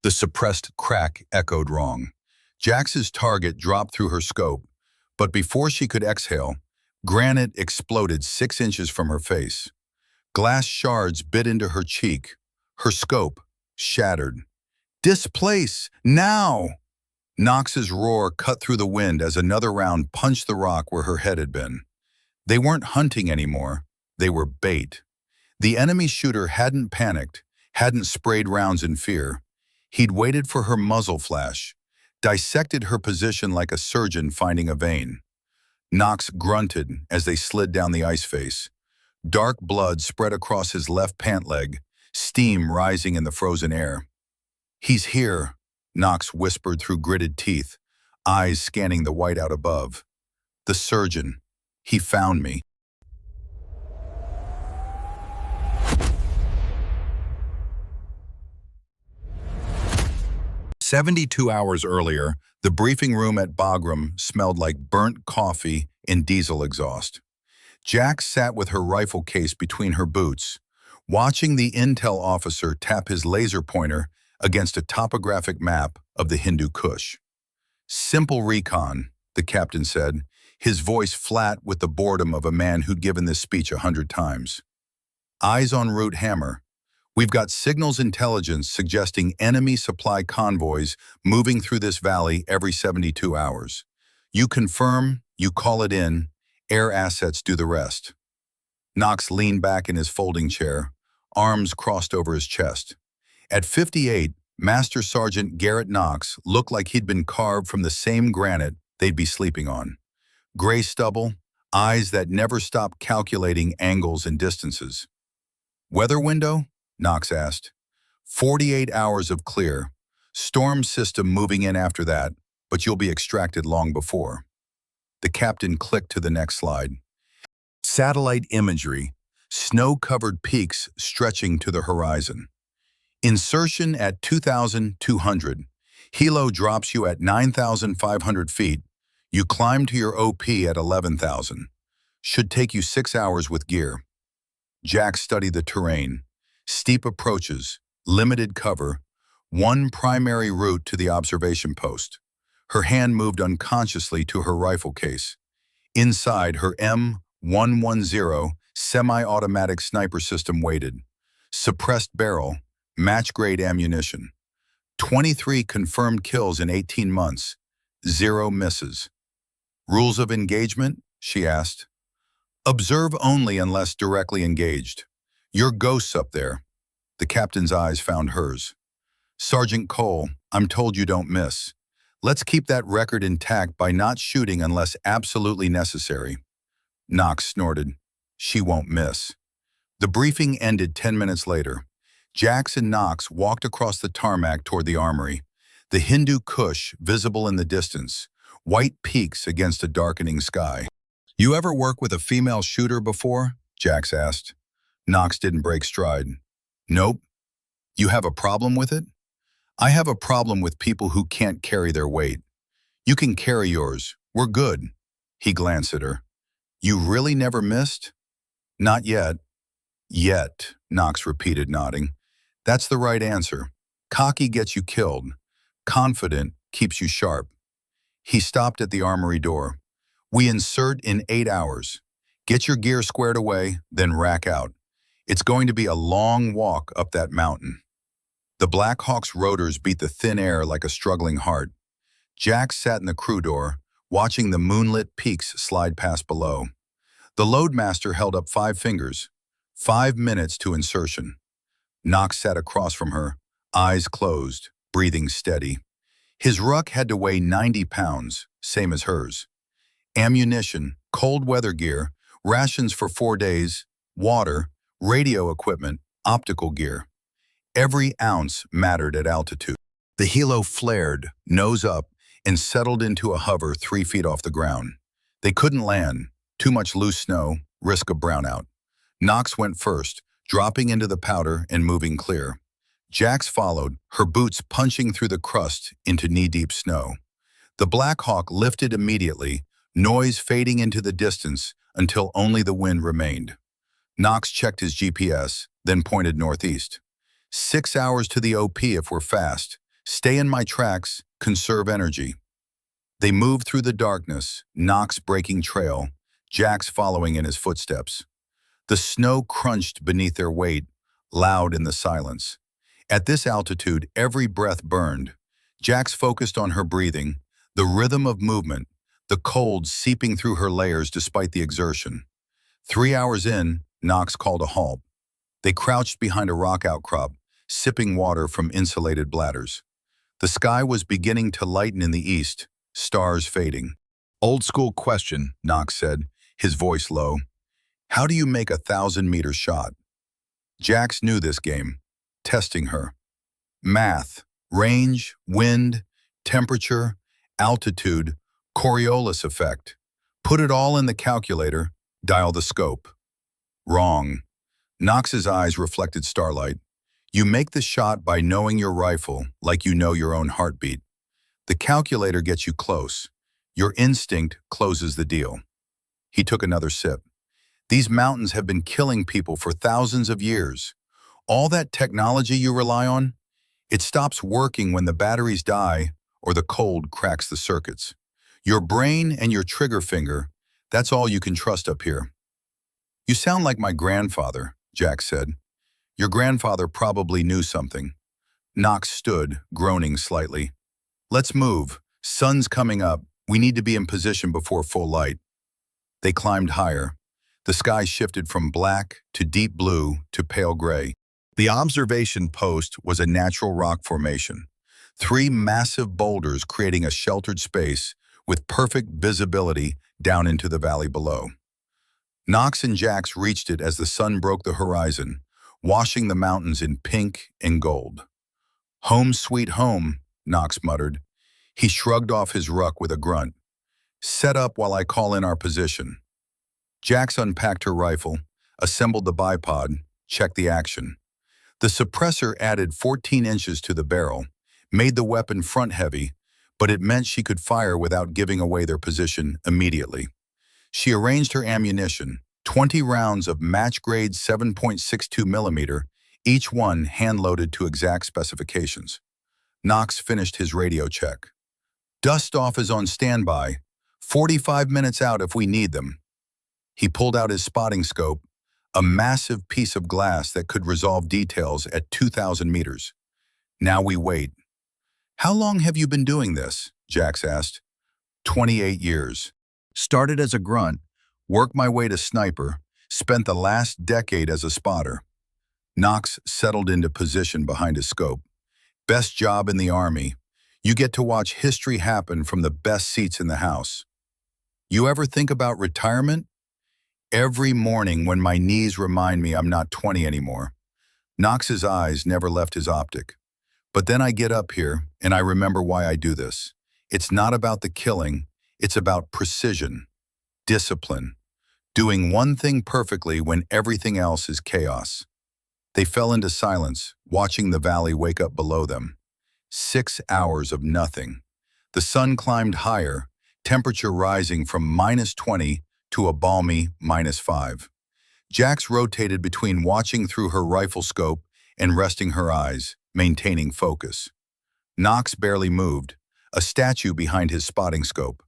The suppressed crack echoed wrong. Jax's target dropped through her scope, but before she could exhale, granite exploded 6 inches from her face. Glass shards bit into her cheek. Her scope shattered. "Displace! Now!" Knox's roar cut through the wind as another round punched the rock where her head had been. They weren't hunting anymore. They were bait. The enemy shooter hadn't panicked, hadn't sprayed rounds in fear. He'd waited for her muzzle flash, dissected her position like a surgeon finding a vein. Knox grunted as they slid down the ice face. Dark blood spread across his left pant leg, steam rising in the frozen air. "He's here," Knox whispered through gritted teeth, eyes scanning the whiteout above. "The surgeon. He found me." 72 hours earlier, the briefing room at Bagram smelled like burnt coffee and diesel exhaust. Jax sat with her rifle case between her boots, watching the intel officer tap his laser pointer against a topographic map of the Hindu Kush. "Simple recon," the captain said, his voice flat with the boredom of a man who'd given this speech 100 times. "Eyes on route hammer. We've got signals intelligence suggesting enemy supply convoys moving through this valley every 72 hours. You confirm, you call it in, air assets do the rest." Knox leaned back in his folding chair, arms crossed over his chest. At 58, Master Sergeant Garrett Knox looked like he'd been carved from the same granite they'd be sleeping on. Gray stubble, eyes that never stopped calculating angles and distances. "Weather window?" Knox asked. 48 hours of clear. Storm system moving in after that, but you'll be extracted long before. The captain clicked to the next slide. Satellite imagery, snow-covered peaks stretching to the horizon. Insertion at 2,200. Helo drops you at 9,500 feet. You climb to your OP at 11,000. Should take you 6 hours with gear. Jax studied the terrain. Steep approaches, limited cover, one primary route to the observation post. Her hand moved unconsciously to her rifle case. Inside, her M110 semi-automatic sniper system waited. Suppressed barrel, match-grade ammunition. 23 confirmed kills in 18 months, 0 misses. "Rules of engagement?" she asked. "Observe only unless directly engaged. You're ghosts up there." The captain's eyes found hers. "Sergeant Cole, I'm told you don't miss. Let's keep that record intact by not shooting unless absolutely necessary." Knox snorted. "She won't miss." The briefing ended 10 minutes later. Jax and Knox walked across the tarmac toward the armory, the Hindu Kush visible in the distance, white peaks against a darkening sky. "You ever work with a female shooter before?" Jax asked. Knox didn't break stride. "Nope." "You have a problem with it?" "I have a problem with people who can't carry their weight. You can carry yours. We're good." He glanced at her. "You really never missed?" "Not yet." "Yet," Knox repeated, nodding. "That's the right answer. Cocky gets you killed. Confident keeps you sharp." He stopped at the armory door. "We insert in 8 hours. Get your gear squared away, then rack out. It's going to be a long walk up that mountain." The Black Hawk's rotors beat the thin air like a struggling heart. Jax sat in the crew door, watching the moonlit peaks slide past below. The loadmaster held up 5 fingers. 5 minutes to insertion. Knox sat across from her, eyes closed, breathing steady. His ruck had to weigh 90 pounds, same as hers. Ammunition, cold weather gear, rations for 4 days, water, radio equipment, optical gear. Every ounce mattered at altitude. The helo flared, nose up, and settled into a hover 3 feet off the ground. They couldn't land. Too much loose snow, risk of brownout. Knox went first, dropping into the powder and moving clear. Jax followed, her boots punching through the crust into knee-deep snow. The Black Hawk lifted immediately, noise fading into the distance until only the wind remained. Knox checked his GPS, then pointed northeast. 6 hours to the OP if we're fast, Stay in my tracks, conserve energy. They moved through the darkness, Nox breaking trail, Jax following in his footsteps. The snow crunched beneath their weight, loud in the silence. At this altitude, every breath burned. Jax focused on her breathing, the rhythm of movement, the cold seeping through her layers despite the exertion. 3 hours in, Nox called a halt. They crouched behind a rock outcrop, sipping water from insulated bladders. The sky was beginning to lighten in the east, stars fading. Old school question, Nox said, his voice low. How do you make a 1,000-meter shot? Jax knew this game, testing her. Math, range, wind, temperature, altitude, Coriolis effect. Put it all in the calculator, dial the scope. Wrong. Nox's eyes reflected starlight. You make the shot by knowing your rifle like you know your own heartbeat. The calculator gets you close. Your instinct closes the deal. He took another sip. These mountains have been killing people for thousands of years. All that technology you rely on, it stops working when the batteries die or the cold cracks the circuits. Your brain and your trigger finger, that's all you can trust up here. You sound like my grandfather, Jack said. Your grandfather probably knew something. Nox stood, groaning slightly. Let's move. Sun's coming up. We need to be in position before full light. They climbed higher. The sky shifted from black to deep blue to pale gray. The observation post was a natural rock formation. 3 massive boulders creating a sheltered space with perfect visibility down into the valley below. Nox and Jax reached it as the sun broke the horizon, washing the mountains in pink and gold. Home sweet home, Nox muttered. He shrugged off his ruck with a grunt. Set up while I call in our position. Jax unpacked her rifle, assembled the bipod, checked the action. The suppressor added 14 inches to the barrel, made the weapon front-heavy, but it meant she could fire without giving away their position immediately. She arranged her ammunition, 20 rounds of match-grade 7.62 millimeter, each one hand-loaded to exact specifications. Nox finished his radio check. Dust-off is on standby, 45 minutes out if we need them. He pulled out his spotting scope, a massive piece of glass that could resolve details at 2,000 meters. Now we wait. How long have you been doing this? Jax asked. 28 years. Started as a grunt, worked my way to sniper, spent the last decade as a spotter. Nox settled into position behind his scope. Best job in the Army. You get to watch history happen from the best seats in the house. You ever think about retirement? Every morning when my knees remind me I'm not 20 anymore. Nox's eyes never left his optic. But then I get up here and I remember why I do this. It's not about the killing, it's about precision, discipline, doing one thing perfectly when everything else is chaos. They fell into silence, watching the valley wake up below them. 6 hours of nothing. The sun climbed higher, temperature rising from -20 to a balmy -5. Jax rotated between watching through her rifle scope and resting her eyes, maintaining focus. Nox barely moved, a statue behind his spotting scope.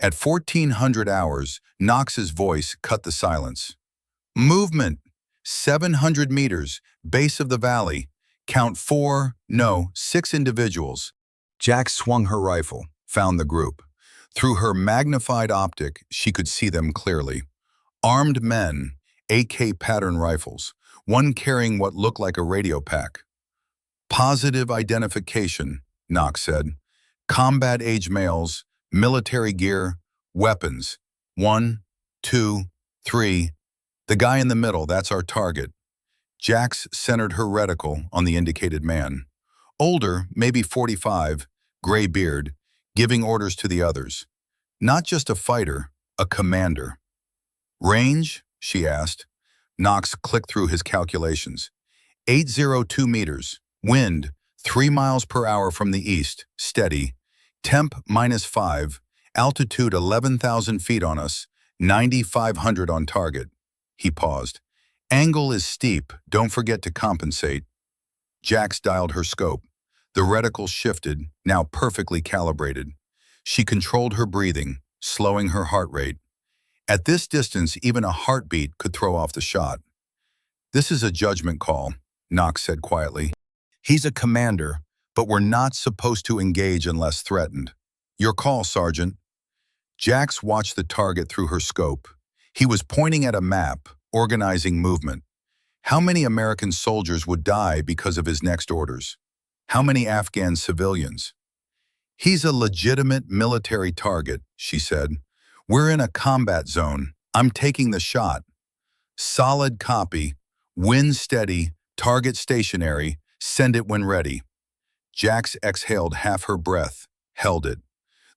At 1400 hours, Nox's voice cut the silence. Movement! 700 meters, base of the valley. Count 6 individuals. Jax swung her rifle, found the group. Through her magnified optic, she could see them clearly. Armed men, AK pattern rifles, one carrying what looked like a radio pack. Positive identification, Nox said. Combat-age males, military gear, weapons. 1, 2, 3. The guy in the middle, that's our target. Jax centered her reticle on the indicated man. Older, maybe 45, gray beard, giving orders to the others. Not just a fighter, a commander. Range? She asked. Nox clicked through his calculations. 802 meters. Wind, 3 miles per hour from the east, steady. Temp -5, altitude 11,000 feet on us, 9,500 on target. He paused. Angle is steep, don't forget to compensate. Jax dialed her scope. The reticle shifted, now perfectly calibrated. She controlled her breathing, slowing her heart rate. At this distance, even a heartbeat could throw off the shot. "This is a judgment call," Knox said quietly. "He's a commander, but we're not supposed to engage unless threatened. Your call, Sergeant." Jax watched the target through her scope. He was pointing at a map, organizing movement. How many American soldiers would die because of his next orders? How many Afghan civilians? "He's a legitimate military target," she said. "We're in a combat zone. I'm taking the shot." "Solid copy. Wind steady. Target stationary. Send it when ready." Jax exhaled half her breath, held it.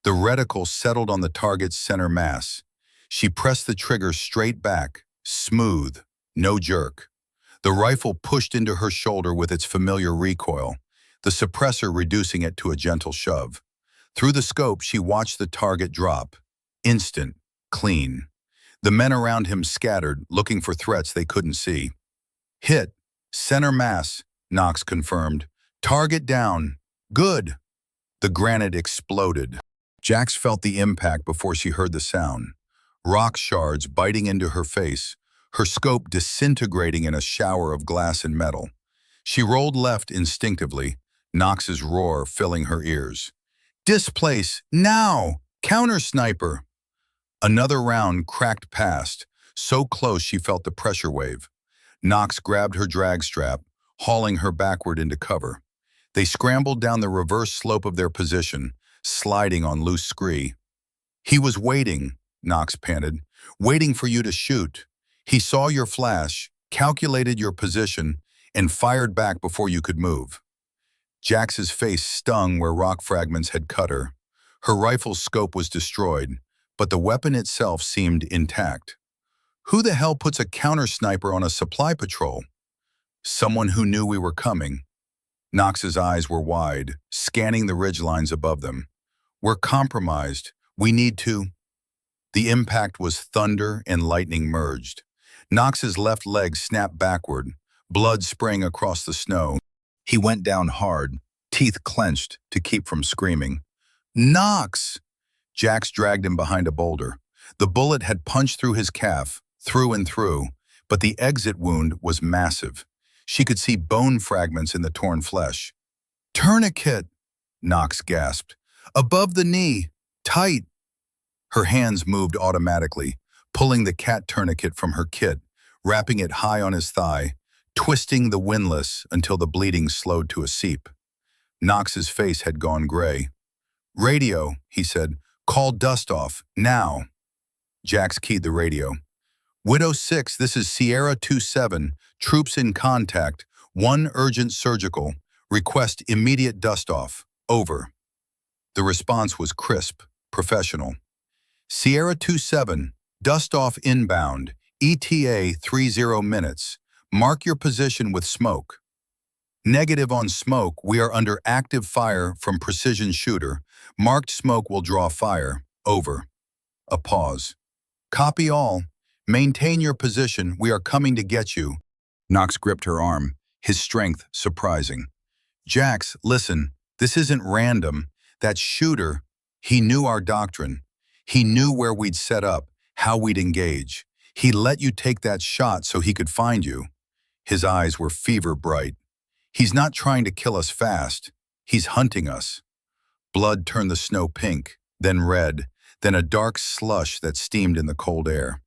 The reticle settled on the target's center mass. She pressed the trigger straight back, smooth, no jerk. The rifle pushed into her shoulder with its familiar recoil, the suppressor reducing it to a gentle shove. Through the scope, she watched the target drop. Instant, clean. The men around him scattered, looking for threats they couldn't see. "Hit. Center mass," Knox confirmed. "Target down. Good." The granite exploded. Jax felt the impact before she heard the sound. Rock shards biting into her face, her scope disintegrating in a shower of glass and metal. She rolled left instinctively, Knox's roar filling her ears. "Displace, now! Counter sniper!" Another round cracked past, so close she felt the pressure wave. Knox grabbed her drag strap, hauling her backward into cover. They scrambled down the reverse slope of their position, sliding on loose scree. "He was waiting," Knox panted, "waiting for you to shoot. He saw your flash, calculated your position, and fired back before you could move." Jax's face stung where rock fragments had cut her. Her rifle's scope was destroyed, but the weapon itself seemed intact. "Who the hell puts a counter sniper on a supply patrol?" "Someone who knew we were coming." Knox's eyes were wide, scanning the ridgelines above them. "We're compromised. We need to—" The impact was thunder and lightning merged. Knox's left leg snapped backward, blood spraying across the snow. He went down hard, teeth clenched to keep from screaming. "Knox!" Jax dragged him behind a boulder. The bullet had punched through his calf, through and through, but the exit wound was massive. She could see bone fragments in the torn flesh. "Tourniquet!" Knox gasped. "Above the knee! Tight!" Her hands moved automatically, pulling the cat tourniquet from her kit, wrapping it high on his thigh, twisting the windlass until the bleeding slowed to a seep. Knox's face had gone gray. "Radio," he said. "Call dust off, now." Jax keyed the radio. "Widow 6, this is Sierra 27, troops in contact, 1 urgent surgical, request immediate dust off, over." The response was crisp, professional. "Sierra 27, dust off inbound, ETA 30 minutes, mark your position with smoke." "Negative on smoke, we are under active fire from precision shooter, marked smoke will draw fire, over." A pause. "Copy all. Maintain your position, we are coming to get you." Knox gripped her arm, his strength surprising. "Jax, listen, this isn't random. That shooter, he knew our doctrine. He knew where we'd set up, how we'd engage. He let you take that shot so he could find you." His eyes were fever bright. "He's not trying to kill us fast. He's hunting us." Blood turned the snow pink, then red, then a dark slush that steamed in the cold air.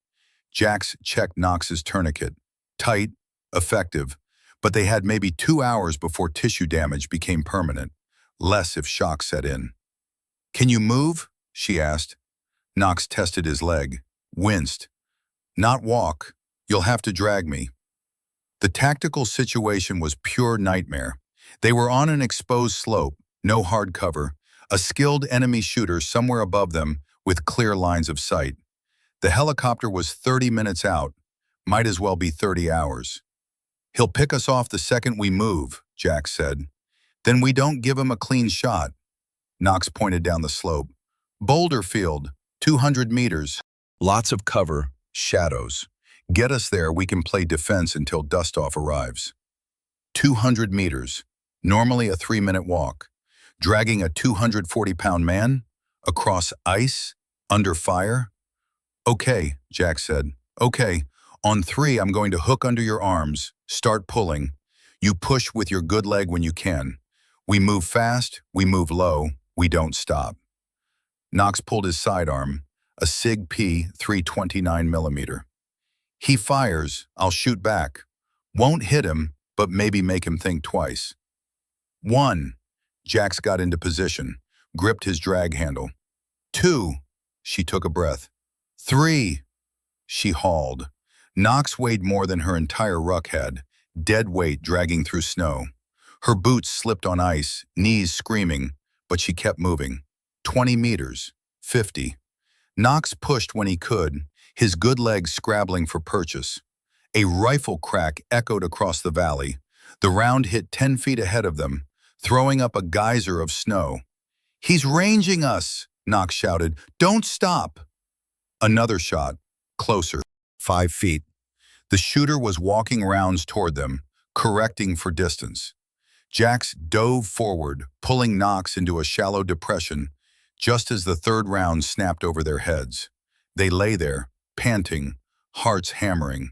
Jax checked Knox's tourniquet. Tight, effective, but they had maybe 2 hours before tissue damage became permanent, less if shock set in. "Can you move?" she asked. Knox tested his leg, winced. "Not walk. You'll have to drag me." The tactical situation was pure nightmare. They were on an exposed slope, no hard cover, a skilled enemy shooter somewhere above them with clear lines of sight. The helicopter was 30 minutes out, might as well be 30 hours. "He'll pick us off the second we move," Jax said. "Then we don't give him a clean shot." Knox pointed down the slope. "Boulder field, 200 meters. Lots of cover, shadows. Get us there, we can play defense until dust-off arrives." 200 meters. normally a 3-minute walk. Dragging a 240-pound man? Across ice? Under fire? Okay, Jack said. Okay, on 3 I'm going to hook under your arms. Start pulling. You push with your good leg when you can. We move fast, we move low, we don't stop. Knox pulled his sidearm, a SIG P 329mm. He fires, I'll shoot back. Won't hit him, but maybe make him think twice. 1. Jax got into position, gripped his drag handle. 2. She took a breath. 3. She hauled. Knox weighed more than her entire ruck had, dead weight dragging through snow. Her boots slipped on ice, knees screaming, but she kept moving. 20 meters, 50. Knox pushed when he could, his good legs scrabbling for purchase. A rifle crack echoed across the valley. The round hit 10 feet ahead of them, throwing up a geyser of snow. "He's ranging us," Knox shouted. "Don't stop." Another shot, closer, 5 feet. The shooter was walking rounds toward them, correcting for distance. Jax dove forward, pulling Knox into a shallow depression, just as the third round snapped over their heads. They lay there, panting, hearts hammering.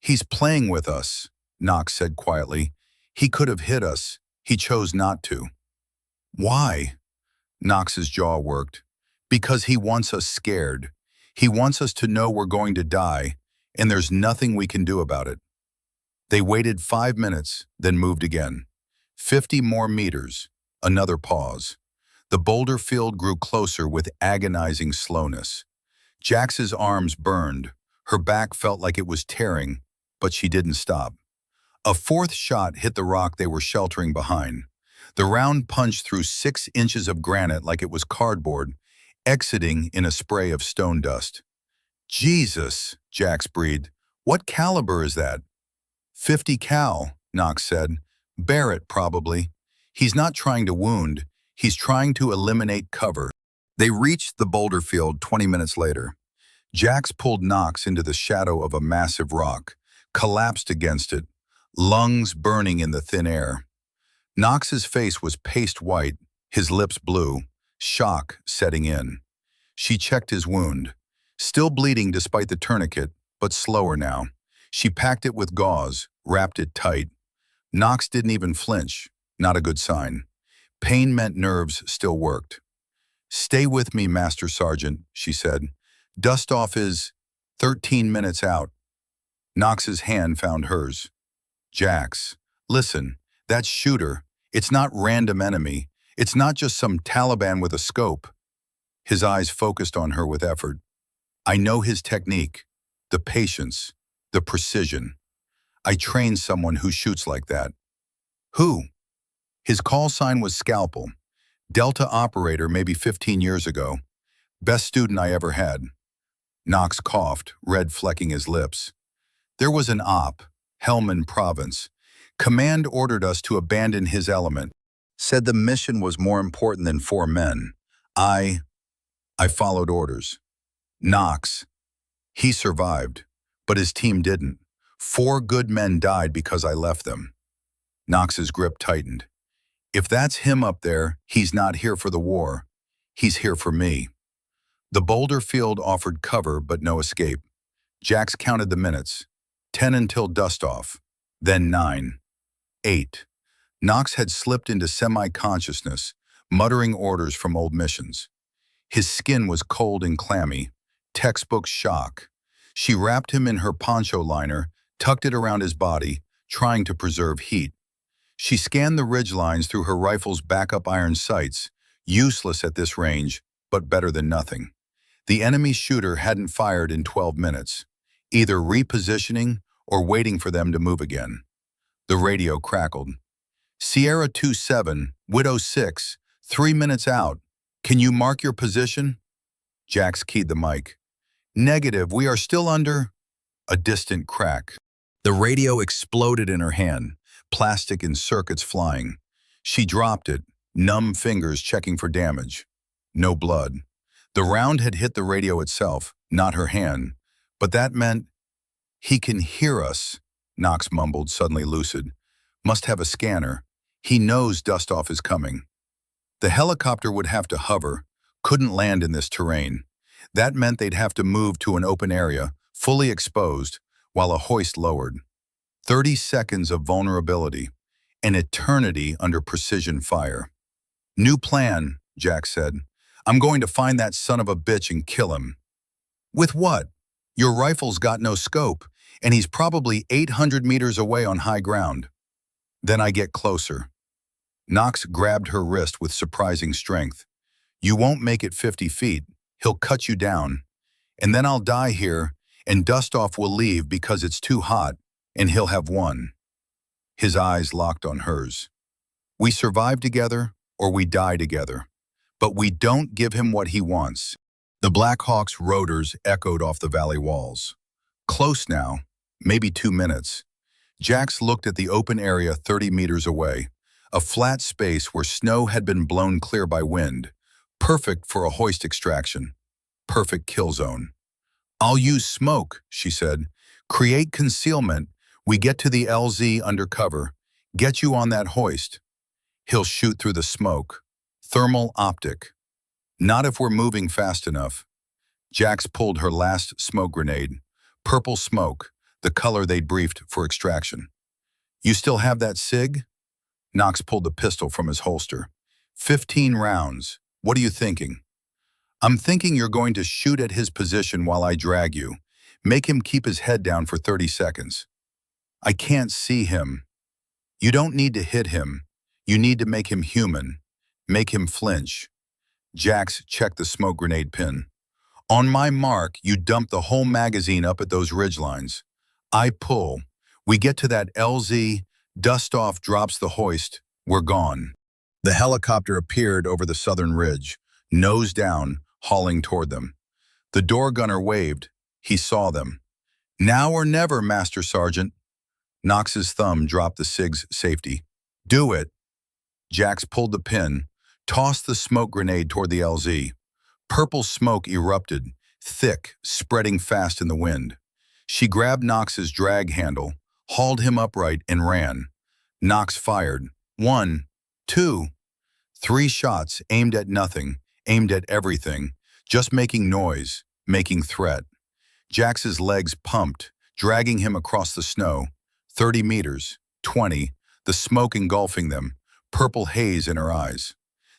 "He's playing with us," Knox said quietly. "He could have hit us. He chose not to." "Why?" Knox's jaw worked. "Because he wants us scared. He wants us to know we're going to die, and there's nothing we can do about it." They waited 5 minutes, then moved again. 50 more meters, another pause. The boulder field grew closer with agonizing slowness. Jax's arms burned. Her back felt like it was tearing, but she didn't stop. A fourth shot hit the rock they were sheltering behind. The round punched through 6 inches of granite like it was cardboard, exiting in a spray of stone dust. "Jesus," Jax breathed. "What caliber is that?" 50 cal, Knox said. "Barrett, probably. He's not trying to wound. He's trying to eliminate cover." They reached the boulder field 20 minutes later. Jax pulled Knox into the shadow of a massive rock, collapsed against it, lungs burning in the thin air. Knox's face was paste white, his lips blue, shock setting in. She checked his wound. Still bleeding despite the tourniquet, but slower now. She packed it with gauze, wrapped it tight. Knox didn't even flinch, not a good sign. Pain meant nerves still worked. "Stay with me, Master Sergeant," she said. "Dust off is 13 minutes out." Knox's hand found hers. "Jax, listen, that shooter, it's not random enemy. It's not just some Taliban with a scope." His eyes focused on her with effort. "I know his technique, the patience, the precision. I trained someone who shoots like that." "Who?" His call sign was Scalpel. Delta operator maybe 15 years ago. Best student I ever had. Knox coughed, red flecking his lips. "There was an op, Helmand Province. Command ordered us to abandon his element. Said the mission was more important than 4 men. I followed orders. Knox. He survived, but his team didn't. 4 good men died because I left them." Knox's grip tightened. "If that's him up there, he's not here for the war. He's here for me." The boulder field offered cover but no escape. Jax counted the minutes. 10 until dust off. Then 9. 8. Knox had slipped into semi-consciousness, muttering orders from old missions. His skin was cold and clammy, textbook shock. She wrapped him in her poncho liner, tucked it around his body, trying to preserve heat. She scanned the ridgelines through her rifle's backup iron sights, useless at this range, but better than nothing. The enemy shooter hadn't fired in 12 minutes, either repositioning or waiting for them to move again. The radio crackled. "Sierra 27, Widow 6, 3 minutes out. Can you mark your position?" Jax keyed the mic. "Negative, we are still under..." A distant crack. The radio exploded in her hand, plastic and circuits flying. She dropped it, numb fingers checking for damage. No blood. The round had hit the radio itself, not her hand. But that meant, "He can hear us," Knox mumbled, suddenly lucid. "Must have a scanner. He knows dust-off is coming. The helicopter would have to hover, couldn't land in this terrain. That meant they'd have to move to an open area, fully exposed, while a hoist lowered. 30 seconds of vulnerability, an eternity under precision fire. "New plan," Jack said. "I'm going to find that son of a bitch and kill him." "With what? Your rifle's got no scope, and he's probably 800 meters away on high ground." "Then I get closer." Knox grabbed her wrist with surprising strength. "You won't make it 50 feet. He'll cut you down. And then I'll die here, and Dustoff will leave because it's too hot, and he'll have won." His eyes locked on hers. "We survive together, or we die together. But we don't give him what he wants." The Black Hawk's rotors echoed off the valley walls. Close now, maybe 2 minutes. Jax looked at the open area 30 meters away, a flat space where snow had been blown clear by wind, perfect for a hoist extraction, perfect kill zone. "I'll use smoke," she said. "Create concealment. We get to the LZ undercover. Get you on that hoist." "He'll shoot through the smoke. Thermal optic." "Not if we're moving fast enough." Jax pulled her last smoke grenade. Purple smoke, the color they'd briefed for extraction. "You still have that SIG?" Knox pulled the pistol from his holster. 15 rounds. What are you thinking?" "I'm thinking you're going to shoot at his position while I drag you. Make him keep his head down for 30 seconds. "I can't see him." "You don't need to hit him. You need to make him human. Make him flinch." Jax checked the smoke grenade pin. "On my mark, you dump the whole magazine up at those ridgelines. I pull. We get to that LZ, Dustoff drops the hoist, we're gone." The helicopter appeared over the southern ridge, nose down, hauling toward them. The door gunner waved. He saw them. "Now or never, Master Sergeant." Knox's thumb dropped the SIG's safety. "Do it." Jax pulled the pin, tossed the smoke grenade toward the LZ. Purple smoke erupted, thick, spreading fast in the wind. She grabbed Knox's drag handle, hauled him upright, and ran. Knox fired. 1, 2, 3 shots aimed at nothing, aimed at everything, just making noise, making threat. Jax's legs pumped, dragging him across the snow. 30 meters, 20, the smoke engulfing them, purple haze in her eyes.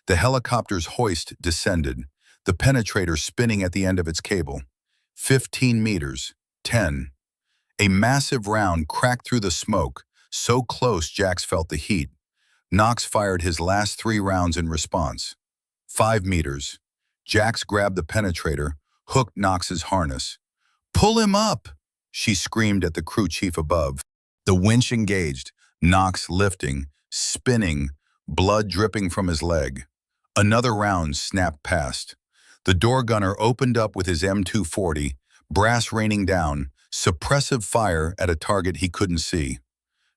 The helicopter's hoist descended, the penetrator spinning at the end of its cable. 15 meters, 10. A massive round cracked through the smoke, so close Jax felt the heat. Knox fired his last 3 rounds in response. 5 meters. Jax grabbed the penetrator, hooked Knox's harness. "Pull him up!" she screamed at the crew chief above. The winch engaged, Knox lifting, spinning, blood dripping from his leg. Another round snapped past. The door gunner opened up with his M240, brass raining down, suppressive fire at a target he couldn't see.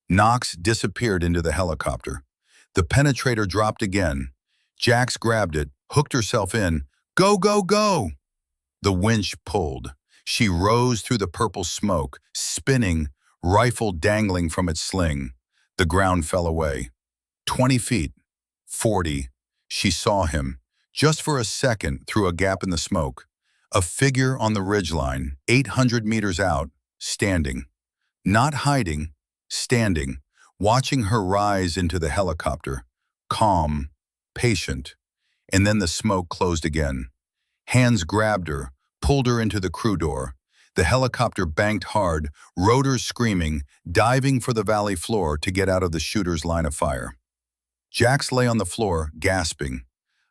Knox disappeared into the helicopter. The penetrator dropped again. Jax grabbed it, hooked herself in. "Go, go, go!" The winch pulled. She rose through the purple smoke, spinning, rifle dangling from its sling. The ground fell away. 20 feet. 40. She saw him, just for a second through a gap in the smoke. A figure on the ridgeline, 800 meters out, standing. Not hiding, standing, watching her rise into the helicopter. Calm, patient. And then the smoke closed again. Hands grabbed her, pulled her into the crew door. The helicopter banked hard, rotors screaming, diving for the valley floor to get out of the shooter's line of fire. Jax lay on the floor, gasping.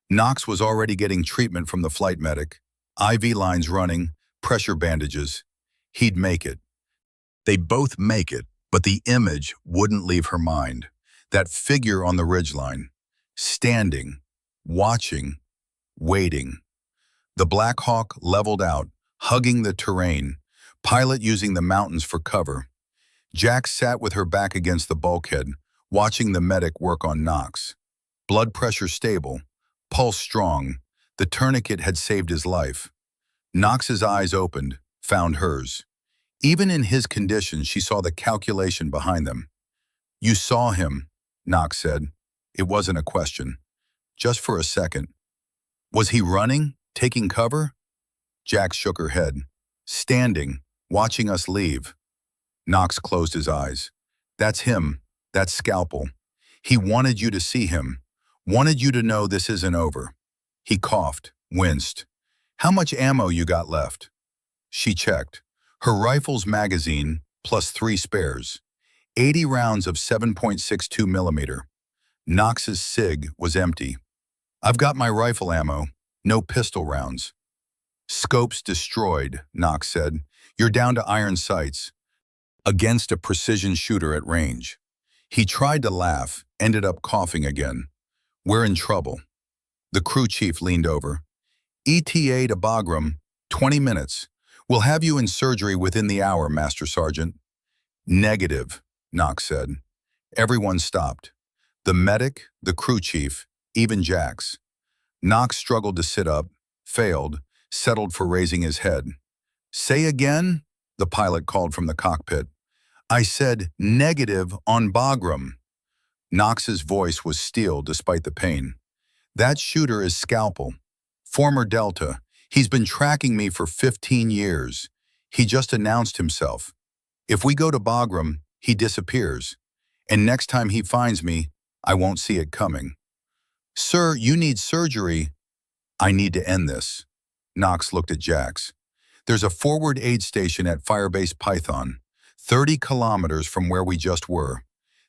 Knox was already getting treatment from the flight medic. IV lines running, pressure bandages. He'd make it. They'd both make it, but the image wouldn't leave her mind. That figure on the ridgeline, standing, watching, waiting. The Black Hawk leveled out, hugging the terrain, pilot using the mountains for cover. Jax sat with her back against the bulkhead, watching the medic work on Knox. Blood pressure stable, pulse strong. The tourniquet had saved his life. Knox's eyes opened, found hers. Even in his condition, she saw the calculation behind them. "You saw him," Knox said. It wasn't a question. Just for a second. Was he running? Taking cover? Jax shook her head. Standing, watching us leave. Knox closed his eyes. That's him. That's Scalpel. He wanted you to see him. Wanted you to know this isn't over. He coughed, winced. How much ammo you got left? She checked. Her rifle's magazine, plus 3 spares. 80 rounds of 7.62 millimeter. Knox's SIG was empty. I've got my rifle ammo, no pistol rounds. Scopes destroyed, Knox said. You're down to iron sights. Against a precision shooter at range. He tried to laugh, ended up coughing again. We're in trouble. The crew chief leaned over. ETA to Bagram, 20 minutes. We'll have you in surgery within the hour, Master Sergeant. Negative, Knox said. Everyone stopped. The medic, the crew chief, even Jax. Knox struggled to sit up, failed, settled for raising his head. Say again? The pilot called from the cockpit. I said negative on Bagram. Knox's voice was steel despite the pain. That shooter is Scalpel. Former Delta. He's been tracking me for 15 years. He just announced himself. If we go to Bagram, he disappears. And next time he finds me, I won't see it coming. Sir, you need surgery. I need to end this. Knox looked at Jax. There's a forward aid station at Firebase Python, 30 kilometers from where we just were.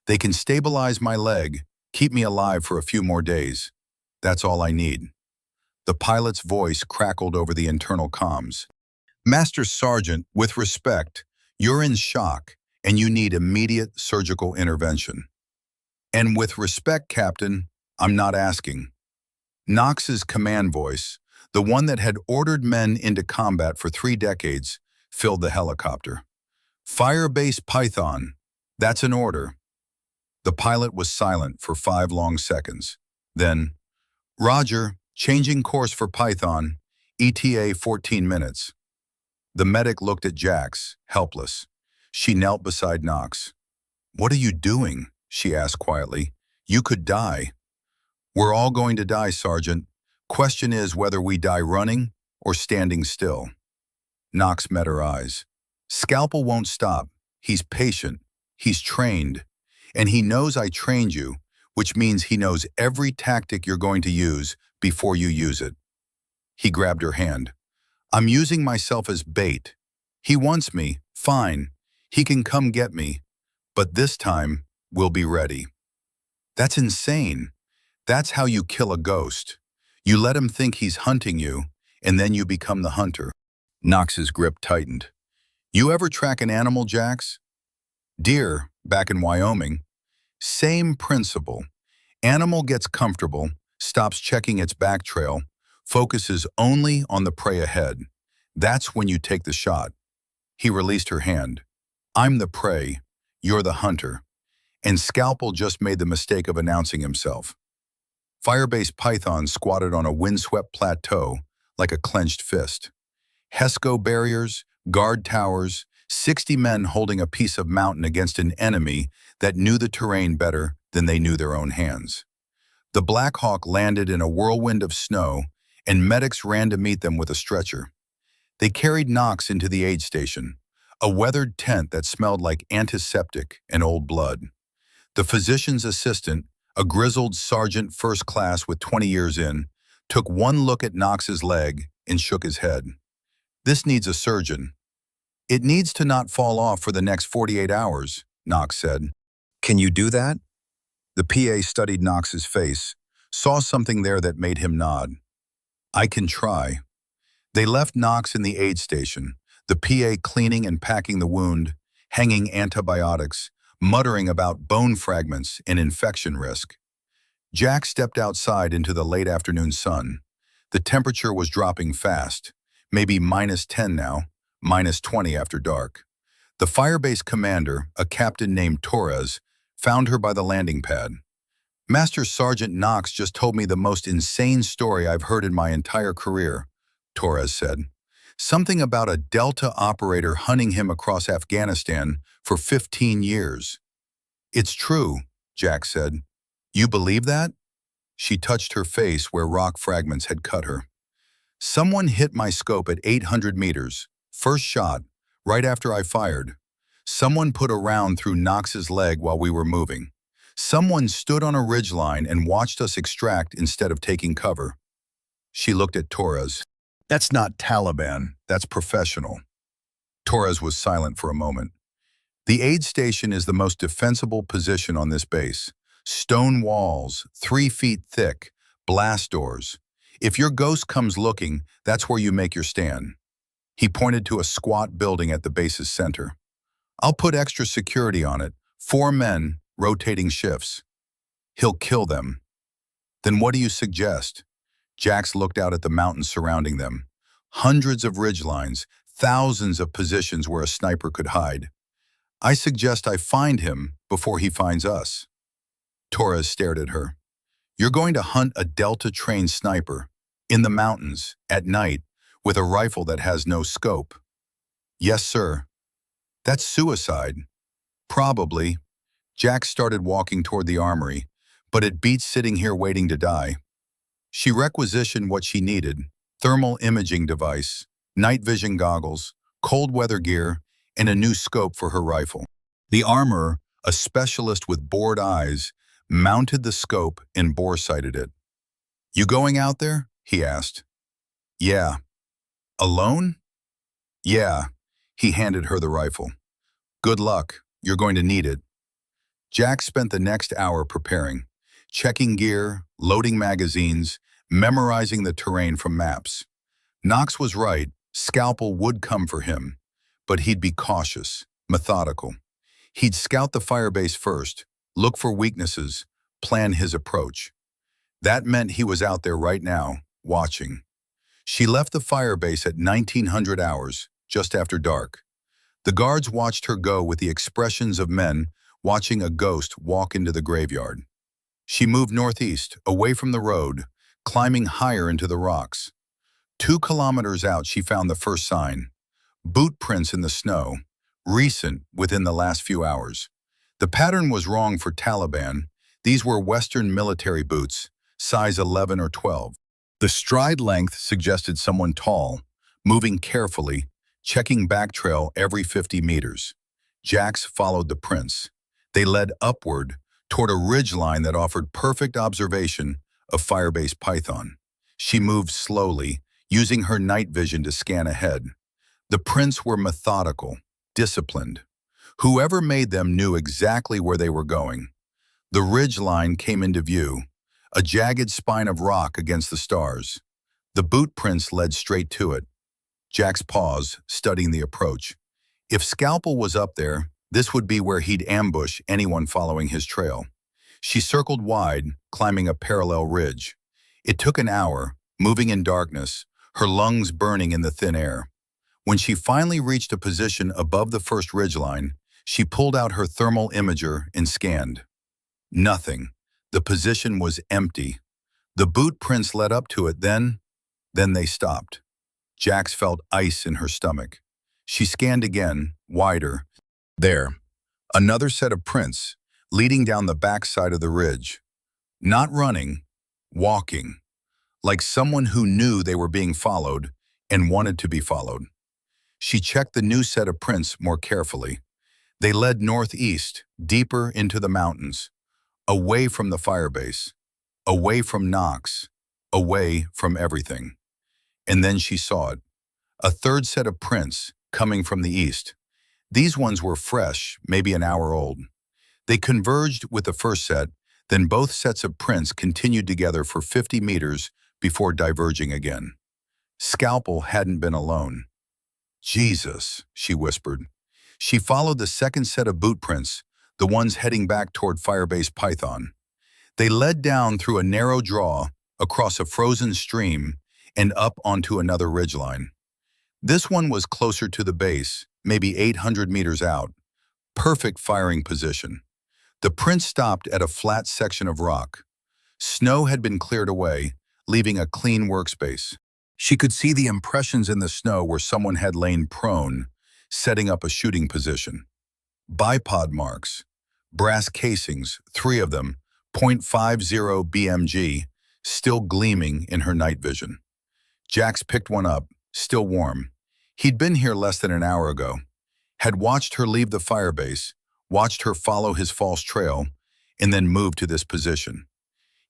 They can stabilize my leg, keep me alive for a few more days. That's all I need. The pilot's voice crackled over the internal comms. Master Sergeant, with respect, you're in shock and you need immediate surgical intervention. And with respect, Captain, I'm not asking. Knox's command voice, the one that had ordered men into combat for 3 decades, filled the helicopter. Firebase Python, that's an order. The pilot was silent for 5 long seconds. Then, Roger, changing course for Python, ETA 14 minutes. The medic looked at Jax, helpless. She knelt beside Knox. What are you doing? She asked quietly. You could die. We're all going to die, Sergeant. Question is whether we die running or standing still. Knox met her eyes. Scalpel won't stop. He's patient. He's trained. And he knows I trained you, which means he knows every tactic you're going to use before you use it. He grabbed her hand. I'm using myself as bait. He wants me, fine. He can come get me. But this time, we'll be ready. That's insane. That's how you kill a ghost. You let him think he's hunting you, and then you become the hunter. Knox's grip tightened. You ever track an animal, Jax? Deer, back in Wyoming. Same principle. Animal gets comfortable, stops checking its back trail, focuses only on the prey ahead. That's when you take the shot. He released her hand. I'm the prey, you're the hunter. And Scalpel just made the mistake of announcing himself. Firebase Python squatted on a windswept plateau like a clenched fist. HESCO barriers, guard towers, 60 men holding a piece of mountain against an enemy that knew the terrain better than they knew their own hands. The Black Hawk landed in a whirlwind of snow, and medics ran to meet them with a stretcher. They carried Knox into the aid station, a weathered tent that smelled like antiseptic and old blood. The physician's assistant, a grizzled sergeant first class with 20 years in, took one look at Knox's leg and shook his head. This needs a surgeon. It needs to not fall off for the next 48 hours, Knox said. Can you do that? The PA studied Knox's face, saw something there that made him nod. I can try. They left Knox in the aid station, the PA cleaning and packing the wound, hanging antibiotics, muttering about bone fragments and infection risk. Jack stepped outside into the late afternoon sun. The temperature was dropping fast, maybe -10 now, -20 after dark. The firebase commander, a captain named Torres, found her by the landing pad. Master Sergeant Knox just told me the most insane story I've heard in my entire career, Torres said. Something about a Delta operator hunting him across Afghanistan for 15 years. It's true, Jack said. You believe that? She touched her face where rock fragments had cut her. Someone hit my scope at 800 meters. First shot, right after I fired. Someone put a round through Knox's leg while we were moving. Someone stood on a ridgeline and watched us extract instead of taking cover. She looked at Torres. That's not Taliban, that's professional. Torres was silent for a moment. The aid station is the most defensible position on this base. Stone walls, 3 feet thick, blast doors. If your ghost comes looking, that's where you make your stand. He pointed to a squat building at the base's center. I'll put extra security on it, 4 men, rotating shifts. He'll kill them. Then what do you suggest? Jax looked out at the mountains surrounding them. Hundreds of ridgelines, thousands of positions where a sniper could hide. I suggest I find him before he finds us. Torres stared at her. You're going to hunt a Delta-trained sniper, in the mountains, at night, with a rifle that has no scope. Yes, sir. That's suicide. Probably. Jax started walking toward the armory, but it beats sitting here waiting to die. She requisitioned what she needed: thermal imaging device, night vision goggles, cold weather gear, and a new scope for her rifle. The armorer, a specialist with bored eyes, mounted the scope and bore-sighted it. You going out there? He asked. Yeah. Alone? Yeah. He handed her the rifle. Good luck. You're going to need it. Jax spent the next hour preparing, checking gear, loading magazines, memorizing the terrain from maps. Knox was right. Scalpel would come for him, but he'd be cautious, methodical. He'd scout the firebase first, look for weaknesses, plan his approach. That meant he was out there right now, watching. She left the firebase at 1900 hours, just after dark. The guards watched her go with the expressions of men watching a ghost walk into the graveyard. She moved northeast, away from the road, climbing higher into the rocks. 2 kilometers out, she found the first sign. Boot prints in the snow, recent, within the last few hours. The pattern was wrong for Taliban. These were Western military boots, size 11 or 12. The stride length suggested someone tall, moving carefully, checking back trail every 50 meters. Jax followed the prints. They led upward toward a ridgeline that offered perfect observation of Firebase Python. She moved slowly, using her night vision to scan ahead. The prints were methodical, disciplined. Whoever made them knew exactly where they were going. The ridgeline came into view, a jagged spine of rock against the stars. The boot prints led straight to it. Jax paused, studying the approach. If Scalpel was up there, this would be where he'd ambush anyone following his trail. She circled wide, climbing a parallel ridge. It took an hour, moving in darkness, her lungs burning in the thin air. When she finally reached a position above the first ridgeline, she pulled out her thermal imager and scanned. Nothing. The position was empty. The boot prints led up to it, then they stopped. Jax felt ice in her stomach. She scanned again, wider. There, another set of prints, leading down the backside of the ridge. Not running, walking, like someone who knew they were being followed and wanted to be followed. She checked the new set of prints more carefully. They led northeast, deeper into the mountains, away from the firebase, away from Knox, away from everything. And then she saw it. A third set of prints coming from the east. These ones were fresh, maybe an hour old. They converged with the first set, then both sets of prints continued together for 50 meters before diverging again. Scalpel hadn't been alone. Jesus, she whispered. She followed the second set of boot prints, the ones heading back toward Firebase Python. They led down through a narrow draw, across a frozen stream, and up onto another ridgeline. This one was closer to the base, maybe 800 meters out. Perfect firing position. The prints stopped at a flat section of rock. Snow had been cleared away, leaving a clean workspace. She could see the impressions in the snow where someone had lain prone, setting up a shooting position. Bipod marks, brass casings, 3 of them, .50 BMG, still gleaming in her night vision. Jax picked one up, still warm. He'd been here less than an hour ago, had watched her leave the firebase, watched her follow his false trail, and then move to this position.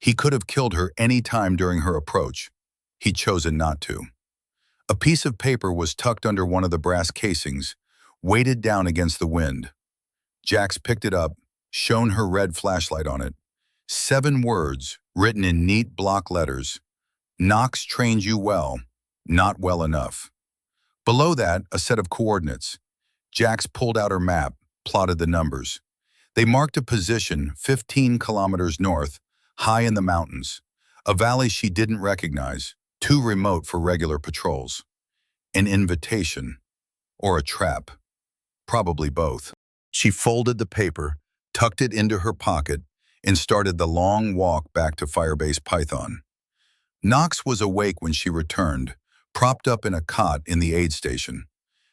He could have killed her any time during her approach. He'd chosen not to. A piece of paper was tucked under one of the brass casings, weighted down against the wind. Jax picked it up, shone her red flashlight on it. 7 words, written in neat block letters. Knox trained you well, not well enough. Below that, a set of coordinates. Jax pulled out her map, plotted the numbers. They marked a position 15 kilometers north, high in the mountains, a valley she didn't recognize, too remote for regular patrols. An invitation, or a trap, probably both. She folded the paper, tucked it into her pocket, and started the long walk back to Firebase Python. Knox was awake when she returned, propped up in a cot in the aid station.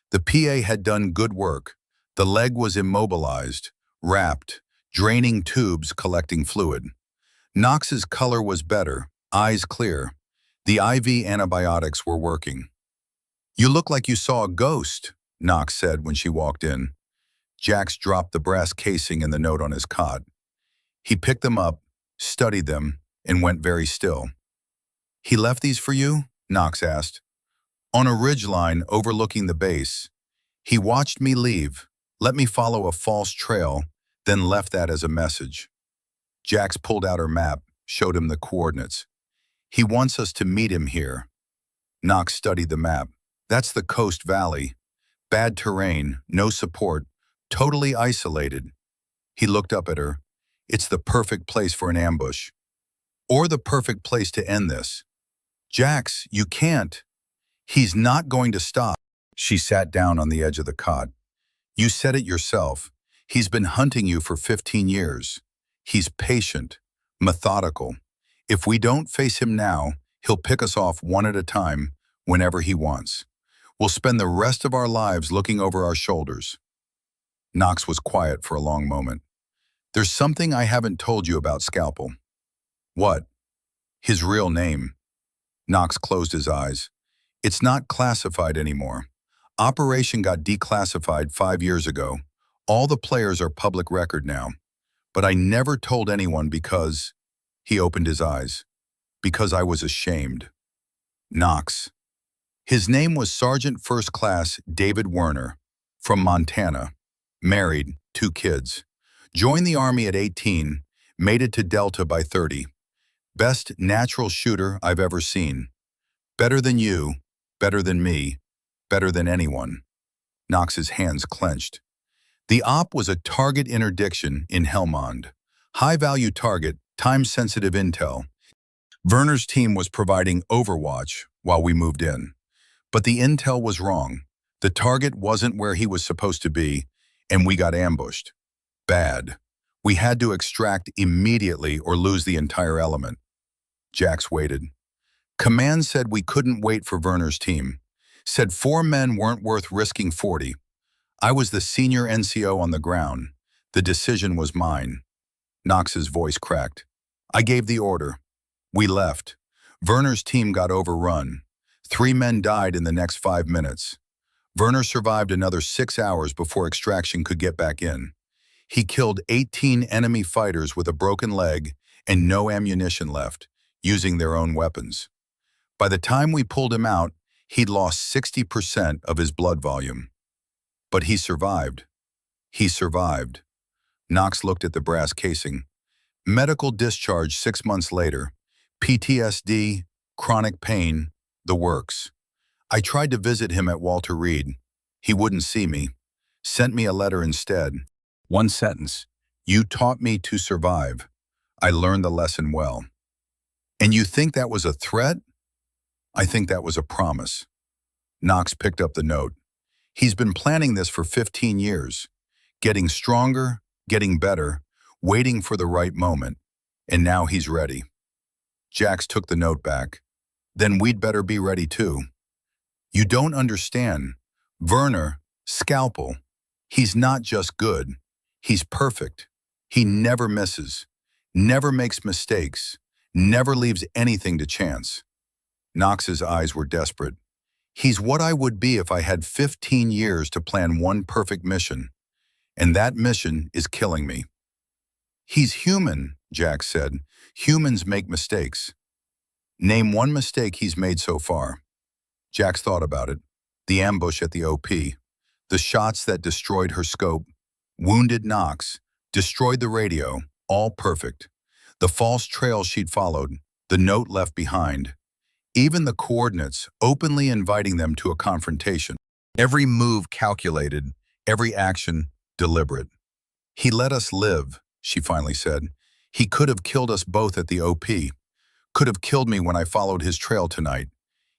The PA had done good work. The leg was immobilized, wrapped, draining tubes collecting fluid. Knox's color was better, eyes clear. The IV antibiotics were working. "You look like you saw a ghost," Knox said when she walked in. Jax dropped the brass casing and the note on his cot. He picked them up, studied them, and went very still. "He left these for you?" Knox asked. "On a ridgeline overlooking the base. He watched me leave, let me follow a false trail, then left that as a message." Jax pulled out her map, showed him the coordinates. "He wants us to meet him here." Knox studied the map. "That's the coast valley. Bad terrain, no support, totally isolated." He looked up at her. "It's the perfect place for an ambush. Or the perfect place to end this." "Jax, you can't. He's not going to stop." She sat down on the edge of the cot. "You said it yourself. He's been hunting you for 15 years. He's patient, methodical. If we don't face him now, he'll pick us off one at a time, whenever he wants. We'll spend the rest of our lives looking over our shoulders." Knox was quiet for a long moment. "There's something I haven't told you about Scalpel." "What?" "His real name." Knox closed his eyes. "It's not classified anymore. Operation got declassified 5 years ago. All the players are public record now. But I never told anyone because—" He opened his eyes. "Because I was ashamed." Knox. His name was Sergeant First Class David Werner, from Montana. Married, 2 kids. Joined the Army at 18, made it to Delta by 30. Best natural shooter I've ever seen. Better than you, better than me, better than anyone. Knox's hands clenched. The op was a target interdiction in Helmand. High-value target, time-sensitive intel. Werner's team was providing overwatch while we moved in. But the intel was wrong. The target wasn't where he was supposed to be, and we got ambushed. Bad. We had to extract immediately or lose the entire element. Jax waited. Command said we couldn't wait for Werner's team. Said 4 men weren't worth risking 40. I was the senior NCO on the ground. The decision was mine. Knox's voice cracked. I gave the order. We left. Werner's team got overrun. 3 men died in the next 5 minutes. Werner survived another 6 hours before extraction could get back in. He killed 18 enemy fighters with a broken leg and no ammunition left, using their own weapons. By the time we pulled him out, he'd lost 60% of his blood volume. But he survived. He survived. Knox looked at the brass casing. Medical discharge 6 months later. PTSD, chronic pain, the works. I tried to visit him at Walter Reed. He wouldn't see me. Sent me a letter instead. 1 sentence. You taught me to survive. I learned the lesson well. And you think that was a threat? I think that was a promise. Knox picked up the note. He's been planning this for 15 years. Getting stronger, getting better, waiting for the right moment. And now he's ready. Jax took the note back. Then we'd better be ready too. You don't understand. Werner, Scalpel, he's not just good. He's perfect. He never misses. never makes mistakes, never leaves anything to chance. Knox's eyes were desperate. He's what I would be if I had 15 years to plan one perfect mission, and that mission is killing me. He's human, Jack said. Humans make mistakes. Name one mistake he's made so far. Jax thought about it. The ambush at the OP. The shots that destroyed her scope. Wounded Knox. Destroyed the radio. All perfect. The false trail she'd followed. The note left behind. Even the coordinates, openly inviting them to a confrontation. Every move calculated. Every action deliberate. He let us live, she finally said. He could have killed us both at the OP. Could have killed me when I followed his trail tonight.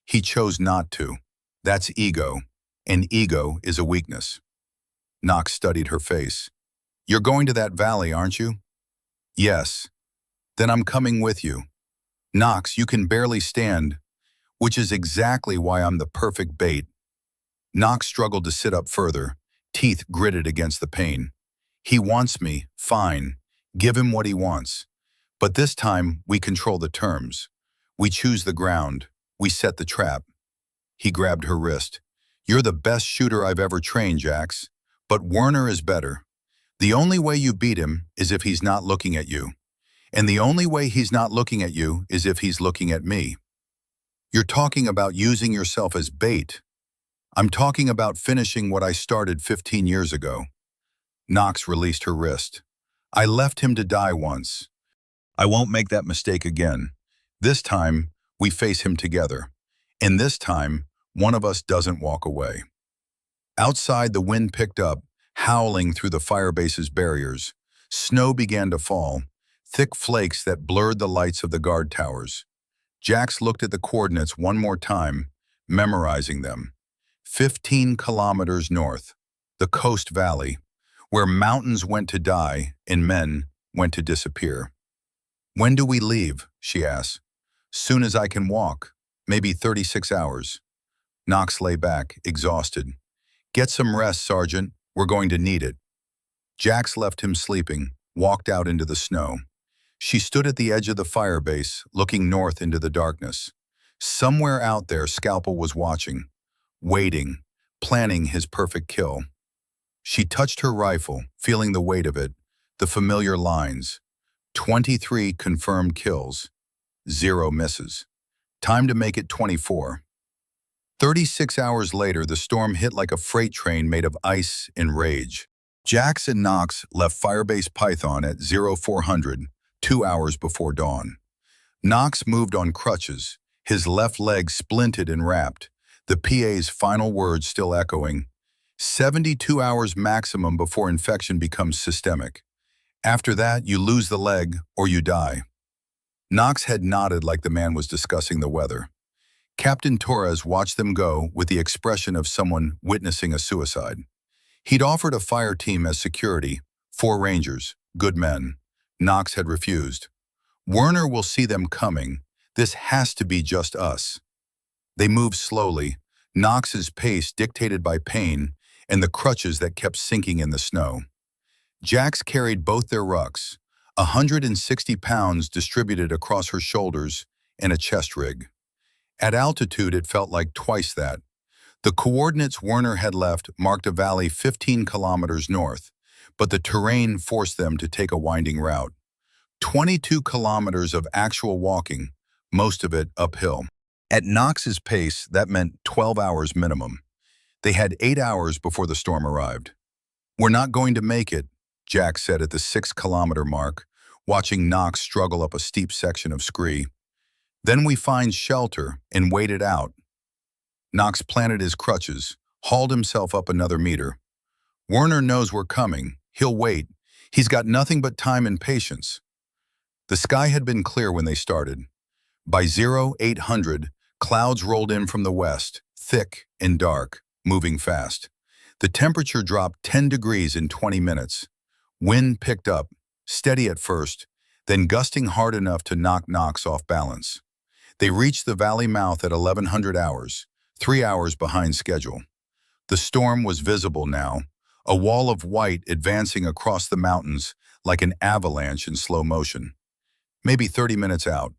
He chose not to. That's ego, and ego is a weakness. Knox studied her face. You're going to that valley, aren't you? Yes. Then I'm coming with you. Knox, you can barely stand, which is exactly why I'm the perfect bait. Knox struggled to sit up further, teeth gritted against the pain. He wants me, fine. Give him what he wants. But this time, we control the terms. We choose the ground. We set the trap. He grabbed her wrist. You're the best shooter I've ever trained, Jax. But Werner is better. The only way you beat him is if he's not looking at you. And the only way he's not looking at you is if he's looking at me. You're talking about using yourself as bait. I'm talking about finishing what I started 15 years ago. Knox released her wrist. I left him to die once. I won't make that mistake again. This time, we face him together. And this time, one of us doesn't walk away. Outside, the wind picked up, howling through the firebase's barriers. Snow began to fall, thick flakes that blurred the lights of the guard towers. Jax looked at the coordinates one more time, memorizing them. 15 kilometers north, the Coast Valley, where mountains went to die and men went to disappear. When do we leave? She asked. Soon as I can walk, maybe 36 hours. Knox lay back, exhausted. Get some rest, Sergeant. We're going to need it. Jax left him sleeping, walked out into the snow. She stood at the edge of the firebase, looking north into the darkness. Somewhere out there, Scalpel was watching, waiting, planning his perfect kill. She touched her rifle, feeling the weight of it, the familiar lines. 23 confirmed kills, 0 misses. Time to make it 24. 36 hours later, the storm hit like a freight train made of ice and rage. Jax and Knox left Firebase Python at 0400, 2 hours before dawn. Knox moved on crutches, his left leg splinted and wrapped, the PA's final words still echoing. 72 hours maximum before infection becomes systemic. After that, you lose the leg or you die. Knox had nodded like the man was discussing the weather. Captain Torres watched them go with the expression of someone witnessing a suicide. He'd offered a fire team as security, 4 Rangers, good men. Knox had refused. Werner will see them coming. This has to be just us. They moved slowly, Knox's pace dictated by pain and the crutches that kept sinking in the snow. Jax carried both their rucks, 160 pounds distributed across her shoulders and a chest rig. At altitude, it felt like twice that. The coordinates Werner had left marked a valley 15 kilometers north, but the terrain forced them to take a winding route. 22 kilometers of actual walking, most of it uphill. At Knox's pace, that meant 12 hours minimum. They had 8 hours before the storm arrived. We're not going to make it, Jack said at the 6-kilometer mark, watching Knox struggle up a steep section of scree. Then we find shelter and wait it out. Knox planted his crutches, hauled himself up another meter. Werner knows we're coming. He'll wait. He's got nothing but time and patience. The sky had been clear when they started. By 0800, clouds rolled in from the west, thick and dark, moving fast. The temperature dropped 10 degrees in 20 minutes. Wind picked up, steady at first, then gusting hard enough to knock Knox off balance. They reached the valley mouth at 1100 hours, 3 hours behind schedule. The storm was visible now, a wall of white advancing across the mountains like an avalanche in slow motion. maybe 30 minutes out.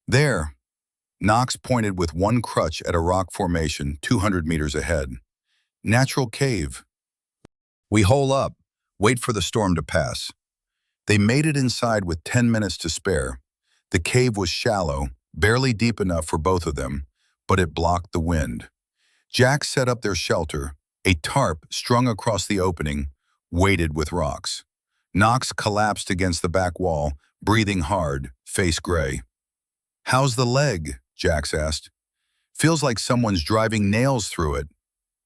There, Knox pointed with one crutch at a rock formation 200 meters ahead. Natural cave. We hole up, wait for the storm to pass. They made it inside with 10 minutes to spare. The cave was shallow, barely deep enough for both of them, but it blocked the wind. Jack set up their shelter, a tarp strung across the opening, weighted with rocks. Knox collapsed against the back wall, breathing hard, face gray. "How's the leg?" Jax asked. "Feels like someone's driving nails through it."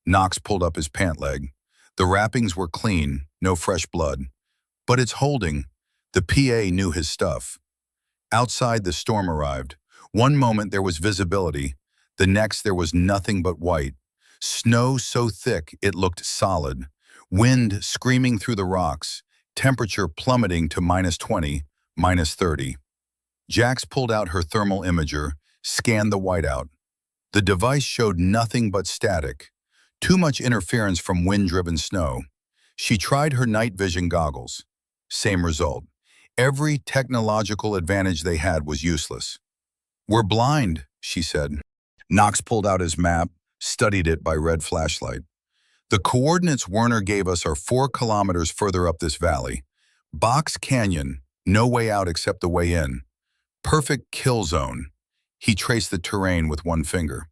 Knox pulled up his pant leg. The wrappings were clean, no fresh blood. "But it's holding." The PA knew his stuff. Outside, the storm arrived. One moment there was visibility. The next there was nothing but white. Snow so thick it looked solid. Wind screaming through the rocks. Temperature plummeting to -20, -30. Jax pulled out her thermal imager, scanned the whiteout. The device showed nothing but static. Too much interference from wind-driven snow. She tried her night vision goggles. Same result. Every technological advantage they had was useless. "We're blind," she said. Knox pulled out his map, studied it by red flashlight. "The coordinates Werner gave us are 4 kilometers further up this valley. Box Canyon, no way out except the way in. Perfect kill zone." He traced the terrain with one finger.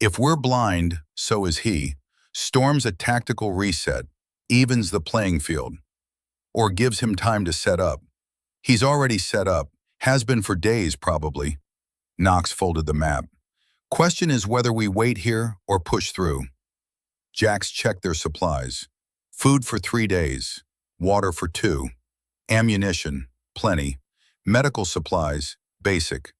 "If we're blind, so is he. Storm's a tactical reset, evens the playing field. Or gives him time to set up. He's already set up, has been for days probably." Knox folded the map. "Question is whether we wait here or push through." Jax checked their supplies. Food for 3 days, water for 2, ammunition, plenty, medical supplies, basic.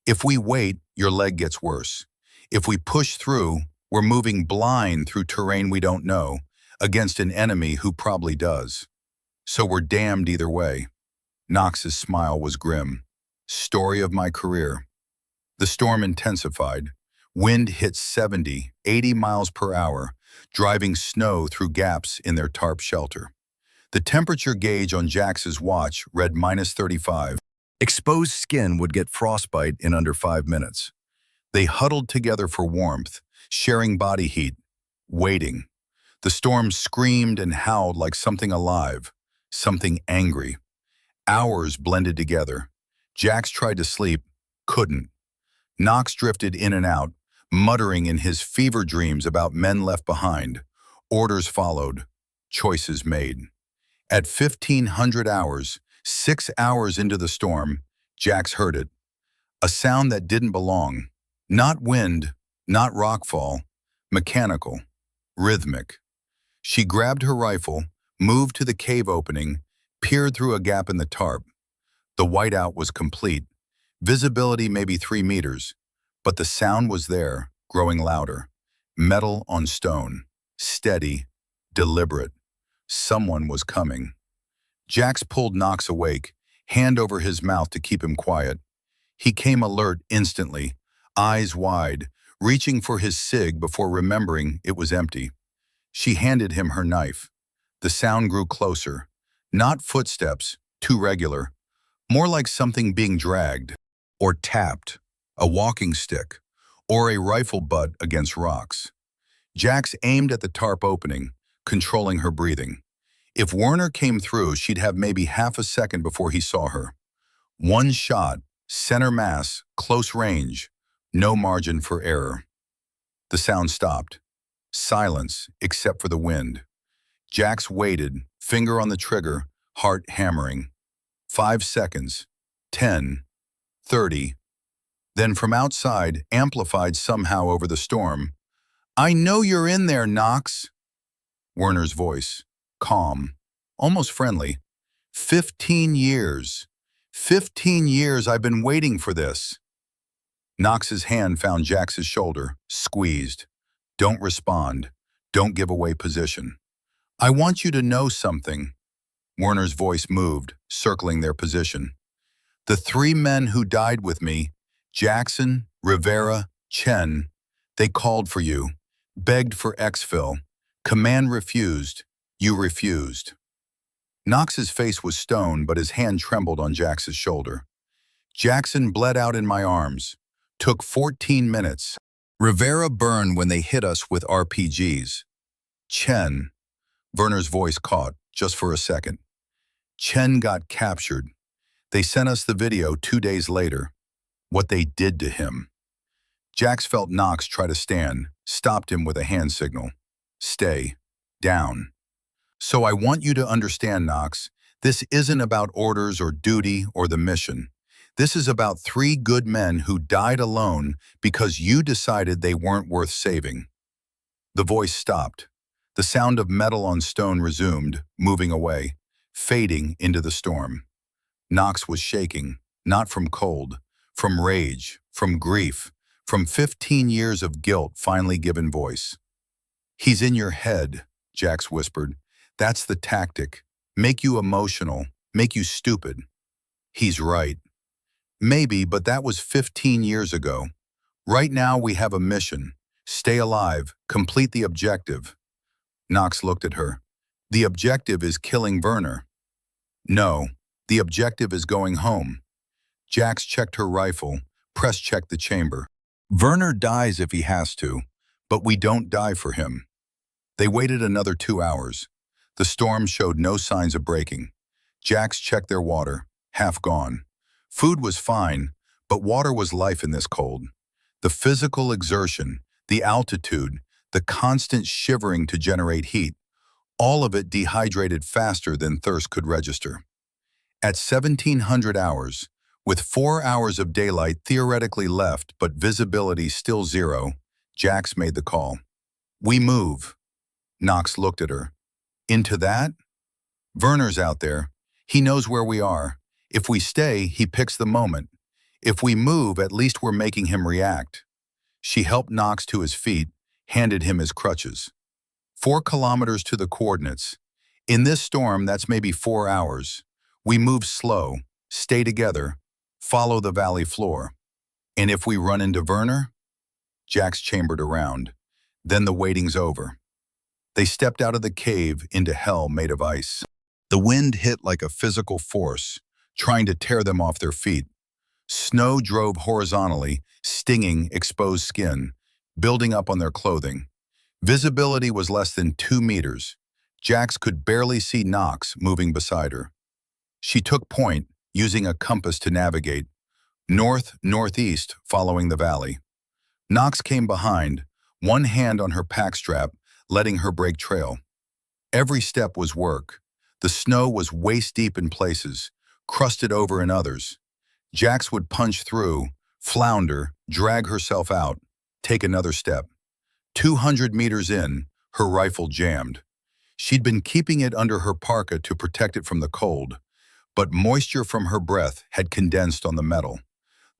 "If we wait, your leg gets worse. If we push through, we're moving blind through terrain we don't know, against an enemy who probably does. So we're damned either way." Knox's smile was grim. "Story of my career." The storm intensified. Wind hit 70, 80 miles per hour, driving snow through gaps in their tarp shelter. The temperature gauge on Jax's watch read -35. Exposed skin would get frostbite in under 5 minutes. They huddled together for warmth, sharing body heat, waiting. The storm screamed and howled like something alive, something angry. Hours blended together. Jax tried to sleep, couldn't. Knox drifted in and out, muttering in his fever dreams about men left behind. Orders followed, choices made. At 1500 hours, 6 hours into the storm, Jax heard it. A sound that didn't belong. Not wind, not rockfall, mechanical, rhythmic. She grabbed her rifle, moved to the cave opening, peered through a gap in the tarp. The whiteout was complete. Visibility maybe 3 meters, but the sound was there, growing louder. Metal on stone, steady, deliberate. Someone was coming. Jax pulled Knox awake, hand over his mouth to keep him quiet. He came alert instantly, eyes wide, reaching for his cig before remembering it was empty. She handed him her knife. The sound grew closer. Not footsteps, too regular. More like something being dragged, or tapped, a walking stick, or a rifle butt against rocks. Jax aimed at the tarp opening, controlling her breathing. If Werner came through, she'd have maybe half a second before he saw her. One shot, center mass, close range, no margin for error. The sound stopped. Silence, except for the wind. Jax waited, finger on the trigger, heart hammering. 5 seconds, 10, 30. Then from outside, amplified somehow over the storm, "I know you're in there, Knox." Werner's voice, calm, almost friendly. 15 years. 15 years I've been waiting for this." Knox's hand found Jax's shoulder, squeezed. "Don't respond. Don't give away position." "I want you to know something." Werner's voice moved, circling their position. "The 3 men who died with me, Jackson, Rivera, Chen, they called for you, begged for exfil. Command refused. You refused." Knox's face was stone, but his hand trembled on Jax's shoulder. Jackson bled out in my arms. Took 14 minutes. Rivera burned when they hit us with RPGs. Chen, Werner's voice caught, just for a second. Chen got captured. They sent us the video 2 days later. What they did to him. Jax felt Knox try to stand, stopped him with a hand signal. Stay. Down. So I want you to understand, Knox, this isn't about orders or duty or the mission. This is about 3 good men who died alone because you decided they weren't worth saving. The voice stopped. The sound of metal on stone resumed, moving away, fading into the storm. Knox was shaking, not from cold, from rage, from grief, from 15 years of guilt finally given voice. He's in your head, Jax whispered. That's the tactic. Make you emotional, make you stupid. He's right. Maybe, but that was 15 years ago. Right now we have a mission. Stay alive, complete the objective. Knox looked at her. The objective is killing Werner. No, the objective is going home. Jax checked her rifle, press-checked the chamber. Werner dies if he has to, but we don't die for him. They waited another 2 hours. The storm showed no signs of breaking. Jax checked their water, half gone. Food was fine, but water was life in this cold. The physical exertion, the altitude, the constant shivering to generate heat, all of it dehydrated faster than thirst could register. At 1700 hours, with 4 hours of daylight theoretically left but visibility still zero, Jax made the call. We move. Knox looked at her. Into that? Werner's out there. He knows where we are. If we stay, he picks the moment. If we move, at least we're making him react. She helped Knox to his feet, handed him his crutches. 4 kilometers to the coordinates. In this storm, that's maybe 4 hours. We move slow, stay together, follow the valley floor. And if we run into Werner? Jax chambered around. Then the waiting's over. They stepped out of the cave into hell made of ice. The wind hit like a physical force, trying to tear them off their feet. Snow drove horizontally, stinging exposed skin, building up on their clothing. Visibility was less than 2 meters. Jax could barely see Knox moving beside her. She took point, using a compass to navigate, north-northeast following the valley. Knox came behind, one hand on her pack strap, letting her break trail. Every step was work. The snow was waist-deep in places, crusted over in others. Jax would punch through, flounder, drag herself out, take another step. 200 meters in, her rifle jammed. She'd been keeping it under her parka to protect it from the cold, but moisture from her breath had condensed on the metal.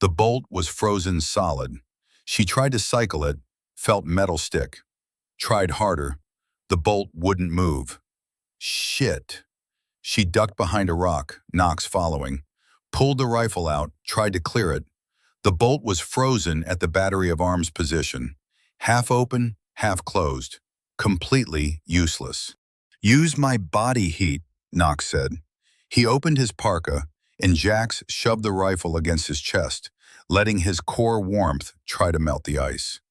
The bolt was frozen solid. She tried to cycle it, felt metal stick. Tried harder. The bolt wouldn't move. Shit. She ducked behind a rock, Knox following. Pulled the rifle out, tried to clear it. The bolt was frozen at the battery of arms position. Half open, half closed. Completely useless. Use my body heat, Knox said. He opened his parka, and Jax shoved the rifle against his chest, letting his core warmth try to melt the ice.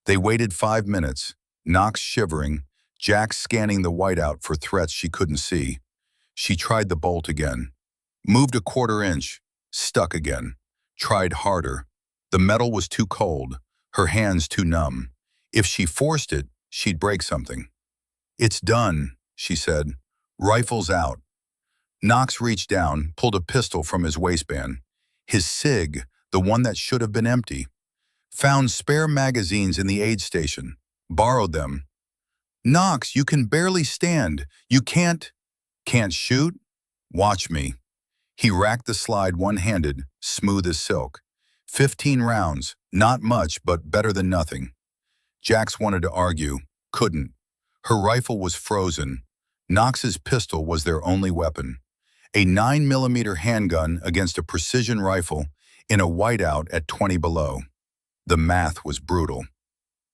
They waited 5 minutes, Knox shivering, Jax scanning the whiteout for threats she couldn't see. She tried the bolt again. Moved a 1/4 inch, stuck again. Tried harder. The metal was too cold, her hands too numb. If she forced it, she'd break something. It's done, she said. Rifle's out. Knox reached down, pulled a pistol from his waistband. His SIG, the one that should have been empty. Found spare magazines in the aid station. Borrowed them. Knox, you can barely stand. You can't shoot? Watch me. He racked the slide one-handed, smooth as silk. 15 rounds, not much, but better than nothing. Jax wanted to argue, couldn't. Her rifle was frozen. Knox's pistol was their only weapon. A 9mm handgun against a precision rifle in a whiteout at 20 below. The math was brutal.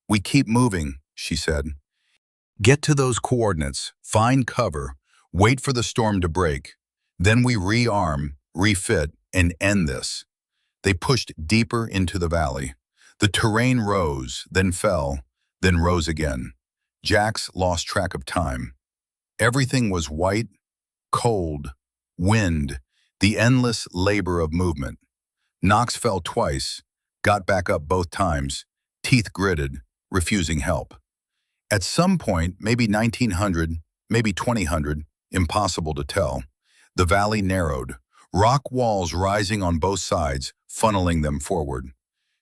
We keep moving, she said. Get to those coordinates, find cover, wait for the storm to break. Then we rearm, refit, and end this. They pushed deeper into the valley. The terrain rose, then fell, then rose again. Jax lost track of time. Everything was white, cold, wind, the endless labor of movement. Knox fell twice, got back up both times, teeth gritted, refusing help. At some point, maybe 1900, maybe 2000, impossible to tell, the valley narrowed, rock walls rising on both sides, funneling them forward.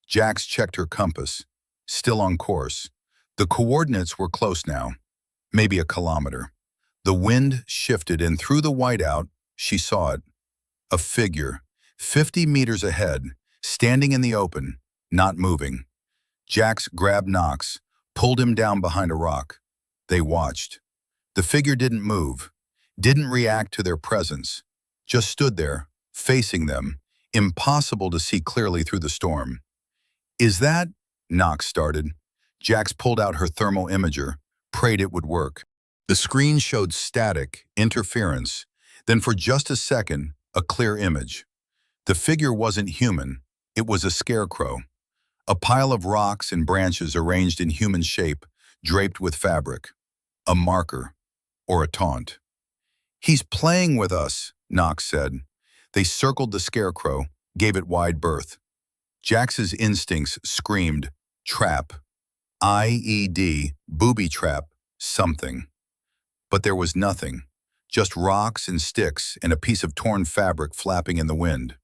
Jax checked her compass, still on course. The coordinates were close now, maybe a kilometer. The wind shifted, and through the whiteout, she saw it. A figure, 50 meters ahead, standing in the open, not moving. Jax grabbed Knox, pulled him down behind a rock. They watched. The figure didn't move, didn't react to their presence, just stood there, facing them, impossible to see clearly through the storm. "Is that?" Knox started. Jax pulled out her thermal imager, prayed it would work. The screen showed static, interference, then for just a second, a clear image. The figure wasn't human, it was a scarecrow. A pile of rocks and branches arranged in human shape, draped with fabric. A marker, or a taunt. "He's playing with us," Knox said. They circled the scarecrow, gave it wide berth. Jax's instincts screamed, trap. IED, booby trap, something. But there was nothing, just rocks and sticks and a piece of torn fabric flapping in the wind.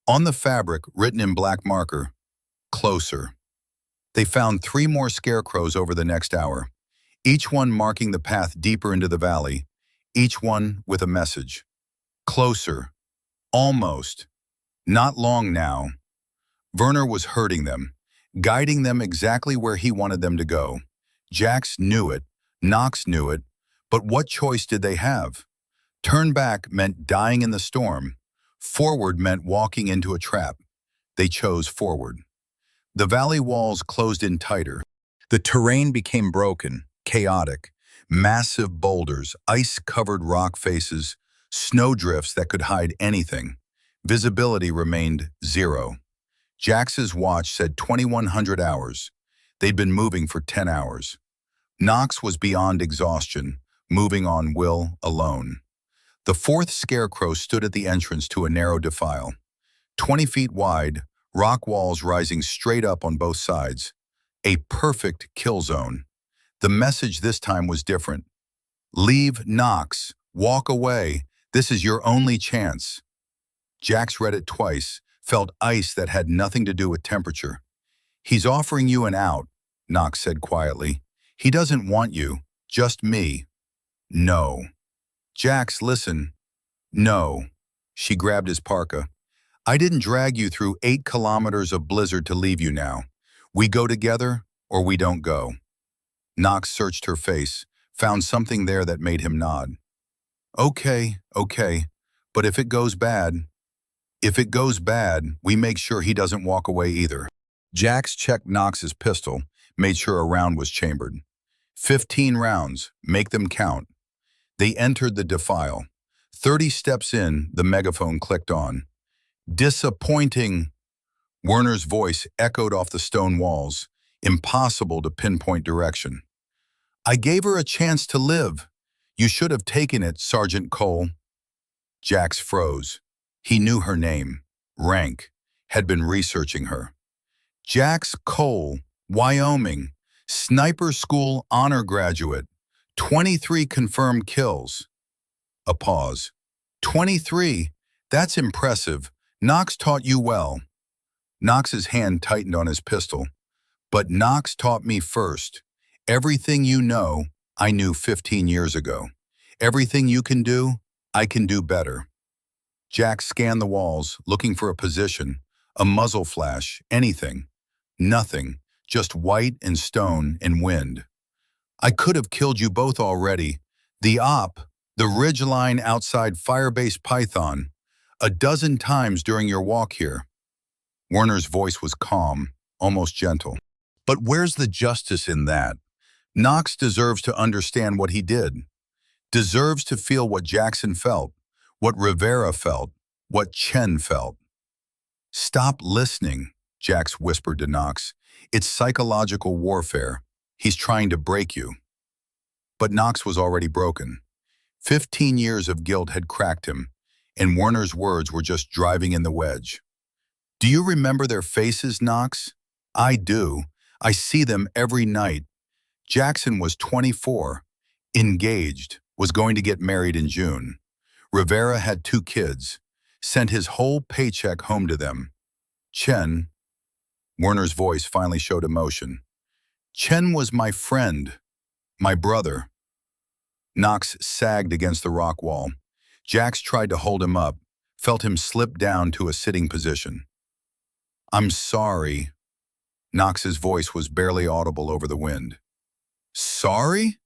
On the fabric, written in black marker, closer. They found 3 more scarecrows over the next hour, each one marking the path deeper into the valley, each one with a message. Closer. Almost. Not long now. Werner was herding them, guiding them exactly where he wanted them to go. Jax knew it, Knox knew it, but what choice did they have? Turn back meant dying in the storm. Forward meant walking into a trap. They chose forward. The valley walls closed in tighter. The terrain became broken, chaotic. Massive boulders, ice-covered rock faces, snowdrifts that could hide anything. Visibility remained 0. Jax's watch said 2100 hours. They'd been moving for 10 hours. Knox was beyond exhaustion, moving on will alone. The 4th scarecrow stood at the entrance to a narrow defile. 20 feet wide, rock walls rising straight up on both sides. A perfect kill zone. The message this time was different. "Leave Knox. Walk away. This is your only chance." Jax read it twice, felt ice that had nothing to do with temperature. "He's offering you an out," Knox said quietly. "He doesn't want you, just me." "No." "Jax, listen." "No." She grabbed his parka. "I didn't drag you through 8 kilometers of blizzard to leave you now. We go together, or we don't go." Knox searched her face, found something there that made him nod. Okay, but if it goes bad, we make sure he doesn't walk away either." Jax checked Knox's pistol, made sure a round was chambered. 15 rounds, make them count. They entered the defile. 30 steps in, the megaphone clicked on. "Disappointing." Werner's voice echoed off the stone walls, impossible to pinpoint direction. "I gave her a chance to live. You should have taken it, Sergeant Cole." Jax froze. He knew her name, rank, had been researching her. Jax Cole, Wyoming, sniper school honor graduate, 23 confirmed kills. A pause. 23? That's impressive. Knox taught you well. Knox's hand tightened on his pistol. But Knox taught me first. Everything you know, I knew 15 years ago. Everything you can do, I can do better. Jack scanned the walls, looking for a position, a muzzle flash, anything. Nothing, just white and stone and wind. "I could have killed you both already. The ridgeline outside Firebase Python, a dozen times during your walk here." Werner's voice was calm, almost gentle. "But where's the justice in that? Knox deserves to understand what he did. Deserves to feel what Jackson felt, what Rivera felt, what Chen felt." Stop listening, Jax whispered to Knox. It's psychological warfare. He's trying to break you. But Knox was already broken. 15 years of guilt had cracked him, and Werner's words were just driving in the wedge. Do you remember their faces, Knox? I do. I see them every night. Jackson was 24, engaged, was going to get married in June. Rivera had 2 kids, sent his whole paycheck home to them. Chen, Werner's voice finally showed emotion. Chen was my friend, my brother. Knox sagged against the rock wall. Jax tried to hold him up, felt him slip down to a sitting position. I'm sorry. Knox's voice was barely audible over the wind. Sorry?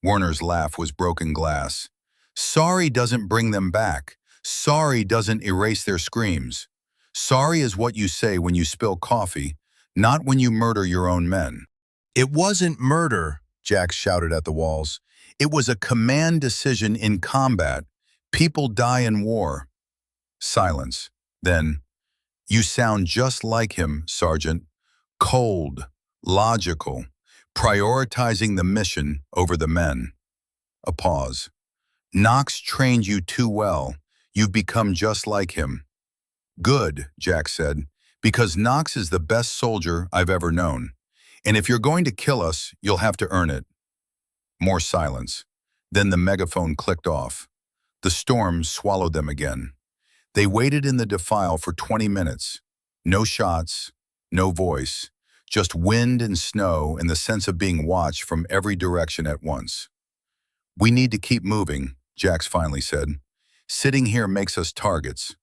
Werner's laugh was broken glass. Sorry doesn't bring them back. Sorry doesn't erase their screams. Sorry is what you say when you spill coffee, not when you murder your own men. It wasn't murder, Jax shouted at the walls. It was a command decision in combat. People die in war. Silence. Then, you sound just like him, Sergeant. Cold, logical, prioritizing the mission over the men. A pause. Knox trained you too well. You've become just like him. Good, Jax said, because Knox is the best soldier I've ever known. And if you're going to kill us, you'll have to earn it. More silence. Then the megaphone clicked off. The storm swallowed them again. They waited in the defile for 20 minutes. No shots, no voice, just wind and snow and the sense of being watched from every direction at once. We need to keep moving, Jax finally said. Sitting here makes us targets.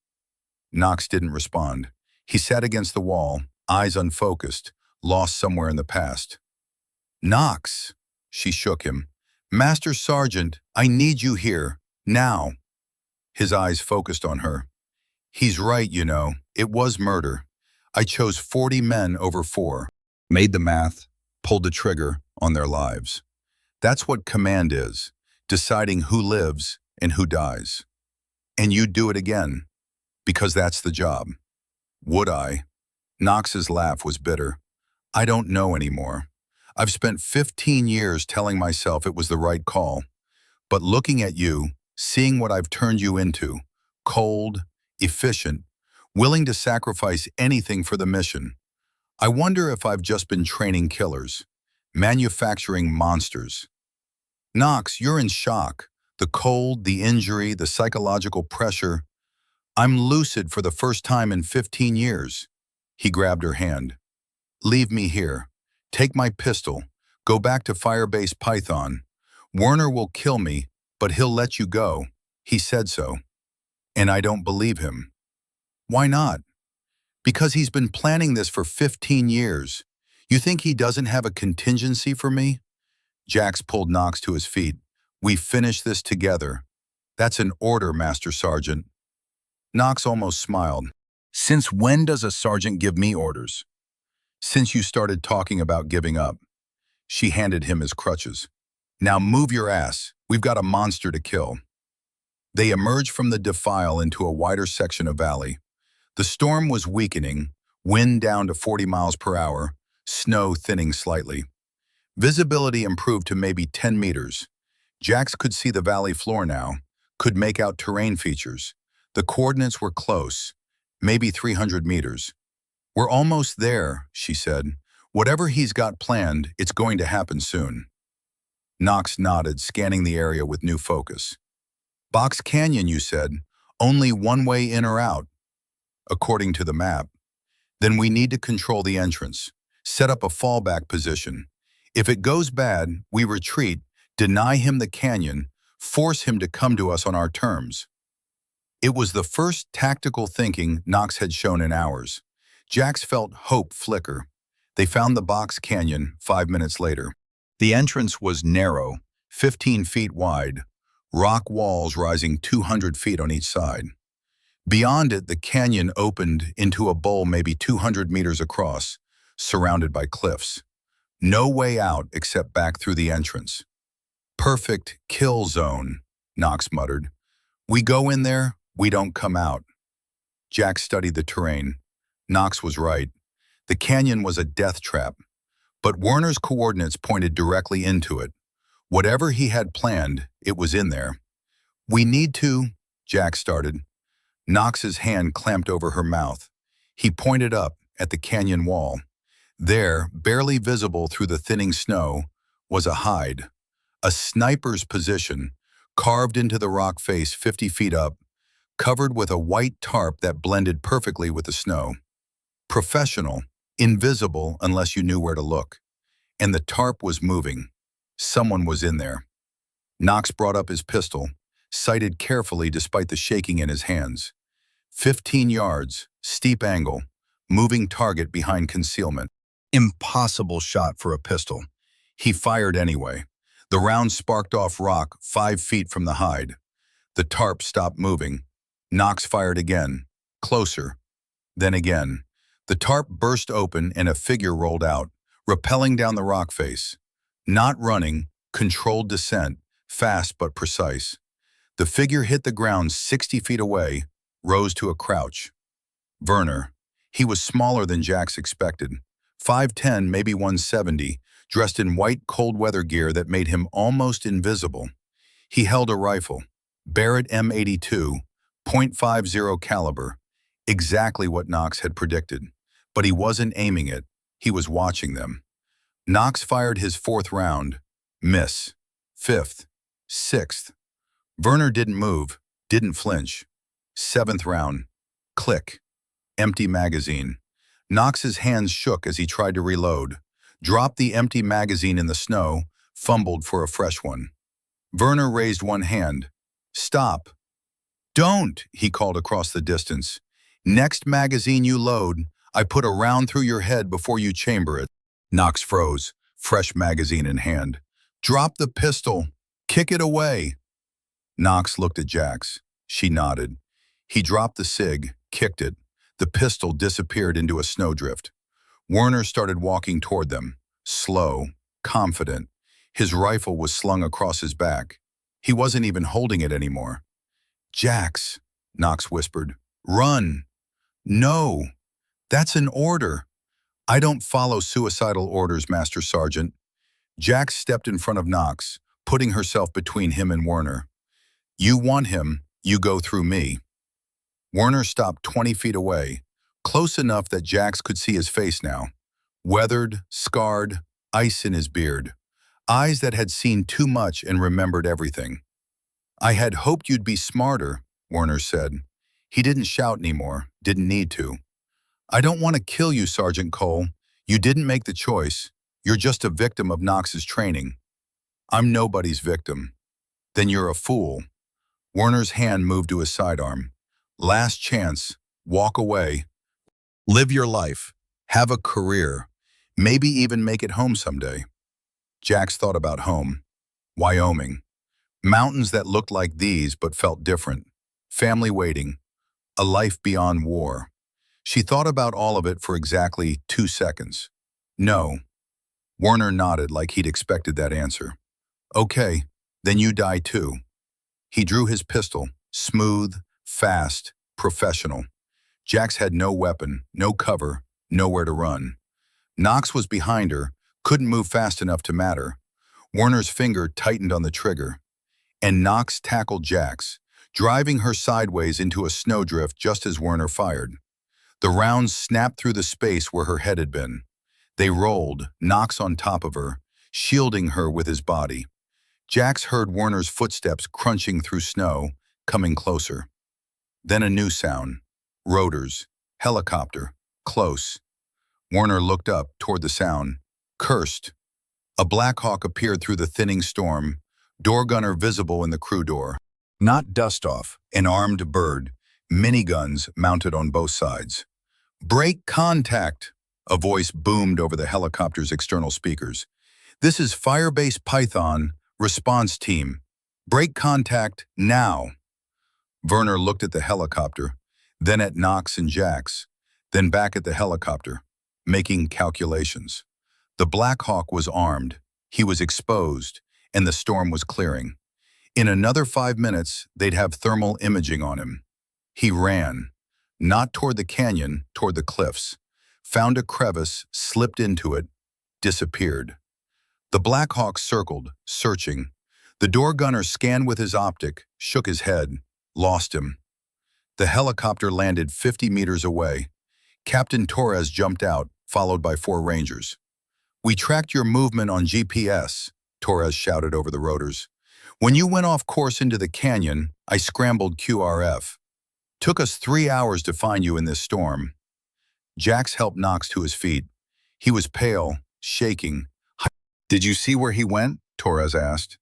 Knox didn't respond. He sat against the wall, eyes unfocused, lost somewhere in the past. Knox, she shook him. Master Sergeant, I need you here, now. His eyes focused on her. He's right, you know. It was murder. I chose 40 men over 4. Made the math, pulled the trigger on their lives. That's what command is, deciding who lives and who dies. And you'd do it again, because that's the job. Would I? Knox's laugh was bitter. I don't know anymore. I've spent 15 years telling myself it was the right call. But looking at you, seeing what I've turned you into, cold, efficient, willing to sacrifice anything for the mission, I wonder if I've just been training killers, manufacturing monsters. Knox, you're in shock. The cold, the injury, the psychological pressure. I'm lucid for the first time in 15 years. He grabbed her hand. Leave me here. Take my pistol. Go back to Firebase Python. Werner will kill me, but he'll let you go. He said so. And I don't believe him. Why not? Because he's been planning this for 15 years. You think he doesn't have a contingency for me? Jax pulled Knox to his feet. We finish this together. That's an order, Master Sergeant. Knox almost smiled. Since when does a sergeant give me orders? Since you started talking about giving up. She handed him his crutches. Now move your ass. We've got a monster to kill. They emerged from the defile into a wider section of valley. The storm was weakening, wind down to 40 miles per hour, snow thinning slightly. Visibility improved to maybe 10 meters. Jax could see the valley floor now, could make out terrain features. The coordinates were close, maybe 300 meters. We're almost there, she said. Whatever he's got planned, it's going to happen soon. Knox nodded, scanning the area with new focus. Box Canyon, you said. Only one way in or out. According to the map. Then we need to control the entrance. Set up a fallback position. If it goes bad, we retreat, deny him the canyon, force him to come to us on our terms. It was the first tactical thinking Knox had shown in hours. Jax felt hope flicker. They found the box canyon 5 minutes later. The entrance was narrow, 15 feet wide, rock walls rising 200 feet on each side. Beyond it, the canyon opened into a bowl maybe 200 meters across, surrounded by cliffs. No way out except back through the entrance. Perfect kill zone, Knox muttered. We go in there, we don't come out. Jack studied the terrain. Knox was right. The canyon was a death trap, but Werner's coordinates pointed directly into it. Whatever he had planned, it was in there. "We need to," Jack started. Knox's hand clamped over her mouth. He pointed up at the canyon wall. There, barely visible through the thinning snow, was a hide. A sniper's position, carved into the rock face 50 feet up, covered with a white tarp that blended perfectly with the snow. Professional, invisible unless you knew where to look. And the tarp was moving. Someone was in there. Knox brought up his pistol, sighted carefully despite the shaking in his hands. 15 yards, steep angle, moving target behind concealment. Impossible shot for a pistol. He fired anyway. The round sparked off rock 5 feet from the hide. The tarp stopped moving. Knox fired again, closer, then again. The tarp burst open and a figure rolled out, rappelling down the rock face. Not running, controlled descent, fast but precise. The figure hit the ground 60 feet away, rose to a crouch. Werner. He was smaller than Jax expected. 5'10", maybe 170, dressed in white cold weather gear that made him almost invisible. He held a rifle, Barrett M82, .50 caliber, exactly what Knox had predicted. But he wasn't aiming it, he was watching them. Knox fired his 4th round, miss. 5th, 6th. Werner didn't move, didn't flinch. 7th round, click, empty magazine. Knox's hands shook as he tried to reload, dropped the empty magazine in the snow, fumbled for a fresh one. Werner raised one hand. "Stop." "Don't," he called across the distance. "Next magazine you load, I put a round through your head before you chamber it." Knox froze, fresh magazine in hand. "Drop the pistol. Kick it away." Knox looked at Jax. She nodded. He dropped the cig, kicked it. The pistol disappeared into a snowdrift. Werner started walking toward them, slow, confident. His rifle was slung across his back. He wasn't even holding it anymore. "Jax," Knox whispered. "Run." "No. That's an order." "I don't follow suicidal orders, Master Sergeant." Jax stepped in front of Knox, putting herself between him and Werner. "You want him, you go through me." Werner stopped 20 feet away, close enough that Jax could see his face now. Weathered, scarred, ice in his beard. Eyes that had seen too much and remembered everything. "I had hoped you'd be smarter," Werner said. He didn't shout anymore, didn't need to. "I don't want to kill you, Sergeant Cole. You didn't make the choice. You're just a victim of Knox's training." "I'm nobody's victim." "Then you're a fool." Werner's hand moved to his sidearm. "Last chance. Walk away. Live your life. Have a career. Maybe even make it home someday." Jax thought about home. Wyoming. Mountains that looked like these but felt different. Family waiting. A life beyond war. She thought about all of it for exactly 2 seconds. "No." Werner nodded like he'd expected that answer. "Okay, then you die too." He drew his pistol, smooth, fast, professional. Jax had no weapon, no cover, nowhere to run. Knox was behind her, couldn't move fast enough to matter. Werner's finger tightened on the trigger. And Knox tackled Jax, driving her sideways into a snowdrift just as Werner fired. The rounds snapped through the space where her head had been. They rolled, Knox on top of her, shielding her with his body. Jax heard Werner's footsteps crunching through snow, coming closer. Then a new sound. Rotors. Helicopter. Close. Werner looked up toward the sound. Cursed. A Black Hawk appeared through the thinning storm, door gunner visible in the crew door. Not dust-off, an armed bird, miniguns mounted on both sides. "Break contact," a voice boomed over the helicopter's external speakers. "This is Firebase Python, response team. Break contact now." Werner looked at the helicopter, then at Knox and Jax, then back at the helicopter, making calculations. The Black Hawk was armed, he was exposed, and the storm was clearing. In another 5 minutes, they'd have thermal imaging on him. He ran. Not toward the canyon, toward the cliffs. Found a crevice, slipped into it, disappeared. The Black Hawk circled, searching. The door gunner scanned with his optic, shook his head, lost him. The helicopter landed 50 meters away. Captain Torres jumped out, followed by 4 Rangers. "We tracked your movement on GPS," Torres shouted over the rotors. "When you went off course into the canyon, I scrambled QRF. Took us 3 hours to find you in this storm." Jax helped Knox to his feet. He was pale, shaking. "Did you see where he went?" Torres asked.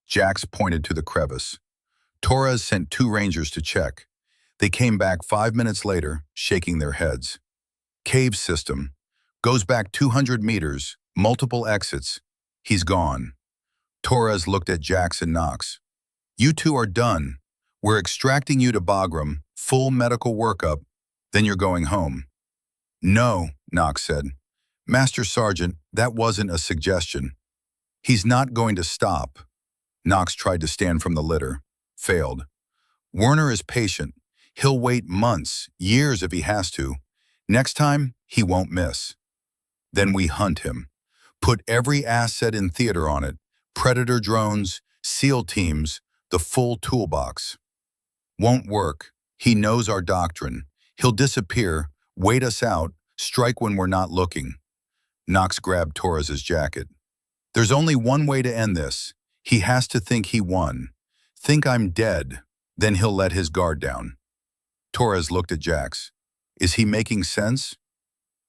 Jax pointed to the crevice. Torres sent 2 Rangers to check. They came back 5 minutes later, shaking their heads. "Cave system. Goes back 200 meters, multiple exits. He's gone." Torres looked at Jax and Knox. "You two are done. We're extracting you to Bagram, full medical workup, then you're going home." "No," Knox said. "Master Sergeant, that wasn't a suggestion. He's not going to stop." Knox tried to stand from the litter. Failed. "Werner is patient. He'll wait months, years if he has to. Next time, he won't miss." "Then we hunt him. Put every asset in theater on it. Predator drones, SEAL teams, the full toolbox." "Won't work. He knows our doctrine. He'll disappear, wait us out, strike when we're not looking." Knox grabbed Torres's jacket. "There's only one way to end this. He has to think he won. Think I'm dead. Then he'll let his guard down." Torres looked at Jax. "Is he making sense?"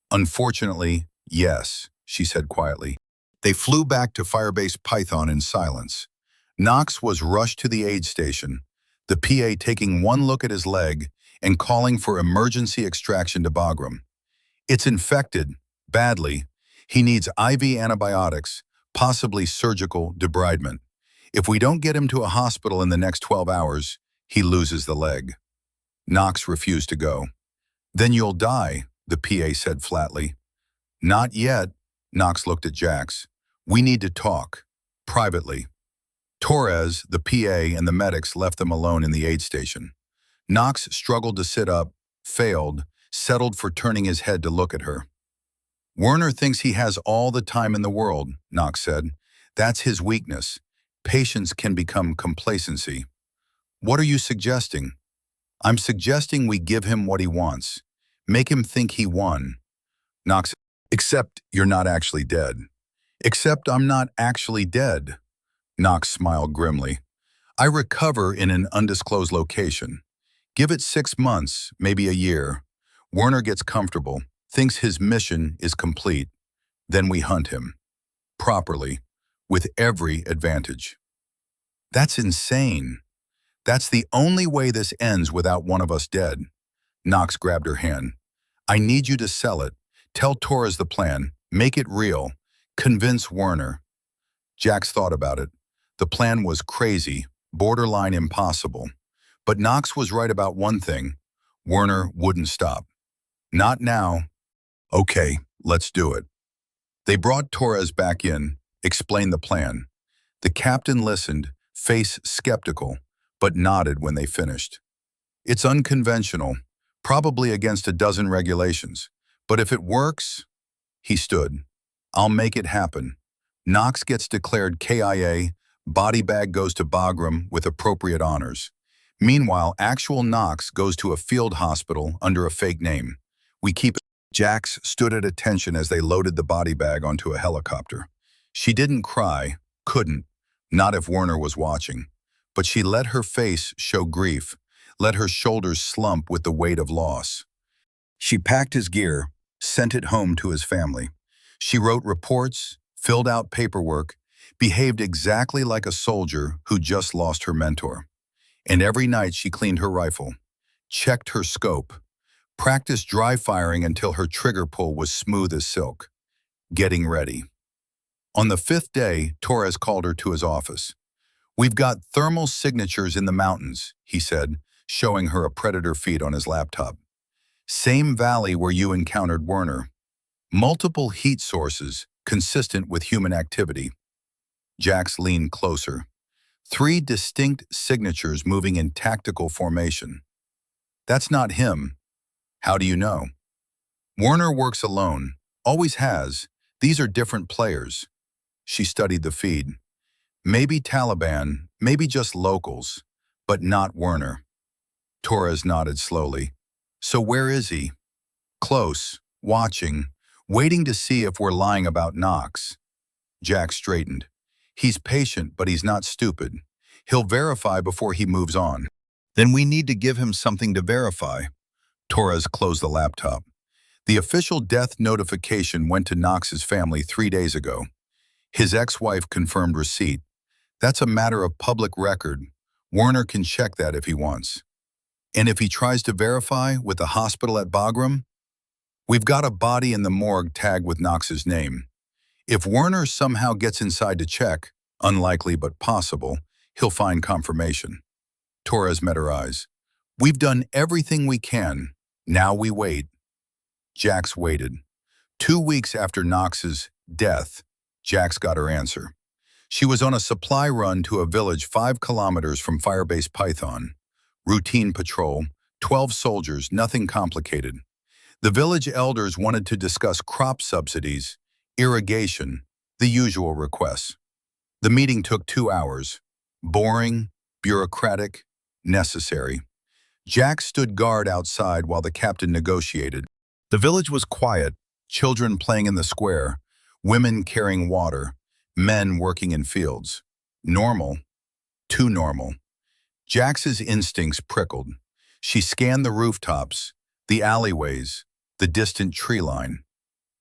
"Unfortunately, yes," she said quietly. They flew back to Firebase Python in silence. Knox was rushed to the aid station, the PA taking one look at his leg and calling for emergency extraction to Bagram. "It's infected, badly. He needs IV antibiotics, possibly surgical debridement. If we don't get him to a hospital in the next 12 hours, he loses the leg." Knox refused to go. "Then you'll die," the PA said flatly. "Not yet," Knox looked at Jax. "We need to talk. Privately." Torres, the PA, and the medics left them alone in the aid station. Knox struggled to sit up, failed, settled for turning his head to look at her. "Werner thinks he has all the time in the world," Knox said. "That's his weakness. Patience can become complacency." "What are you suggesting?" "I'm suggesting we give him what he wants. Make him think he won." Knox, "Except you're not actually dead." "Except I'm not actually dead." Knox smiled grimly. "I recover in an undisclosed location. Give it 6 months, maybe a year. Werner gets comfortable, thinks his mission is complete. Then we hunt him. Properly, with every advantage." "That's insane. That's the only way this ends without one of us dead." Knox grabbed her hand. "I need you to sell it. Tell Torres the plan. Make it real. Convince Werner." Jax thought about it. The plan was crazy, borderline impossible. But Knox was right about one thing. Werner wouldn't stop. "Not now." "Okay, let's do it." They brought Torres back in, explained the plan. The captain listened, face skeptical, but nodded when they finished. "It's unconventional, probably against a dozen regulations. But if it works," he stood, "I'll make it happen. Knox gets declared KIA, body bag goes to Bagram with appropriate honors. Meanwhile, actual Knox goes to a field hospital under a fake name. We keep it." Jax stood at attention as they loaded the body bag onto a helicopter. She didn't cry, couldn't, not if Werner was watching. But she let her face show grief, let her shoulders slump with the weight of loss. She packed his gear, sent it home to his family. She wrote reports, filled out paperwork, behaved exactly like a soldier who just lost her mentor. And every night she cleaned her rifle, checked her scope, practiced dry firing until her trigger pull was smooth as silk. Getting ready. On the 5th day, Torres called her to his office. "We've got thermal signatures in the mountains," he said, showing her a predator feed on his laptop. "Same valley where you encountered Werner. Multiple heat sources, consistent with human activity." Jax leaned closer. 3 distinct signatures moving in tactical formation. "That's not him." How do you know? Werner works alone, always has. These are different players. She studied the feed. Maybe Taliban, maybe just locals, but not Werner. Torres nodded slowly. So where is he? Close, watching, waiting to see if we're lying about Knox. Jack straightened. He's patient, but he's not stupid. He'll verify before he moves on. Then we need to give him something to verify. Torres closed the laptop. The official death notification went to Knox's family 3 days ago. His ex-wife confirmed receipt. That's a matter of public record. Werner can check that if he wants. And if he tries to verify with the hospital at Bagram, we've got a body in the morgue tagged with Knox's name. If Werner somehow gets inside to check, unlikely but possible, he'll find confirmation. Torres met her eyes. We've done everything we can. Now we wait. Jax waited. 2 weeks after Knox's death, Jax got her answer. She was on a supply run to a village 5 kilometers from Firebase Python. Routine patrol, 12 soldiers, nothing complicated. The village elders wanted to discuss crop subsidies, irrigation, the usual requests. The meeting took 2 hours. Boring, bureaucratic, necessary. Jack stood guard outside while the captain negotiated. The village was quiet, children playing in the square, women carrying water, men working in fields. Normal, too normal. Jax's instincts prickled. She scanned the rooftops, the alleyways, the distant tree line.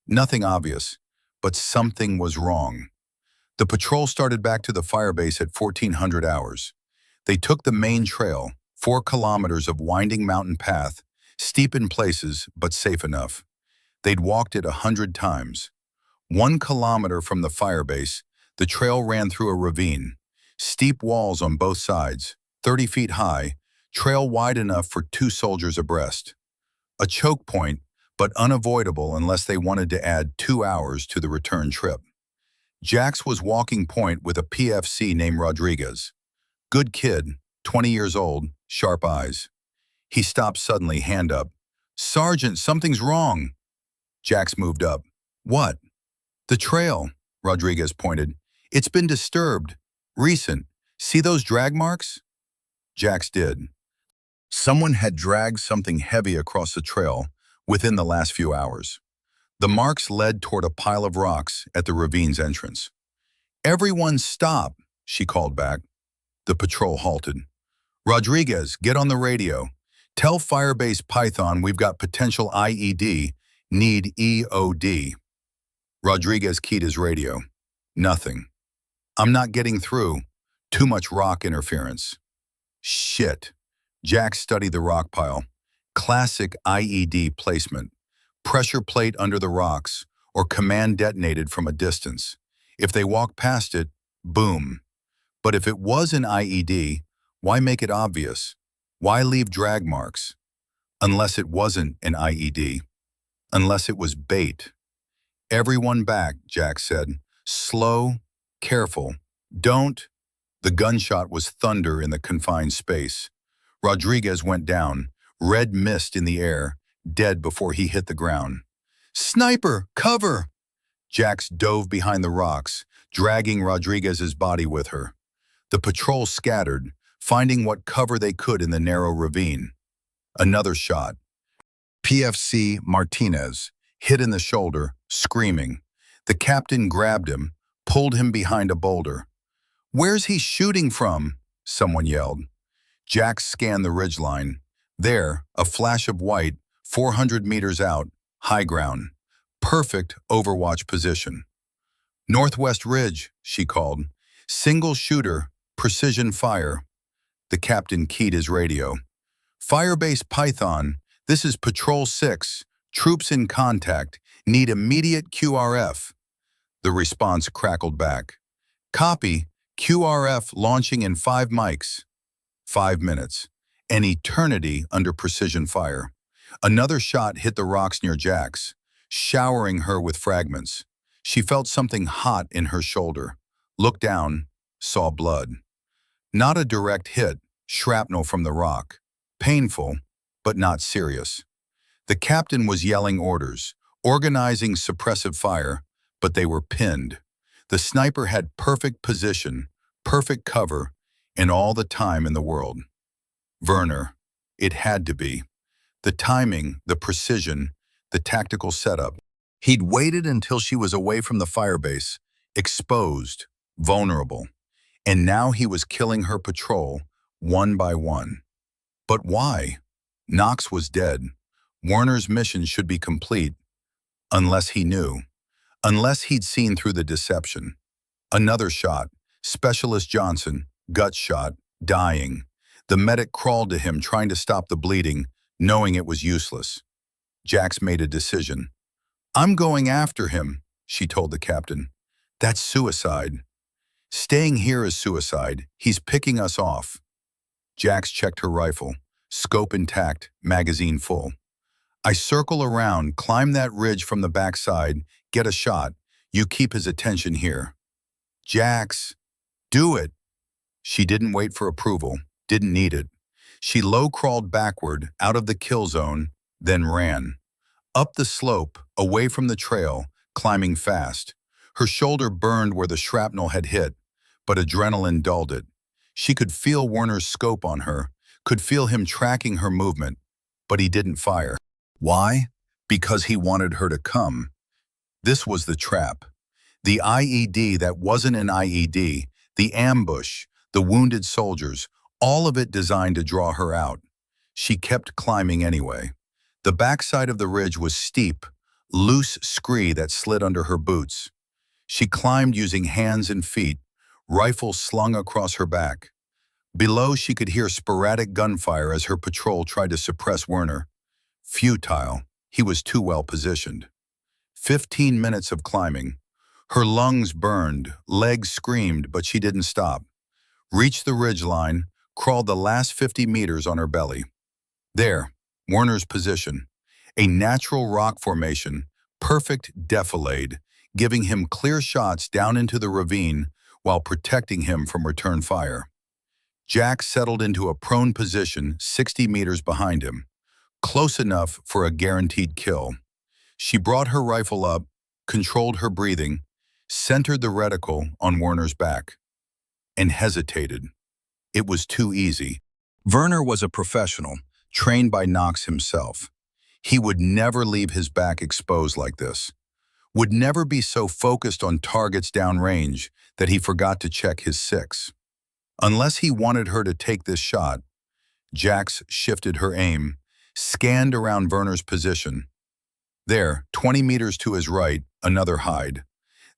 Nothing obvious, but something was wrong. The patrol started back to the firebase at 1400 hours. They took the main trail, 4 kilometers of winding mountain path, steep in places, but safe enough. They'd walked it 100 times. 1 kilometer from the firebase, the trail ran through a ravine. Steep walls on both sides, 30 feet high, trail wide enough for 2 soldiers abreast. A choke point, but unavoidable unless they wanted to add 2 hours to the return trip. Jax was walking point with a PFC named Rodriguez. Good kid, 20 years old, sharp eyes. He stopped suddenly, hand up. Sergeant, something's wrong. Jax moved up. What? The trail, Rodriguez pointed. It's been disturbed. Recent. See those drag marks? Jax did. Someone had dragged something heavy across the trail within the last few hours. The marks led toward a pile of rocks at the ravine's entrance. Everyone stop, she called back. The patrol halted. Rodriguez, get on the radio. Tell Firebase Python we've got potential IED, need EOD. Rodriguez keyed his radio. Nothing. I'm not getting through. Too much rock interference. Shit. Jack studied the rock pile. Classic IED placement. Pressure plate under the rocks, or command detonated from a distance. If they walk past it, boom. But if it was an IED, why make it obvious? Why leave drag marks? Unless it wasn't an IED. Unless it was bait. Everyone back, Jack said. Slow, careful. Don't. The gunshot was thunder in the confined space. Rodriguez went down, red mist in the air, dead before he hit the ground. Sniper, cover! Jax dove behind the rocks, dragging Rodriguez's body with her. The patrol scattered, finding what cover they could in the narrow ravine. Another shot. PFC Martinez, hit in the shoulder, screaming. The captain grabbed him, pulled him behind a boulder. Where's he shooting from? Someone yelled. Jack scanned the ridgeline. There, a flash of white, 400 meters out, high ground. Perfect overwatch position. Northwest Ridge, she called. Single shooter, precision fire. The captain keyed his radio. Firebase Python, this is Patrol 6. Troops in contact. Need immediate QRF. The response crackled back. Copy. QRF launching in 5 mics. 5 minutes. An eternity under precision fire. Another shot hit the rocks near Jax, showering her with fragments. She felt something hot in her shoulder. Looked down, saw blood. Not a direct hit, shrapnel from the rock. Painful, but not serious. The captain was yelling orders, organizing suppressive fire, but they were pinned. The sniper had perfect position, perfect cover, and all the time in the world. Werner. It had to be. The timing, the precision, the tactical setup. He'd waited until she was away from the firebase, exposed, vulnerable, and now he was killing her patrol, one by one. But why? Knox was dead. Werner's mission should be complete, unless he knew. Unless he'd seen through the deception. Another shot. Specialist Johnson, gut shot, dying. The medic crawled to him, trying to stop the bleeding, knowing it was useless. Jax made a decision. "I'm going after him," she told the captain. "That's suicide. Staying here is suicide. He's picking us off." Jax checked her rifle. Scope intact, magazine full. "I circle around, climb that ridge from the backside, get a shot. You keep his attention here." "Jax, do it." She didn't wait for approval, didn't need it. She low-crawled backward, out of the kill zone, then ran. Up the slope, away from the trail, climbing fast. Her shoulder burned where the shrapnel had hit, but adrenaline dulled it. She could feel Werner's scope on her, could feel him tracking her movement, but he didn't fire. Why? Because he wanted her to come. This was the trap. The IED that wasn't an IED, the ambush, the wounded soldiers, all of it designed to draw her out. She kept climbing anyway. The backside of the ridge was steep, loose scree that slid under her boots. She climbed using hands and feet, rifle slung across her back. Below, she could hear sporadic gunfire as her patrol tried to suppress Werner. Futile. He was too well positioned. 15 minutes of climbing. Her lungs burned, legs screamed, but she didn't stop. Reached the ridgeline, crawled the last 50 meters on her belly. There, Werner's position. A natural rock formation, perfect defilade, giving him clear shots down into the ravine while protecting him from return fire. Jack settled into a prone position 60 meters behind him, close enough for a guaranteed kill. She brought her rifle up, controlled her breathing, centered the reticle on Werner's back, and hesitated. It was too easy. Werner was a professional, trained by Knox himself. He would never leave his back exposed like this, would never be so focused on targets downrange that he forgot to check his six. Unless he wanted her to take this shot, Jax shifted her aim, scanned around Werner's position. There, 20 meters to his right, another hide.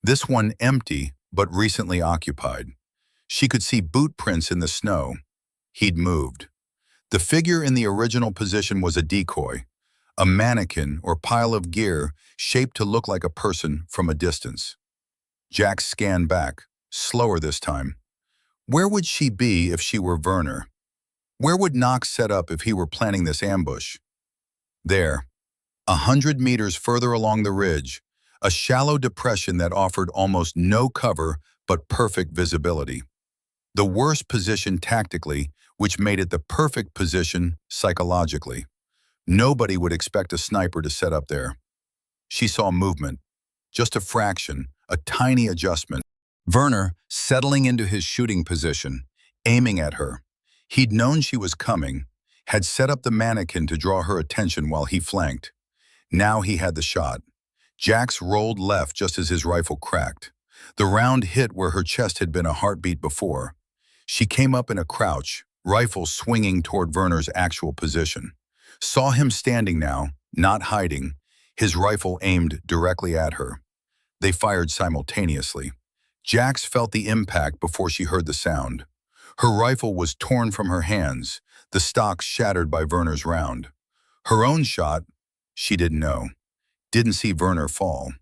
This one empty, but recently occupied. She could see boot prints in the snow. He'd moved. The figure in the original position was a decoy, a mannequin or pile of gear shaped to look like a person from a distance. Jax scanned back, slower this time. Where would she be if she were Werner? Where would Knox set up if he were planning this ambush? There, 100 meters further along the ridge, a shallow depression that offered almost no cover but perfect visibility. The worst position tactically, which made it the perfect position psychologically. Nobody would expect a sniper to set up there. She saw movement, just a fraction, a tiny adjustment. Werner settling into his shooting position, aiming at her. He'd known she was coming, had set up the mannequin to draw her attention while he flanked. Now he had the shot. Jax rolled left just as his rifle cracked. The round hit where her chest had been a heartbeat before. She came up in a crouch, rifle swinging toward Werner's actual position. Saw him standing now, not hiding, his rifle aimed directly at her. They fired simultaneously. Jax felt the impact before she heard the sound. Her rifle was torn from her hands, the stock shattered by Werner's round. Her own shot, she didn't know. Didn't see Werner fall.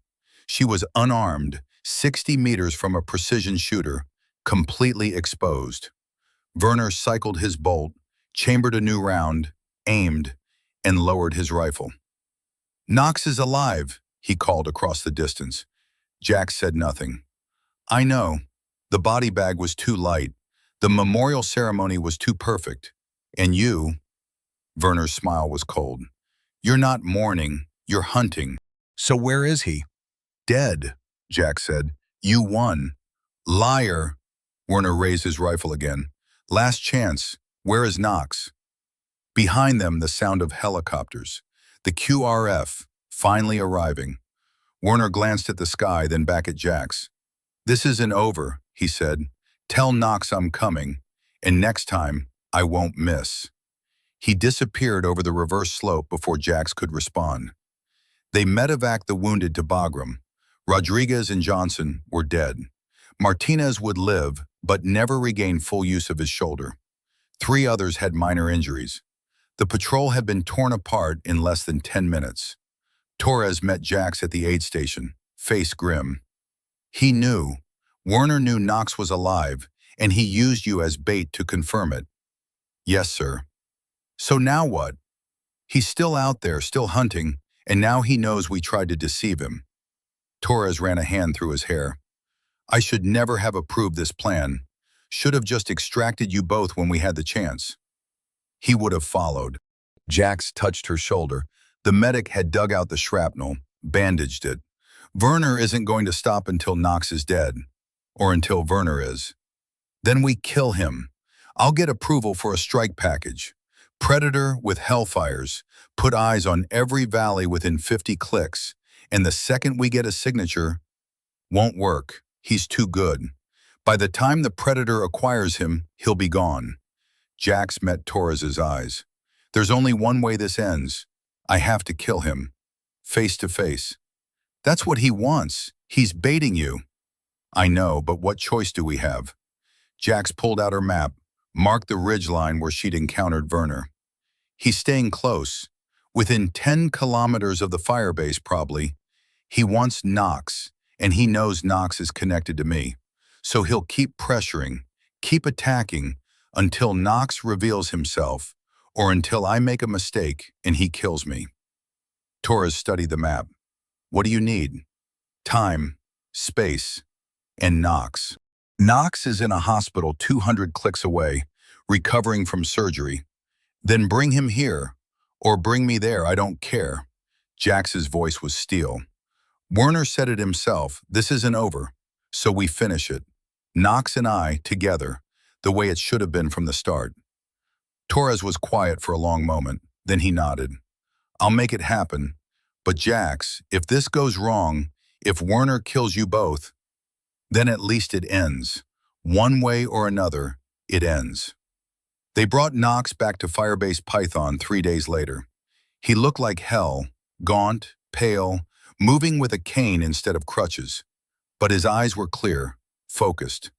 She was unarmed, 60 meters from a precision shooter, completely exposed. Werner cycled his bolt, chambered a new round, aimed, and lowered his rifle. "Knox is alive," he called across the distance. Jax said nothing. "I know. The body bag was too light. The memorial ceremony was too perfect. And you," Werner's smile was cold, You're not mourning, you're hunting. So where is he? Dead, Jack said. You won. Liar. Werner raised his rifle again. Last chance. Where is Knox? Behind them, the sound of helicopters. The QRF, finally arriving. Werner glanced at the sky, then back at Jack's. This isn't over, he said. Tell Knox I'm coming, and next time, I won't miss. He disappeared over the reverse slope before Jax could respond. They medevaced the wounded to Bagram. Rodriguez and Johnson were dead. Martinez would live, but never regain full use of his shoulder. 3 others had minor injuries. The patrol had been torn apart in less than 10 minutes. Torres met Jax at the aid station, face grim. He knew. Werner knew Knox was alive, and he used you as bait to confirm it. Yes, sir. So now what? He's still out there, still hunting, and now he knows we tried to deceive him. Torres ran a hand through his hair. I should never have approved this plan. Should have just extracted you both when we had the chance. He would have followed. Jax touched her shoulder. The medic had dug out the shrapnel, bandaged it. Werner isn't going to stop until Knox is dead. Or until Werner is. Then we kill him. I'll get approval for a strike package. Predator with Hellfires. Put eyes on every valley within 50 clicks. And the second we get a signature, won't work. He's too good. By the time the Predator acquires him, he'll be gone. Jax met Torres's eyes. There's only one way this ends. I have to kill him. Face to face. That's what he wants. He's baiting you. I know, but what choice do we have? Jax pulled out her map, marked the ridgeline where she'd encountered Werner. He's staying close. Within 10 kilometers of the firebase, probably. He wants Knox, and he knows Knox is connected to me. So he'll keep pressuring, keep attacking, until Knox reveals himself, or until I make a mistake and he kills me. Torres studied the map. What do you need? Time, space, and Knox. Knox is in a hospital 200 clicks away, recovering from surgery. Then bring him here, or bring me there, I don't care. Jax's voice was steel. Werner said it himself, this isn't over, so we finish it. Knox and I, together, the way it should have been from the start. Torres was quiet for a long moment, then he nodded. I'll make it happen, but Jax, if this goes wrong, if Werner kills you both, then at least it ends. One way or another, it ends. They brought Knox back to Firebase Python 3 days later. He looked like hell, gaunt, pale, moving with a cane instead of crutches. But his eyes were clear, focused.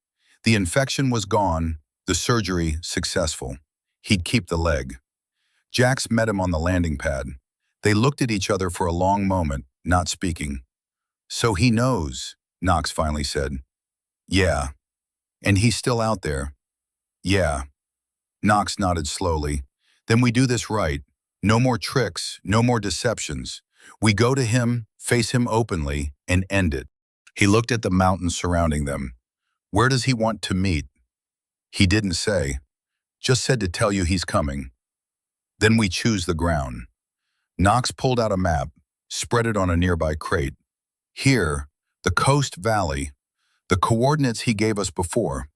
The infection was gone, the surgery successful. He'd keep the leg. Jax met him on the landing pad. They looked at each other for a long moment, not speaking. So he knows, Knox finally said. Yeah. And he's still out there. Yeah. Knox nodded slowly. Then we do this right. No more tricks, no more deceptions. We go to him, face him openly, and end it. He looked at the mountains surrounding them. Where does he want to meet? He didn't say. Just said to tell you he's coming. Then we choose the ground. Knox pulled out a map, spread it on a nearby crate. Here, the Coast Valley, the coordinates he gave us before.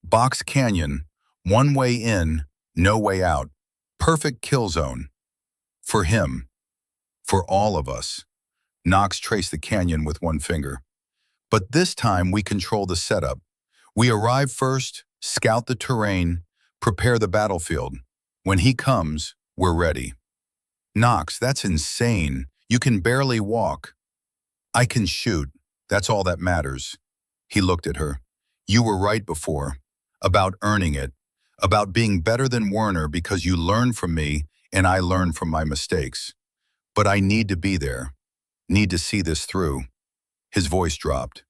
Box Canyon, one way in, no way out. Perfect kill zone. For him. For all of us. Knox traced the canyon with one finger. But this time we control the setup. We arrive first, scout the terrain, prepare the battlefield. When he comes, we're ready. Knox, that's insane. You can barely walk. I can shoot. That's all that matters. He looked at her. You were right before. About earning it. About being better than Werner because you learned from me and I learned from my mistakes. But I need to be there. Need to see this through. His voice dropped.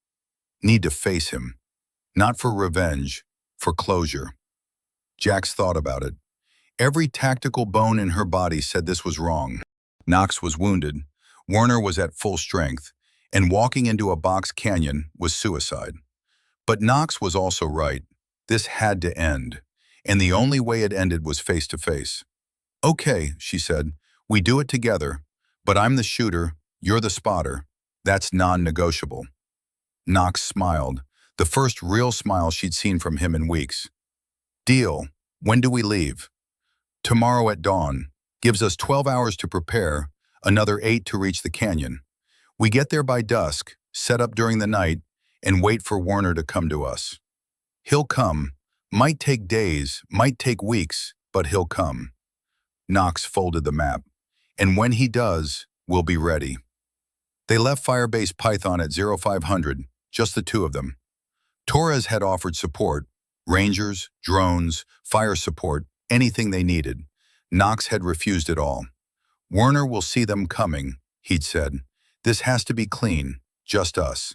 Need to face him. Not for revenge, for closure. Jax thought about it. Every tactical bone in her body said this was wrong. Knox was wounded. Werner was at full strength. And walking into a box canyon was suicide. But Knox was also right. This had to end. And the only way it ended was face to face. Okay, she said. We do it together. But I'm the shooter, you're the spotter. That's non-negotiable. Knox smiled, the first real smile she'd seen from him in weeks. Deal. When do we leave? Tomorrow at dawn. Gives us 12 hours to prepare, another 8 to reach the canyon. We get there by dusk, set up during the night, and wait for Warner to come to us. He'll come. Might take days, might take weeks, but he'll come. Knox folded the map. And when he does, we'll be ready. They left Firebase Python at 0500, just the two of them. Torres had offered support, rangers, drones, fire support, anything they needed. Knox had refused it all. Werner will see them coming, he'd said. This has to be clean, just us.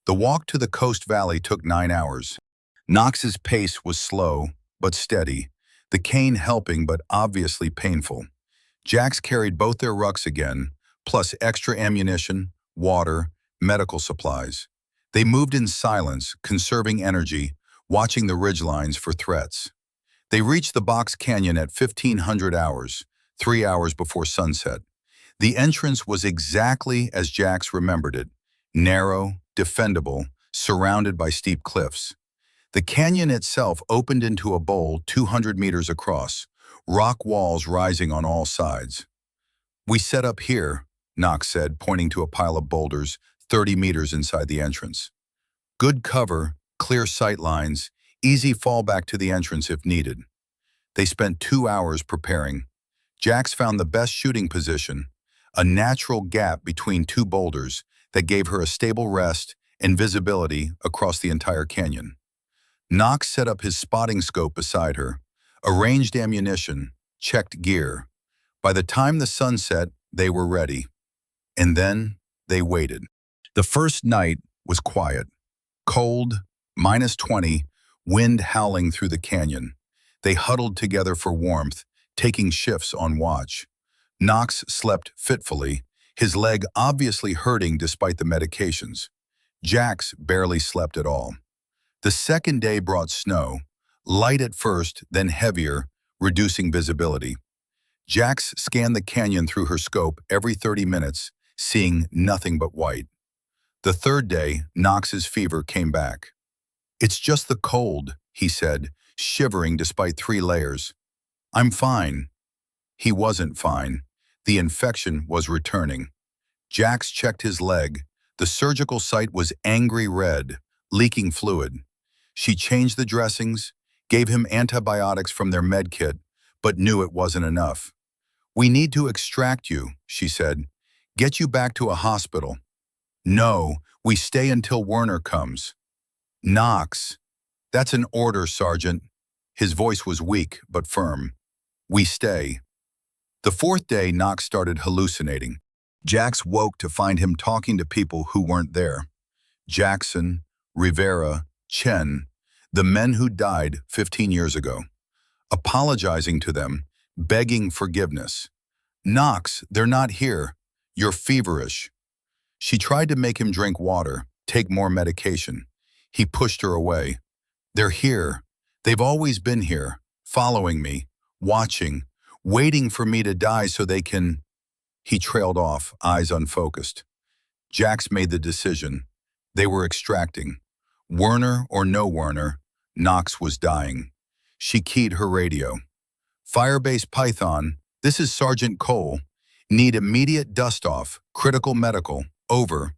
The walk to the coast valley took 9 hours. Knox's pace was slow, but steady, the cane helping but obviously painful. Jax carried both their rucks again, plus extra ammunition, water, medical supplies. They moved in silence, conserving energy, watching the ridgelines for threats. They reached the box canyon at 1500 hours, 3 hours before sunset. The entrance was exactly as Jax remembered it, narrow, defendable, surrounded by steep cliffs. The canyon itself opened into a bowl 200 meters across, rock walls rising on all sides. We set up here, Knox said, pointing to a pile of boulders 30 meters inside the entrance. Good cover, clear sight lines, easy fallback to the entrance if needed. They spent 2 hours preparing. Jax found the best shooting position, a natural gap between two boulders that gave her a stable rest and visibility across the entire canyon. Knox set up his spotting scope beside her, arranged ammunition, checked gear. By the time the sun set, they were ready. And then they waited. The first night was quiet. Cold, -20, wind howling through the canyon. They huddled together for warmth, taking shifts on watch. Knox slept fitfully, his leg obviously hurting despite the medications. Jax barely slept at all. The second day brought snow, light at first, then heavier, reducing visibility. Jax scanned the canyon through her scope every 30 minutes, seeing nothing but white. The third day, Knox's fever came back. "It's just the cold," he said, shivering despite 3 layers. "I'm fine." He wasn't fine. The infection was returning. Jax checked his leg. The surgical site was angry red, leaking fluid. She changed the dressings, gave him antibiotics from their med kit, but knew it wasn't enough. "We need to extract you," she said. "Get you back to a hospital." "No, we stay until Werner comes." "Knox." "That's an order, Sergeant." His voice was weak but firm. "We stay." The fourth day, Knox started hallucinating. Jax woke to find him talking to people who weren't there. Jackson, Rivera, Chen, the men who died 15 years ago. Apologizing to them, begging forgiveness. "Knox, they're not here. You're feverish." She tried to make him drink water, take more medication. He pushed her away. "They're here. They've always been here, following me, watching, waiting for me to die so they can—" He trailed off, eyes unfocused. Jax made the decision. They were extracting. Werner or no Werner, Knox was dying. She keyed her radio. "Firebase Python, this is Sergeant Cole. Need immediate dust-off, critical medical, over."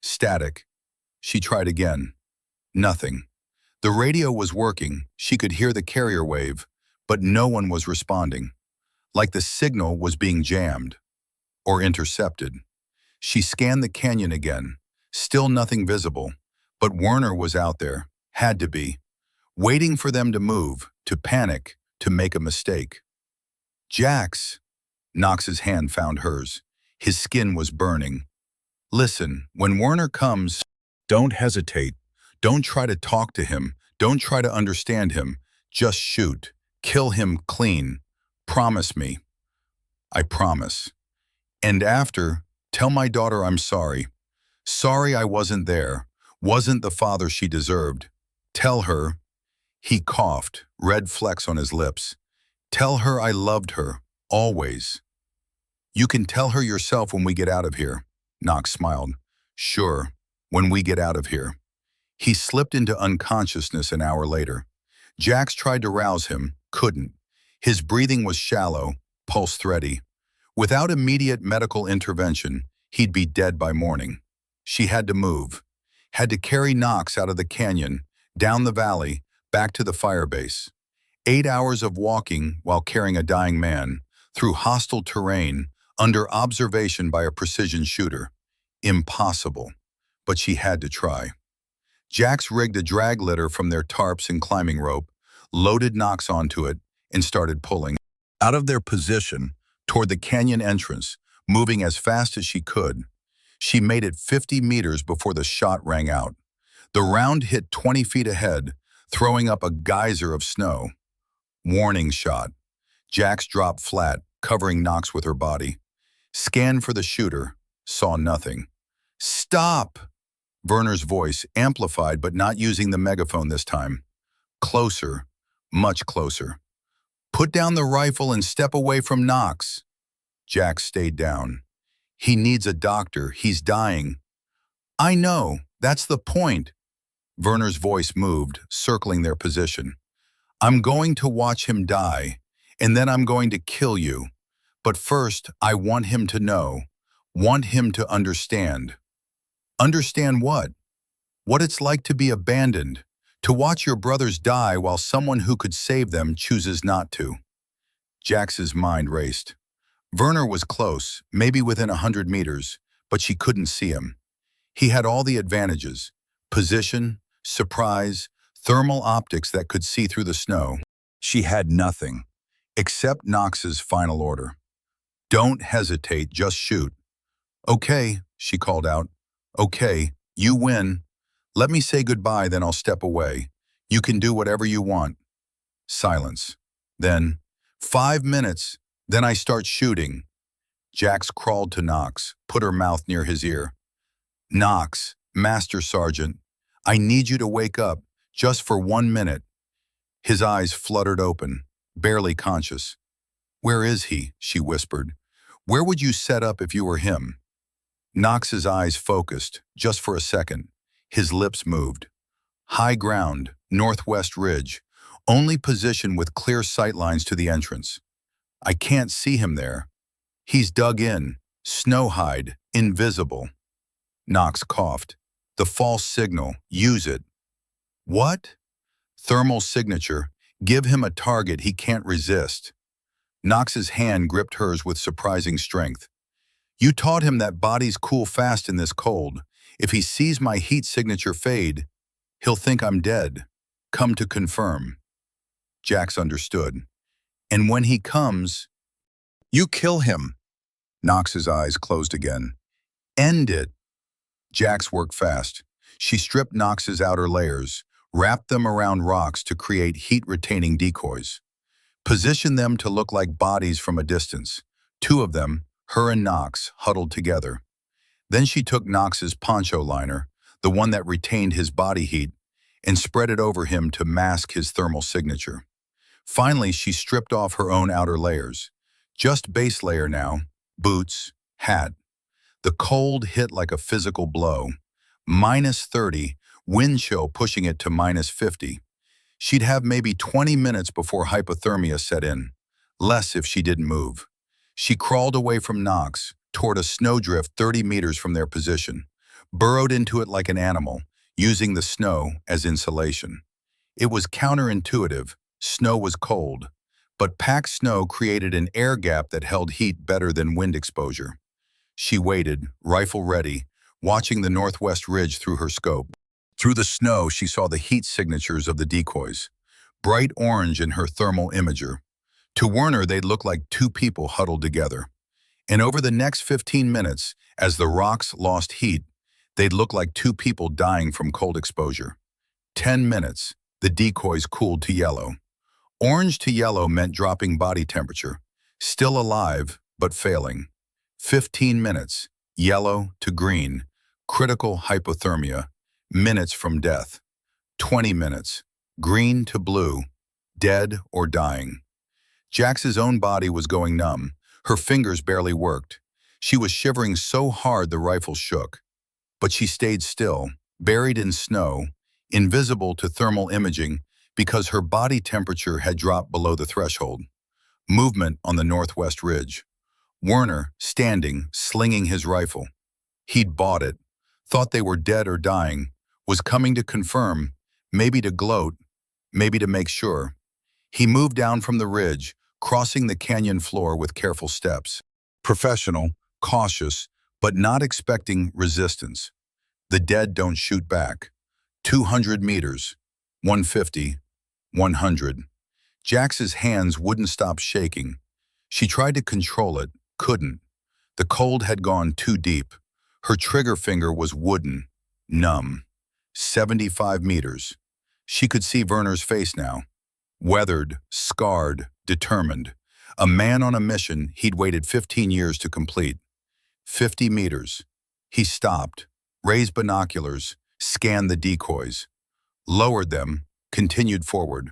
Static. She tried again. Nothing. The radio was working, she could hear the carrier wave, but no one was responding. Like the signal was being jammed. Or intercepted. She scanned the canyon again. Still nothing visible. But Werner was out there. Had to be. Waiting for them to move, to panic, to make a mistake. "Jax." Knox's hand found hers. His skin was burning. "Listen, when Werner comes, don't hesitate. Don't try to talk to him. Don't try to understand him. Just shoot. Kill him clean. Promise me." "I promise." "And after, tell my daughter I'm sorry. Sorry I wasn't there. Wasn't the father she deserved. Tell her—" He coughed, red flecks on his lips. "Tell her I loved her, always." You can tell her yourself when we get out of here. Knox smiled. Sure, when we get out of here. He slipped into unconsciousness an hour later. Jax tried to rouse him, couldn't. His breathing was shallow, pulse thready. Without immediate medical intervention, he'd be dead by morning. She had to move. Had to carry Knox out of the canyon, down the valley, back to the firebase. 8 hours of walking while carrying a dying man, through hostile terrain, under observation by a precision shooter. Impossible. But she had to try. Jax rigged a drag litter from their tarps and climbing rope, loaded Knox onto it, and started pulling. Out of their position, toward the canyon entrance, moving as fast as she could. She made it 50 meters before the shot rang out. The round hit 20 feet ahead, throwing up a geyser of snow. Warning shot. Jax dropped flat, covering Knox with her body. Scanned for the shooter, saw nothing. Stop! Werner's voice, amplified but not using the megaphone this time. Closer, much closer. Put down the rifle and step away from Knox. Jax stayed down. He needs a doctor. He's dying. I know. That's the point. Werner's voice moved, circling their position. I'm going to watch him die, and then I'm going to kill you. But first, I want him to know. Want him to understand. Understand what? What it's like to be abandoned. To watch your brothers die while someone who could save them chooses not to. Jax's mind raced. Werner was close, maybe within 100 meters, but she couldn't see him. He had all the advantages: position, surprise, thermal optics that could see through the snow. She had nothing, except Knox's final order. Don't hesitate, just shoot. Okay, she called out. Okay, you win. Let me say goodbye, then I'll step away. You can do whatever you want. Silence. Then, 5 minutes, then I start shooting. Jax crawled to Knox, put her mouth near his ear. Knox, Master Sergeant, I need you to wake up, just for 1 minute. His eyes fluttered open, barely conscious. Where is he? She whispered. Where would you set up if you were him? Knox's eyes focused, just for a second. His lips moved. High ground, northwest ridge, only position with clear sightlines to the entrance. I can't see him there. He's dug in, snowhide, invisible. Knox coughed. The false signal, use it. What? Thermal signature, give him a target he can't resist. Knox's hand gripped hers with surprising strength. You taught him that bodies cool fast in this cold. If he sees my heat signature fade, he'll think I'm dead. Come to confirm. Jax understood. And when he comes, you kill him. Knox's eyes closed again. End it. Jax worked fast. She stripped Knox's outer layers, wrapped them around rocks to create heat-retaining decoys. Positioned them to look like bodies from a distance. 2 of them, her and Knox, huddled together. Then she took Knox's poncho liner, the one that retained his body heat, and spread it over him to mask his thermal signature. Finally, she stripped off her own outer layers. Just base layer now, boots, hat. The cold hit like a physical blow. -30, wind chill pushing it to -50. She'd have maybe 20 minutes before hypothermia set in. Less if she didn't move. She crawled away from Knox, toward a snowdrift 30 meters from their position, burrowed into it like an animal, using the snow as insulation. It was counterintuitive. Snow was cold, but packed snow created an air gap that held heat better than wind exposure. She waited, rifle ready, watching the northwest ridge through her scope. Through the snow, she saw the heat signatures of the decoys, bright orange in her thermal imager. To Werner, they'd look like 2 people huddled together. And over the next 15 minutes, as the rocks lost heat, they'd look like 2 people dying from cold exposure. 10 minutes, the decoys cooled to yellow. Orange to yellow meant dropping body temperature, still alive, but failing. 15 minutes, yellow to green, critical hypothermia, minutes from death. 20 minutes, green to blue, dead or dying. Jax's own body was going numb, Her fingers barely worked. She was shivering so hard the rifle shook. But she stayed still, buried in snow, invisible to thermal imaging because her body temperature had dropped below the threshold. Movement on the northwest ridge. Werner, standing, slinging his rifle. He'd bought it, thought they were dead or dying, was coming to confirm, maybe to gloat, maybe to make sure. He moved down from the ridge, crossing the canyon floor with careful steps. Professional, cautious, but not expecting resistance. The dead don't shoot back. 200 meters, 150, 100. Jax's hands wouldn't stop shaking. She tried to control it, couldn't. The cold had gone too deep. Her trigger finger was wooden, numb. 75 meters. She could see Werner's face now. Weathered, scarred, determined. A man on a mission he'd waited 15 years to complete. 50 meters. He stopped, raised binoculars, scanned the decoys. Lowered them, continued forward.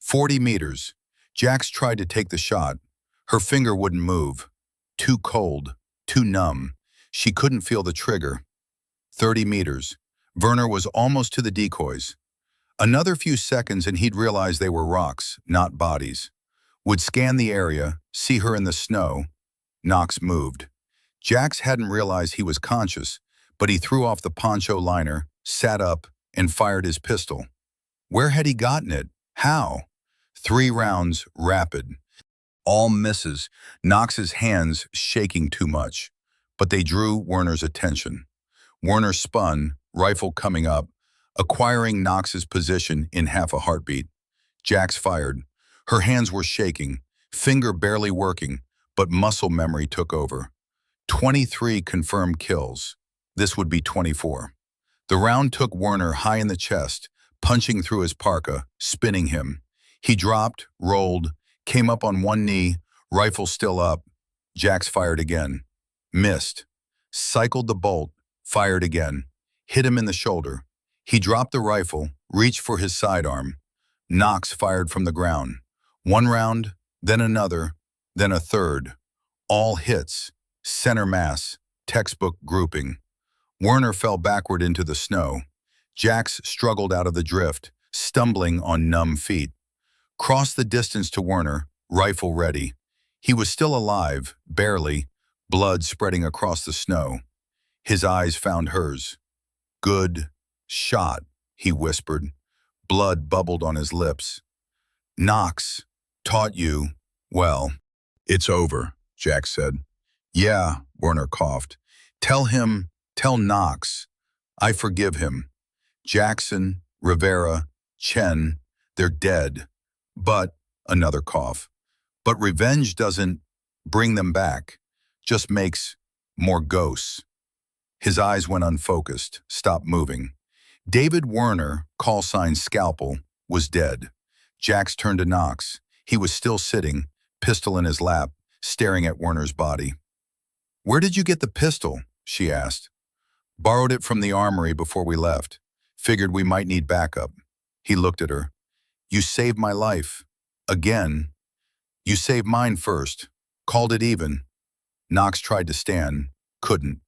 40 meters. Jax tried to take the shot. Her finger wouldn't move. Too cold, too numb. She couldn't feel the trigger. 30 meters. Werner was almost to the decoys. Another few seconds and he'd realize they were rocks, not bodies. Would scan the area, see her in the snow. Knox moved. Jax hadn't realized he was conscious, but he threw off the poncho liner, sat up, and fired his pistol. Where had he gotten it? How? 3 rounds, rapid. All misses, Knox's hands shaking too much. But they drew Werner's attention. Werner spun, rifle coming up, acquiring Knox's position in half a heartbeat. Jax fired. Her hands were shaking, finger barely working, but muscle memory took over. 23 confirmed kills. This would be 24. The round took Werner high in the chest, punching through his parka, spinning him. He dropped, rolled, came up on one knee, rifle still up. Jax fired again. Missed. Cycled the bolt, fired again. Hit him in the shoulder. He dropped the rifle, reached for his sidearm. Knox fired from the ground. 1 round, then another, then a third. All hits. Center mass. Textbook grouping. Werner fell backward into the snow. Jax struggled out of the drift, stumbling on numb feet. Crossed the distance to Werner, rifle ready. He was still alive, barely, blood spreading across the snow. His eyes found hers. Good shot, he whispered. Blood bubbled on his lips. Knox taught you, well. It's over, Jax said. Yeah, Werner coughed. Tell Knox, I forgive him. Jackson, Rivera, Chen, they're dead. But, another cough. But revenge doesn't bring them back, just makes more ghosts. His eyes went unfocused, stopped moving. David Werner, call sign Scalpel, was dead. Jax turned to Knox. He was still sitting, pistol in his lap, staring at Werner's body. Where did you get the pistol? She asked. Borrowed it from the armory before we left. Figured we might need backup. He looked at her. You saved my life. Again. You saved mine first. Called it even. Knox tried to stand. Couldn't.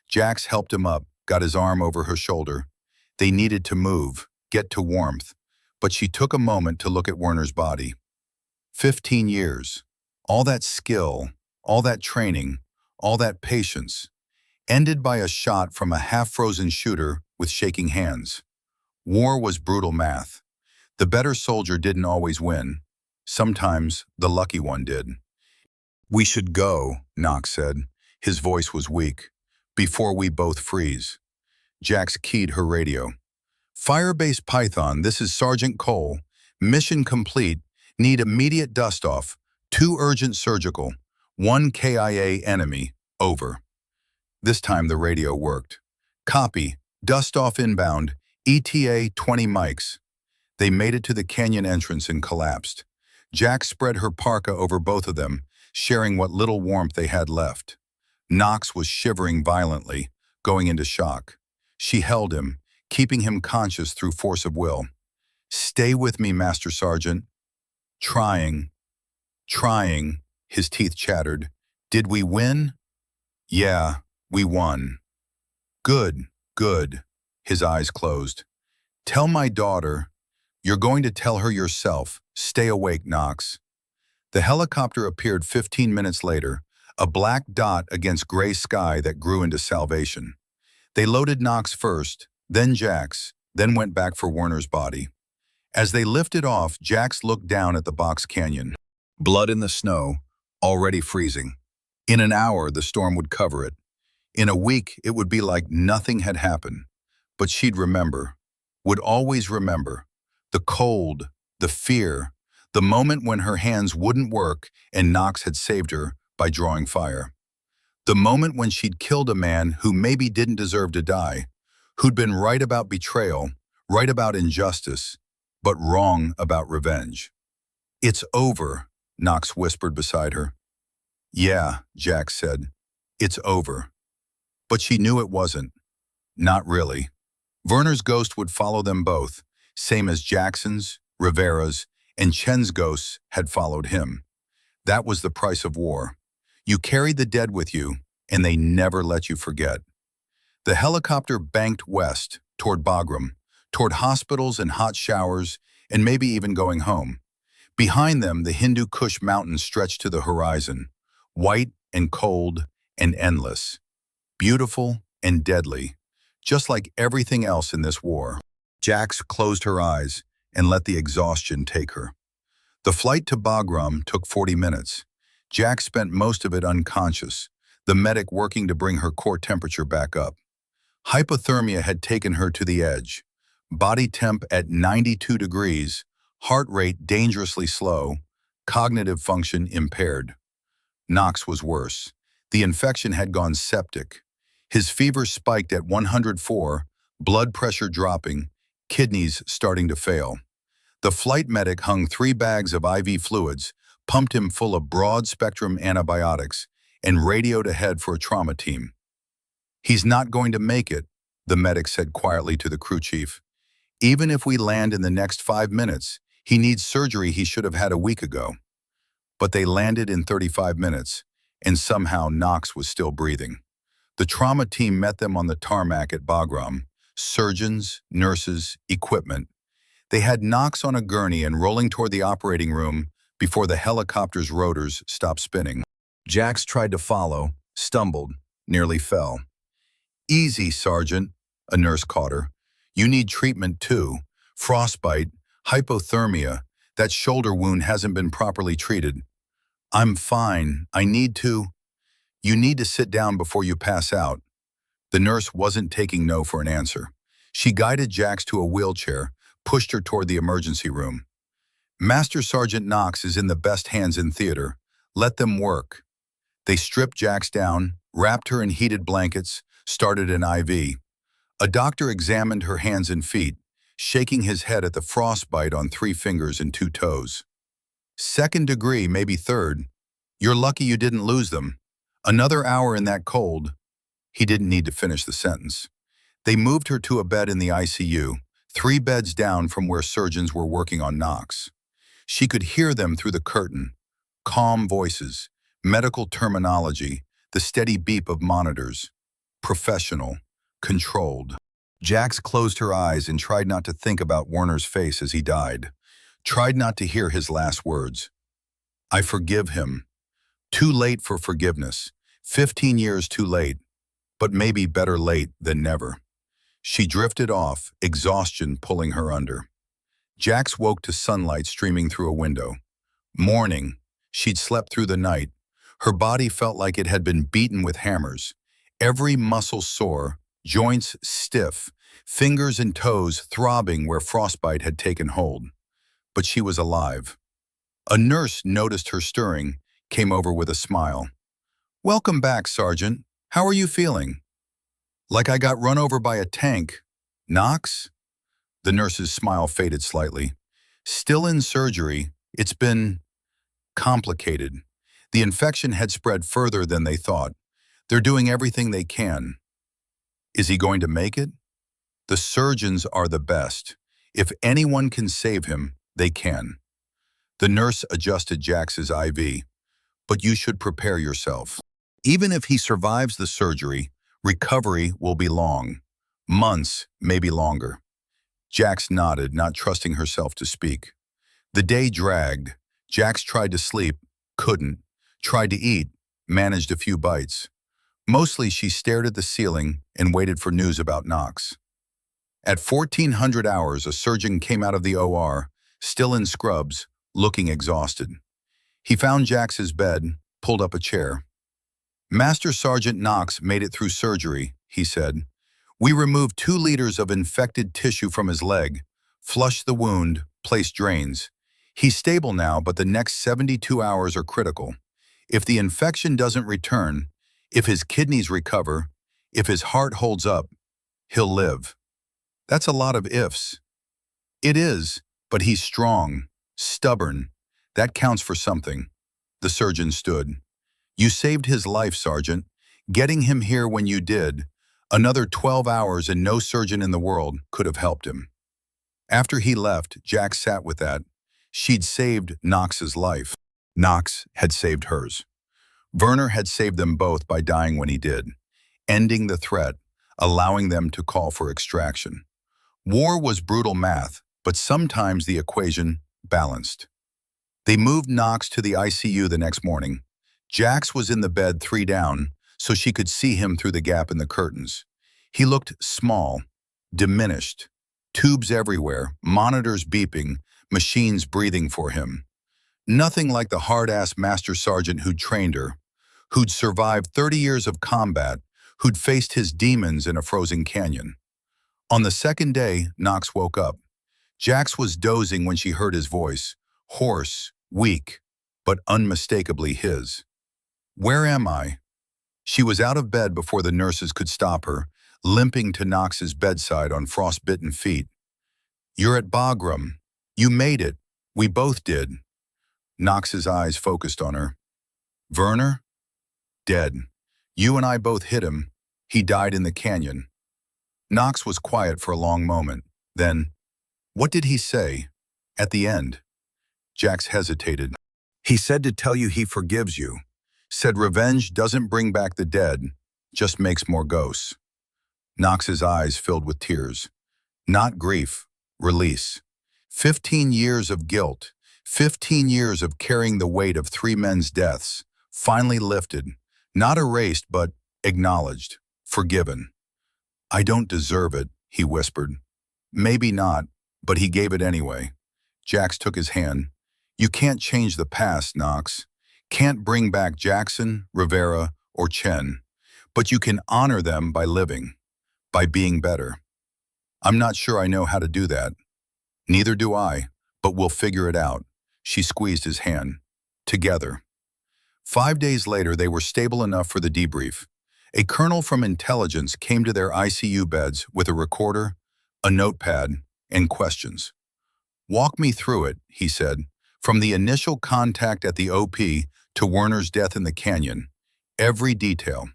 Jax helped him up, got his arm over her shoulder. They needed to move, get to warmth. But she took a moment to look at Werner's body. 15 years. All that skill, all that training, all that patience, ended by a shot from a half-frozen shooter with shaking hands. War was brutal math. The better soldier didn't always win. Sometimes the lucky one did. We should go, Knox said. His voice was weak. Before we both freeze. Jax keyed her radio. Firebase Python, this is Sergeant Cole. Mission complete. Need immediate dust-off. 2 urgent surgical. 1 KIA enemy. Over. This time the radio worked. Copy. Dust-off inbound. ETA 20 mics. They made it to the canyon entrance and collapsed. Jax spread her parka over both of them, sharing what little warmth they had left. Knox was shivering violently, going into shock. She held him, keeping him conscious through force of will. Stay with me, Master Sergeant. Trying, his teeth chattered. Did we win? Yeah, we won. Good, good. His eyes closed. Tell my daughter. You're going to tell her yourself. Stay awake, Knox. The helicopter appeared 15 minutes later, a black dot against gray sky that grew into salvation. They loaded Knox first, then Jax, then went back for Werner's body. As they lifted off, Jax looked down at the box canyon. Blood in the snow, already freezing. In an hour, the storm would cover it. In a week, it would be like nothing had happened. But she'd remember, would always remember, the cold, the fear, the moment when her hands wouldn't work and Knox had saved her by drawing fire. The moment when she'd killed a man who maybe didn't deserve to die, who'd been right about betrayal, right about injustice, but wrong about revenge. It's over, Knox whispered beside her. Yeah, Jax said. It's over. But she knew it wasn't. Not really. Werner's ghost would follow them both, same as Jackson's, Rivera's, and Chen's ghosts had followed him. That was the price of war. You carried the dead with you, and they never let you forget. The helicopter banked west, toward Bagram, toward hospitals and hot showers, and maybe even going home. Behind them, the Hindu Kush mountains stretched to the horizon, white and cold and endless, beautiful and deadly, just like everything else in this war. Jax closed her eyes and let the exhaustion take her. The flight to Bagram took 40 minutes. Jax spent most of it unconscious, the medic working to bring her core temperature back up. Hypothermia had taken her to the edge. Body temp at 92 degrees, heart rate dangerously slow, cognitive function impaired. Knox was worse. The infection had gone septic. His fever spiked at 104, blood pressure dropping, kidneys starting to fail. The flight medic hung 3 bags of IV fluids, pumped him full of broad-spectrum antibiotics, and radioed ahead for a trauma team. He's not going to make it, the medic said quietly to the crew chief. Even if we land in the next 5 minutes, he needs surgery he should have had a week ago. But they landed in 35 minutes, and somehow Knox was still breathing. The trauma team met them on the tarmac at Bagram, surgeons, nurses, equipment. They had Knox on a gurney and rolling toward the operating room before the helicopter's rotors stopped spinning. Jax tried to follow, stumbled, nearly fell. Easy, Sergeant, a nurse caught her. You need treatment too. Frostbite, hypothermia, that shoulder wound hasn't been properly treated. I'm fine. I need to. You need to sit down before you pass out. The nurse wasn't taking no for an answer. She guided Jax to a wheelchair, pushed her toward the emergency room. Master Sergeant Knox is in the best hands in theater. Let them work. They stripped Jax down, wrapped her in heated blankets, started an IV. A doctor examined her hands and feet, shaking his head at the frostbite on 3 fingers and 2 toes. 2nd degree, maybe 3rd. You're lucky you didn't lose them. Another hour in that cold. He didn't need to finish the sentence. They moved her to a bed in the ICU, 3 beds down from where surgeons were working on Knox. She could hear them through the curtain. Calm voices, medical terminology, the steady beep of monitors. Professional, controlled. Jax closed her eyes and tried not to think about Werner's face as he died. Tried not to hear his last words. I forgive him. Too late for forgiveness. 15 years too late. But maybe better late than never. She drifted off, exhaustion pulling her under. Jax woke to sunlight streaming through a window. Morning. She'd slept through the night. Her body felt like it had been beaten with hammers. Every muscle sore, joints stiff, fingers and toes throbbing where frostbite had taken hold. But she was alive. A nurse noticed her stirring, came over with a smile. Welcome back, Sergeant. How are you feeling? Like I got run over by a tank. Knox? The nurse's smile faded slightly. Still in surgery, it's been complicated. The infection had spread further than they thought. They're doing everything they can. Is he going to make it? The surgeons are the best. If anyone can save him, they can. The nurse adjusted Jax's IV. but you should prepare yourself. Even if he survives the surgery, recovery will be long. Months, maybe longer. Jax nodded, not trusting herself to speak. The day dragged. Jax tried to sleep, couldn't. Tried to eat, managed a few bites. Mostly she stared at the ceiling and waited for news about Knox. At 1400 hours, a surgeon came out of the OR, still in scrubs, looking exhausted. He found Jax's bed, pulled up a chair. Master Sergeant Knox made it through surgery, he said. We removed 2 liters of infected tissue from his leg, flushed the wound, placed drains. He's stable now, but the next 72 hours are critical. If the infection doesn't return, if his kidneys recover, if his heart holds up, he'll live. That's a lot of ifs. It is, but he's strong, stubborn. That counts for something. The surgeon stood. You saved his life, Sergeant. Getting him here when you did, another 12 hours and no surgeon in the world could have helped him. After he left, Jax sat with that. She'd saved Knox's life. Knox had saved hers. Werner had saved them both by dying when he did, ending the threat, allowing them to call for extraction. War was brutal math, but sometimes the equation balanced. They moved Knox to the ICU the next morning. Jax was in the bed 3 down, so she could see him through the gap in the curtains. He looked small, diminished. Tubes everywhere, monitors beeping, machines breathing for him. Nothing like the hard-ass Master Sergeant who'd trained her, who'd survived 30 years of combat, who'd faced his demons in a frozen canyon. On the second day, Knox woke up. Jax was dozing when she heard his voice, hoarse, weak, but unmistakably his. Where am I? She was out of bed before the nurses could stop her, limping to Knox's bedside on frostbitten feet. You're at Bagram. You made it. We both did. Knox's eyes focused on her. Werner? Dead. You and I both hit him. He died in the canyon. Knox was quiet for a long moment. Then, what did he say? At the end. Jax hesitated. He said to tell you he forgives you. Said revenge doesn't bring back the dead, just makes more ghosts. Knox's eyes filled with tears. Not grief, release. 15 years of guilt, 15 years of carrying the weight of 3 men's deaths, finally lifted, not erased but acknowledged, forgiven. I don't deserve it, he whispered. Maybe not, but he gave it anyway. Jax took his hand. You can't change the past, Knox. Can't bring back Jackson, Rivera, or Chen, but you can honor them by living, by being better. I'm not sure I know how to do that. Neither do I, but we'll figure it out. She squeezed his hand. Together. 5 days later, they were stable enough for the debrief. A colonel from intelligence came to their ICU beds with a recorder, a notepad, and questions. Walk me through it, he said, from the initial contact at the OP to Werner's death in the canyon. Every detail.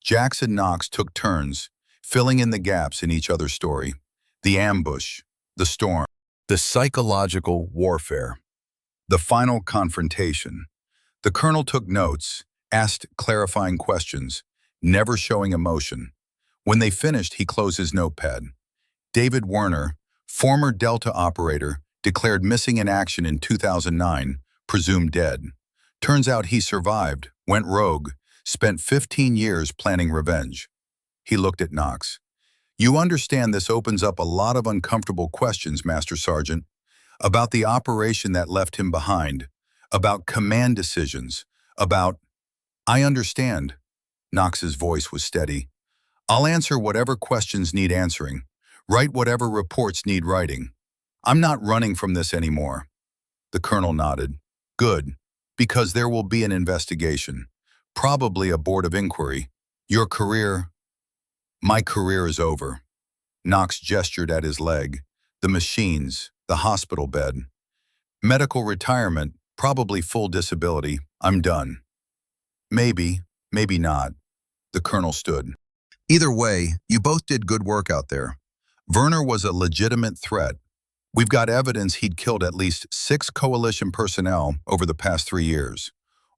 Jax and Knox took turns, filling in the gaps in each other's story. The ambush, the storm, the psychological warfare, the final confrontation. The colonel took notes, asked clarifying questions, never showing emotion. When they finished, he closed his notepad. David Werner, former Delta operator, declared missing in action in 2009, presumed dead. Turns out he survived, went rogue, spent 15 years planning revenge. He looked at Knox. You understand this opens up a lot of uncomfortable questions, Master Sergeant, about the operation that left him behind, about command decisions, about... I understand. Knox's voice was steady. I'll answer whatever questions need answering, write whatever reports need writing. I'm not running from this anymore. The colonel nodded. Good, because there will be an investigation, probably a board of inquiry. Your career... My career is over. Knox gestured at his leg, the machines, the hospital bed. Medical retirement, probably full disability. I'm done. Maybe, maybe not. The colonel stood. Either way, you both did good work out there. Werner was a legitimate threat. We've got evidence he'd killed at least 6 coalition personnel over the past 3 years.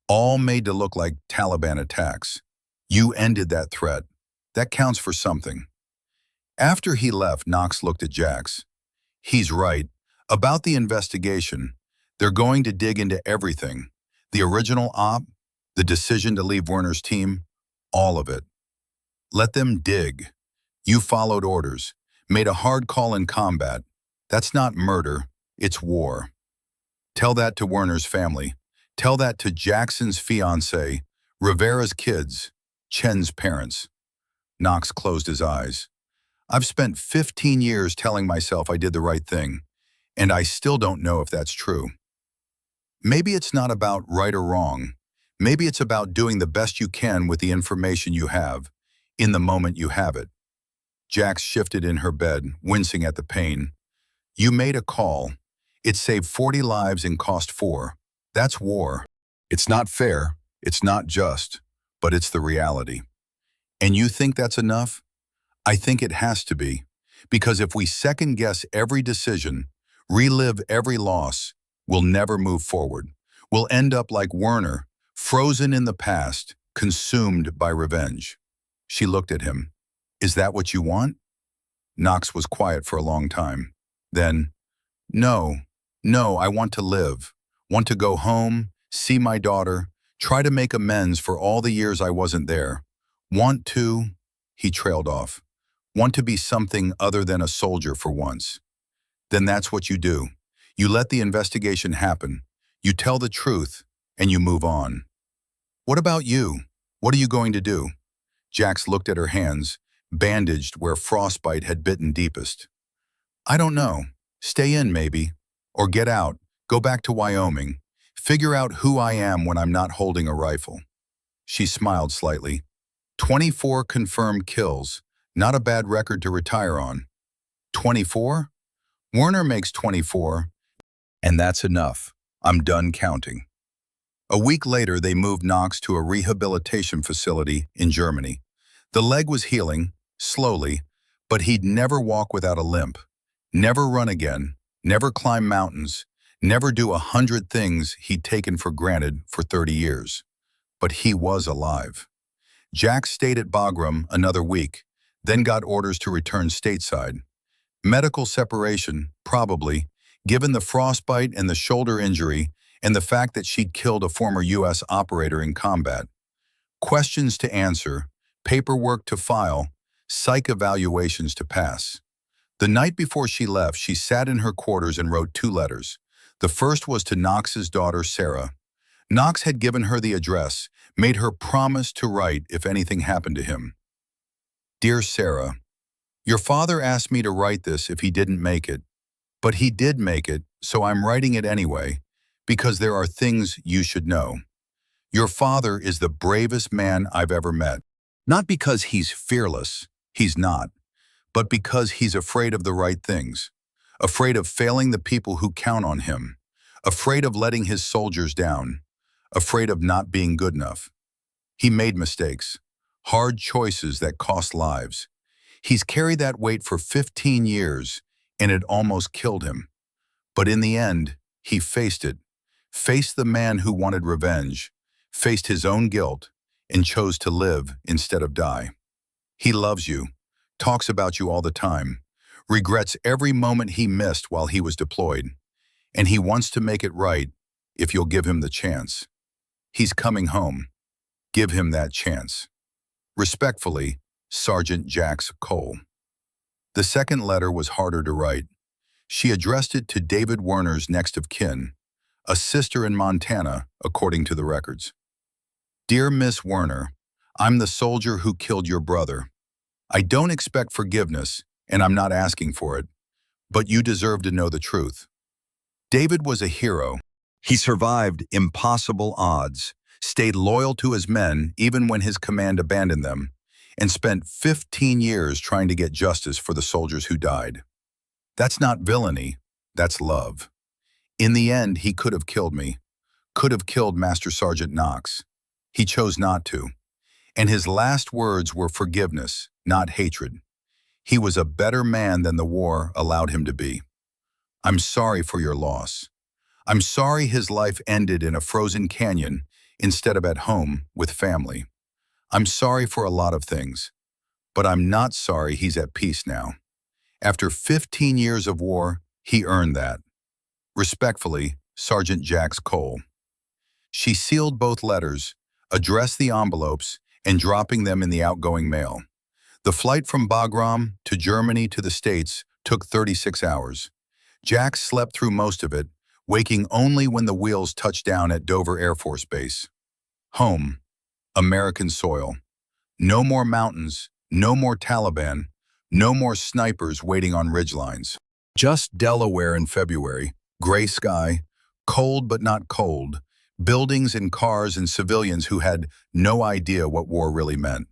all made to look like Taliban attacks. You ended that threat. That counts for something. After he left, Knox looked at Jax. He's right. About the investigation, they're going to dig into everything. The original op, the decision to leave Werner's team, all of it. Let them dig. You followed orders, made a hard call in combat. That's not murder, it's war. Tell that to Werner's family. Tell that to Jackson's fiancée, Rivera's kids, Chen's parents. Knox closed his eyes. I've spent 15 years telling myself I did the right thing, and I still don't know if that's true. Maybe it's not about right or wrong. Maybe it's about doing the best you can with the information you have, in the moment you have it. Jax shifted in her bed, wincing at the pain. You made a call. It saved 40 lives and cost 4. That's war. It's not fair, it's not just, but it's the reality. And you think that's enough? I think it has to be, because if we second-guess every decision, relive every loss, we'll never move forward. We'll end up like Werner, frozen in the past, consumed by revenge. She looked at him. Is that what you want? Knox was quiet for a long time. Then, no, I want to live. Want to go home, see my daughter, try to make amends for all the years I wasn't there. Want to, he trailed off. Want to be something other than a soldier for once. Then that's what you do. You let the investigation happen. You tell the truth, and you move on. What about you? What are you going to do? Jax looked at her hands, bandaged where frostbite had bitten deepest. I don't know. Stay in, maybe. Or get out. Go back to Wyoming. Figure out who I am when I'm not holding a rifle. She smiled slightly. 24 confirmed kills. Not a bad record to retire on. 24? Werner makes 24, and that's enough. I'm done counting. A week later, they moved Knox to a rehabilitation facility in Germany. The leg was healing, slowly, but he'd never walk without a limp. Never run again, never climb mountains, never do 100 things he'd taken for granted for 30 years. But he was alive. Jack stayed at Bagram another week, then got orders to return stateside. Medical separation, probably, given the frostbite and the shoulder injury and the fact that she'd killed a former U.S. operator in combat. Questions to answer, paperwork to file, psych evaluations to pass. The night before she left, she sat in her quarters and wrote 2 letters. The first was to Knox's daughter, Sarah. Knox had given her the address, made her promise to write if anything happened to him. Dear Sarah, your father asked me to write this if he didn't make it, but he did make it, so I'm writing it anyway, because there are things you should know. Your father is the bravest man I've ever met. Not because he's fearless, he's not, but because he's afraid of the right things, afraid of failing the people who count on him, afraid of letting his soldiers down, afraid of not being good enough. He made mistakes, hard choices that cost lives. He's carried that weight for 15 years, and it almost killed him. But in the end, he faced it, faced the man who wanted revenge, faced his own guilt, and chose to live instead of die. He loves you, talks about you all the time, regrets every moment he missed while he was deployed, and he wants to make it right if you'll give him the chance. He's coming home. Give him that chance. Respectfully, Sergeant Jax Cole. The second letter was harder to write. She addressed it to David Werner's next of kin, a sister in Montana, according to the records. Dear Miss Werner, I'm the soldier who killed your brother. I don't expect forgiveness, and I'm not asking for it, but you deserve to know the truth. David was a hero. He survived impossible odds, stayed loyal to his men even when his command abandoned them, and spent 15 years trying to get justice for the soldiers who died. That's not villainy, that's love. In the end, he could have killed me, could have killed Master Sergeant Knox. He chose not to, and his last words were forgiveness, not hatred. He was a better man than the war allowed him to be. I'm sorry for your loss. I'm sorry his life ended in a frozen canyon instead of at home with family. I'm sorry for a lot of things, but I'm not sorry he's at peace now. After 15 years of war, he earned that. Respectfully, Sergeant Jax Cole. She sealed both letters, addressed the envelopes, and dropping them in the outgoing mail. The flight from Bagram to Germany to the States took 36 hours. Jack slept through most of it, waking only when the wheels touched down at Dover Air Force Base. Home. American soil. No more mountains, no more Taliban, no more snipers waiting on ridgelines. Just Delaware in February, gray sky, cold but not cold, buildings and cars and civilians who had no idea what war really meant.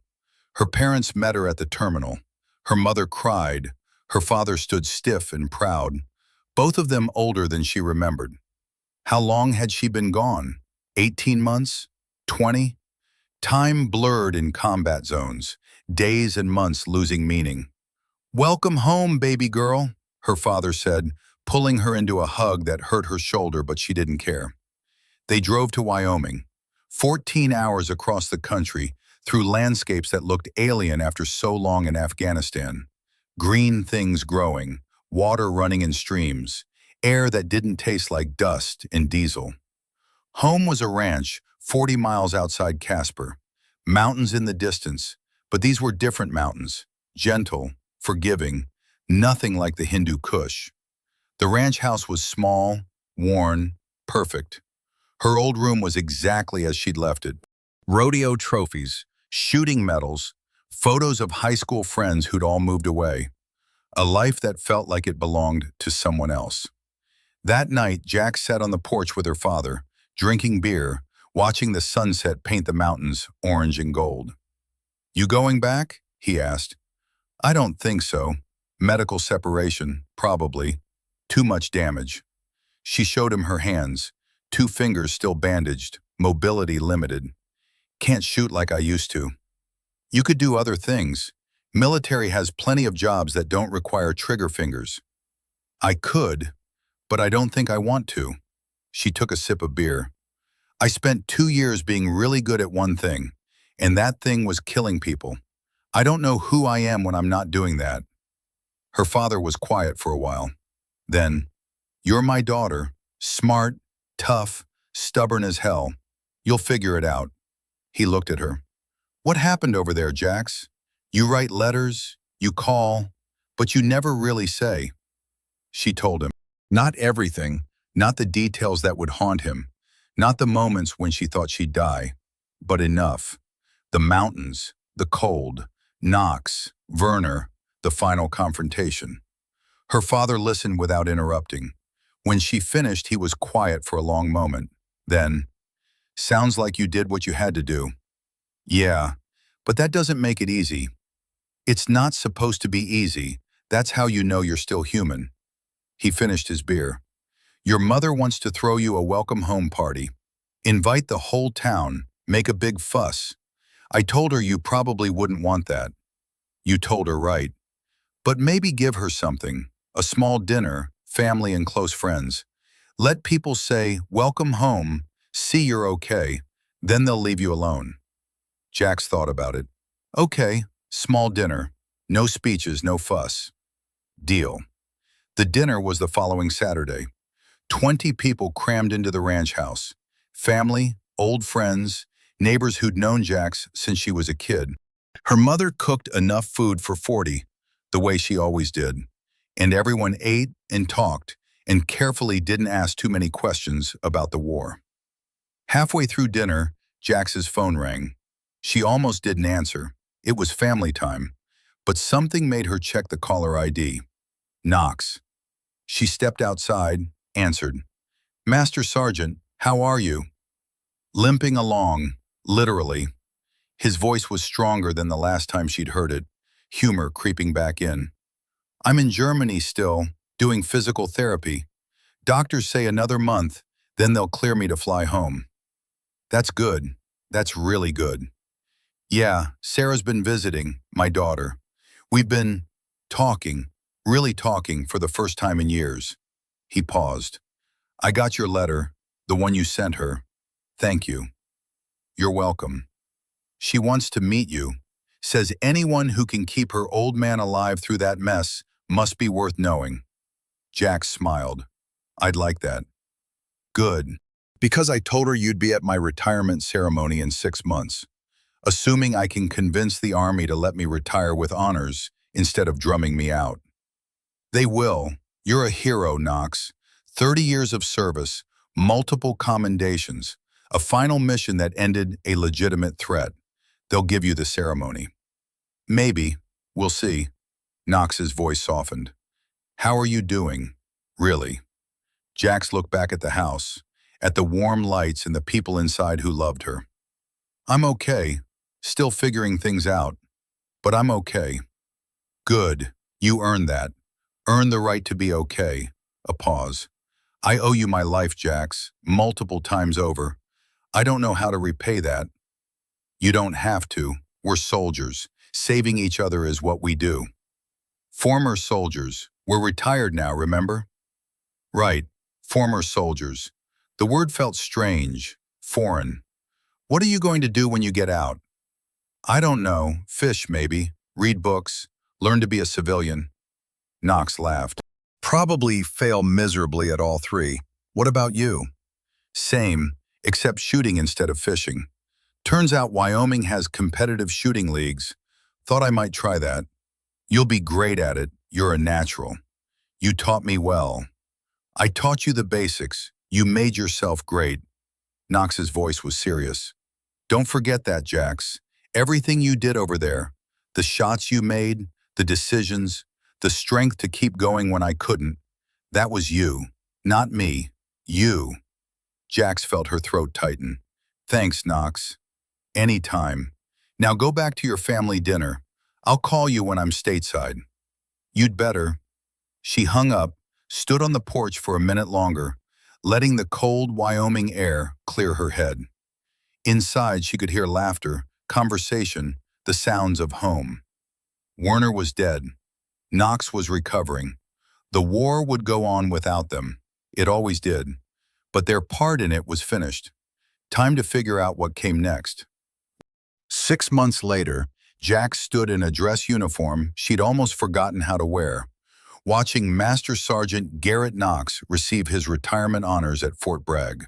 Her parents met her at the terminal. Her mother cried. Her father stood stiff and proud, both of them older than she remembered. How long had she been gone? 18 months? 20? Time blurred in combat zones, days and months losing meaning. "Welcome home, baby girl," her father said, pulling her into a hug that hurt her shoulder, but she didn't care. They drove to Wyoming, 14 hours across the country, through landscapes that looked alien after so long in Afghanistan. Green things growing, water running in streams, air that didn't taste like dust and diesel. Home was a ranch 40 miles outside Casper. Mountains in the distance, but these were different mountains, gentle, forgiving, nothing like the Hindu Kush. The ranch house was small, worn, perfect. Her old room was exactly as she'd left it. Rodeo trophies, shooting medals, photos of high school friends who'd all moved away. A life that felt like it belonged to someone else. That night, Jack sat on the porch with her father, drinking beer, watching the sunset paint the mountains orange and gold. "You going back?" he asked. "I don't think so. Medical separation, probably. Too much damage." She showed him her hands, 2 fingers still bandaged, mobility limited. "Can't shoot like I used to." "You could do other things. Military has plenty of jobs that don't require trigger fingers." "I could, but I don't think I want to." She took a sip of beer. "I spent 2 years being really good at one thing, and that thing was killing people. I don't know who I am when I'm not doing that." Her father was quiet for a while. Then, "You're my daughter, smart, tough, stubborn as hell. You'll figure it out." He looked at her. "What happened over there, Jax? You write letters, you call, but you never really say." She told him. Not everything, not the details that would haunt him, not the moments when she thought she'd die, but enough. The mountains, the cold, Knox, Werner, the final confrontation. Her father listened without interrupting. When she finished, he was quiet for a long moment. Then, "Sounds like you did what you had to do." "Yeah, but that doesn't make it easy." "It's not supposed to be easy. That's how you know you're still human." He finished his beer. "Your mother wants to throw you a welcome home party. Invite the whole town, make a big fuss. I told her you probably wouldn't want that." "You told her right. But maybe give her something, a small dinner, family and close friends. Let people say, 'Welcome home, see you're okay,' then they'll leave you alone." Jax thought about it. "Okay, small dinner, no speeches, no fuss." Deal. The dinner was the following Saturday. 20 people crammed into the ranch house. Family, old friends, neighbors who'd known Jax since she was a kid. Her mother cooked enough food for 40, the way she always did. And everyone ate and talked, and carefully didn't ask too many questions about the war. Halfway through dinner, Jax's phone rang. She almost didn't answer. It was family time. But something made her check the caller ID. Knox. She stepped outside, answered. "Master Sergeant, how are you?" Limping along, literally. His voice was stronger than the last time she'd heard it, humor creeping back in. "I'm in Germany still, doing physical therapy. Doctors say another month, then they'll clear me to fly home." "That's good. That's really good." "Yeah, Sarah's been visiting, my daughter. We've been talking, really talking for the first time in years." He paused. "I got your letter, the one you sent her. Thank you." You're welcome. She wants to meet you. Says anyone who can keep her old man alive through that mess must be worth knowing. Jack smiled. I'd like that. Good. Because I told her you'd be at my retirement ceremony in 6 months, assuming I can convince the army to let me retire with honors instead of drumming me out. They will. You're a hero, Knox. 30 years of service, multiple commendations, a final mission that ended a legitimate threat. They'll give you the ceremony. Maybe. We'll see. Knox's voice softened. How are you doing? Really? Jax looked back at the house, at the warm lights and the people inside who loved her. I'm okay. Still figuring things out. But I'm okay. Good. You earned that. Earned the right to be okay. A pause. I owe you my life, Jax, multiple times over. I don't know how to repay that. You don't have to. We're soldiers. Saving each other is what we do. Former soldiers. We're retired now, remember? Right. Former soldiers. The word felt strange, foreign. What are you going to do when you get out? I don't know. Fish, maybe. Read books. Learn to be a civilian. Knox laughed. Probably fail miserably at all three. What about you? Same, except shooting instead of fishing. Turns out Wyoming has competitive shooting leagues. Thought I might try that. You'll be great at it. You're a natural. You taught me well. I taught you the basics. You made yourself great. Knox's voice was serious. Don't forget that, Jax. Everything you did over there, the shots you made, the decisions, the strength to keep going when I couldn't, that was you, not me. You. Jax felt her throat tighten. Thanks, Knox. Anytime. Now go back to your family dinner. I'll call you when I'm stateside. You'd better. She hung up, stood on the porch for a minute longer, letting the cold Wyoming air clear her head. Inside, she could hear laughter, conversation, the sounds of home. Werner was dead. Knox was recovering. The war would go on without them. It always did. But their part in it was finished. Time to figure out what came next. 6 months later, Jack stood in a dress uniform she'd almost forgotten how to wear, watching Master Sergeant Garrett Knox receive his retirement honors at Fort Bragg.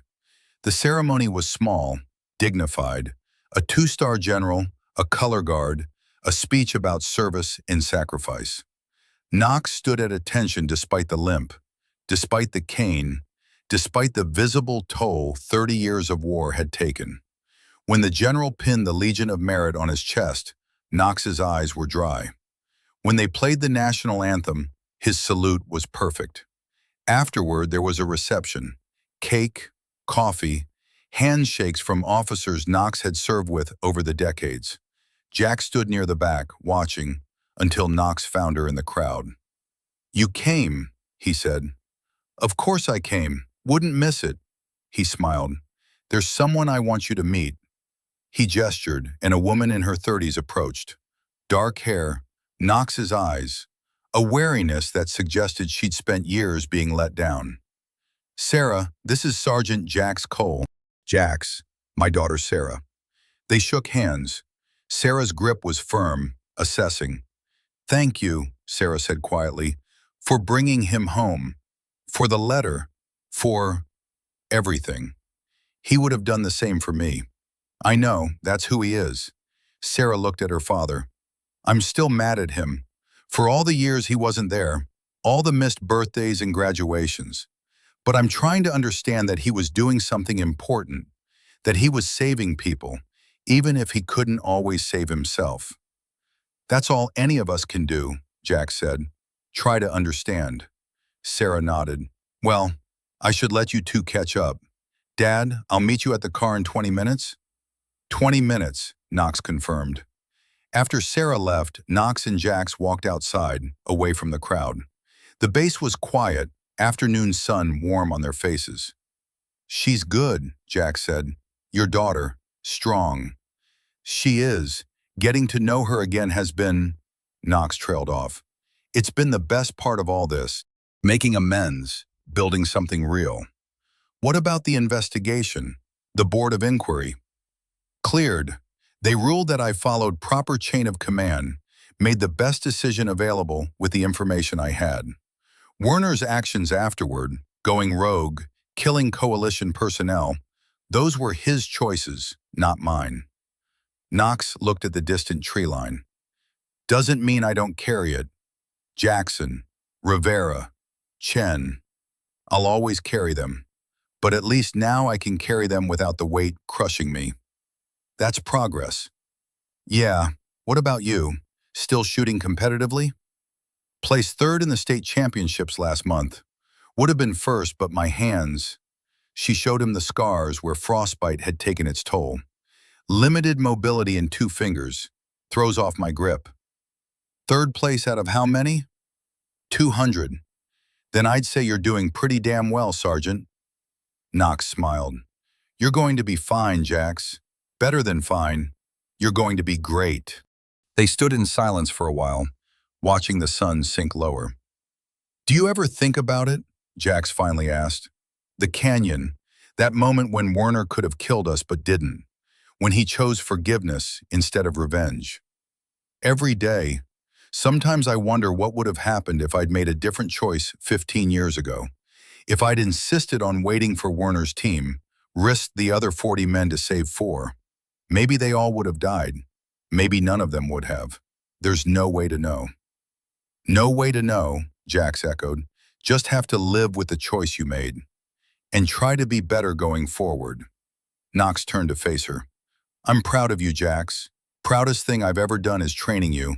The ceremony was small, dignified, a 2-star general, a color guard, a speech about service and sacrifice. Knox stood at attention despite the limp, despite the cane, despite the visible toll 30 years of war had taken. When the general pinned the Legion of Merit on his chest, Knox's eyes were dry. When they played the national anthem, his salute was perfect. Afterward, there was a reception. Cake, coffee, handshakes from officers Knox had served with over the decades. Jack stood near the back, watching, until Knox found her in the crowd. You came, he said. Of course I came. Wouldn't miss it. He smiled. There's someone I want you to meet. He gestured, and a woman in her 30s approached. Dark hair, Knox's eyes, a wariness that suggested she'd spent years being let down. Sarah, this is Sergeant Jax Cole. Jax, my daughter Sarah. They shook hands. Sarah's grip was firm, assessing. Thank you, Sarah said quietly, for bringing him home, for the letter, for everything. He would have done the same for me. I know, that's who he is. Sarah looked at her father. I'm still mad at him. For all the years he wasn't there, all the missed birthdays and graduations. But I'm trying to understand that he was doing something important, that he was saving people, even if he couldn't always save himself. That's all any of us can do, Jack said. Try to understand. Sarah nodded. Well, I should let you two catch up. Dad, I'll meet you at the car in 20 minutes? 20 minutes, Knox confirmed. After Sarah left, Knox and Jax walked outside, away from the crowd. The base was quiet, afternoon sun warm on their faces. She's good, Jack said. Your daughter, strong. She is. Getting to know her again has been, Knox trailed off. It's been the best part of all this. Making amends, building something real. What about the investigation? The board of inquiry? Cleared. They ruled that I followed proper chain of command, made the best decision available with the information I had. Werner's actions afterward, going rogue, killing coalition personnel, those were his choices, not mine. Knox looked at the distant tree line. Doesn't mean I don't carry it. Jackson, Rivera, Chen. I'll always carry them. But at least now I can carry them without the weight crushing me. That's progress. Yeah, what about you? Still shooting competitively? Placed third in the state championships last month. Would have been first, but my hands. She showed him the scars where frostbite had taken its toll. Limited mobility in 2 fingers. Throws off my grip. Third place out of how many? 200. Then I'd say you're doing pretty damn well, Sergeant. Knox smiled. You're going to be fine, Jax. Better than fine. You're going to be great. They stood in silence for a while, watching the sun sink lower. Do you ever think about it? Jax finally asked. The canyon, that moment when Werner could have killed us but didn't, when he chose forgiveness instead of revenge. Every day, sometimes I wonder what would have happened if I'd made a different choice 15 years ago. If I'd insisted on waiting for Werner's team, risked the other 40 men to save 4, maybe they all would have died. Maybe none of them would have. There's no way to know. No way to know, Jax echoed. Just have to live with the choice you made. And try to be better going forward. Knox turned to face her. I'm proud of you, Jax. Proudest thing I've ever done is training you.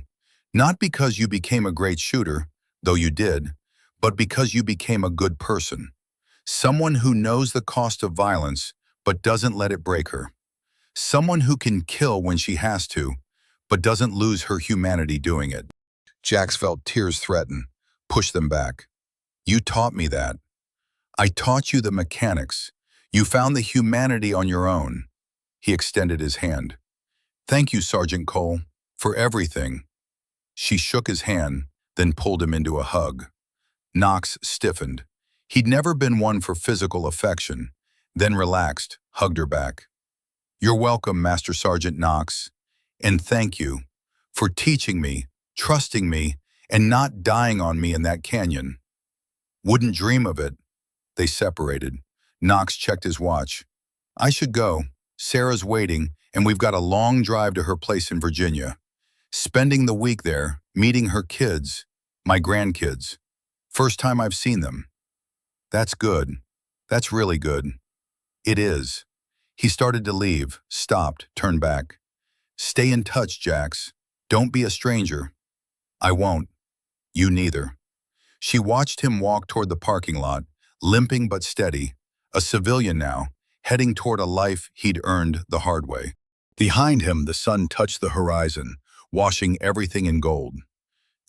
Not because you became a great shooter, though you did, but because you became a good person. Someone who knows the cost of violence, but doesn't let it break her. Someone who can kill when she has to, but doesn't lose her humanity doing it. Jax felt tears threaten, pushed them back. You taught me that. I taught you the mechanics. You found the humanity on your own. He extended his hand. Thank you, Sergeant Cole, for everything. She shook his hand, then pulled him into a hug. Knox stiffened. He'd never been one for physical affection, then relaxed, hugged her back. You're welcome, Master Sergeant Knox, and thank you for teaching me, trusting me, and not dying on me in that canyon. Wouldn't dream of it. They separated. Knox checked his watch. I should go. Sarah's waiting, and we've got a long drive to her place in Virginia. Spending the week there, meeting her kids, my grandkids. First time I've seen them. That's good. That's really good. It is. He started to leave, stopped, turned back. Stay in touch, Jax. Don't be a stranger. I won't. You neither. She watched him walk toward the parking lot, limping but steady, a civilian now, heading toward a life he'd earned the hard way. Behind him, the sun touched the horizon, washing everything in gold.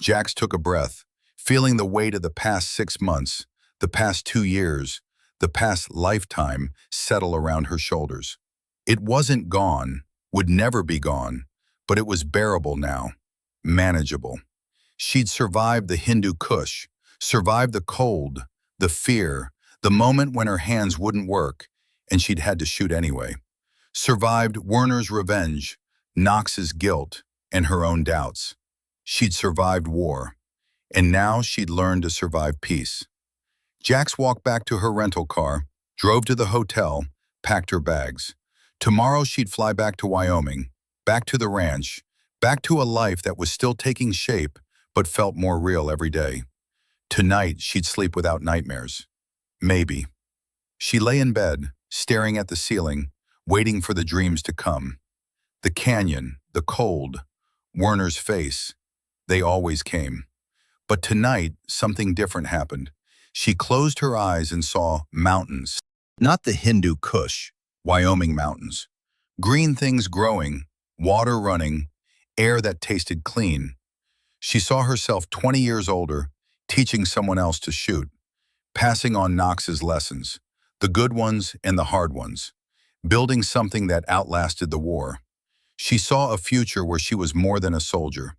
Jax took a breath, feeling the weight of the past 6 months, the past 2 years, the past lifetime settle around her shoulders. It wasn't gone, would never be gone, but it was bearable now, manageable. She'd survived the Hindu Kush, survived the cold, the fear, the moment when her hands wouldn't work, and she'd had to shoot anyway. Survived Werner's revenge, Knox's guilt, and her own doubts. She'd survived war, and now she'd learned to survive peace. Jax walked back to her rental car, drove to the hotel, packed her bags. Tomorrow she'd fly back to Wyoming, back to the ranch, back to a life that was still taking shape, but felt more real every day. Tonight she'd sleep without nightmares. Maybe. She lay in bed, staring at the ceiling, waiting for the dreams to come. The canyon, the cold, Werner's face, they always came. But tonight, something different happened. She closed her eyes and saw mountains. Not the Hindu Kush, Wyoming mountains. Green things growing, water running, air that tasted clean. She saw herself 20 years older, teaching someone else to shoot, passing on Knox's lessons, the good ones and the hard ones, building something that outlasted the war. She saw a future where she was more than a soldier,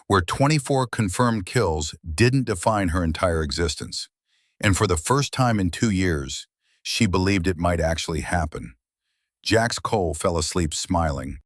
where 24 confirmed kills didn't define her entire existence. And for the first time in 2 years, she believed it might actually happen. Jax Cole fell asleep smiling,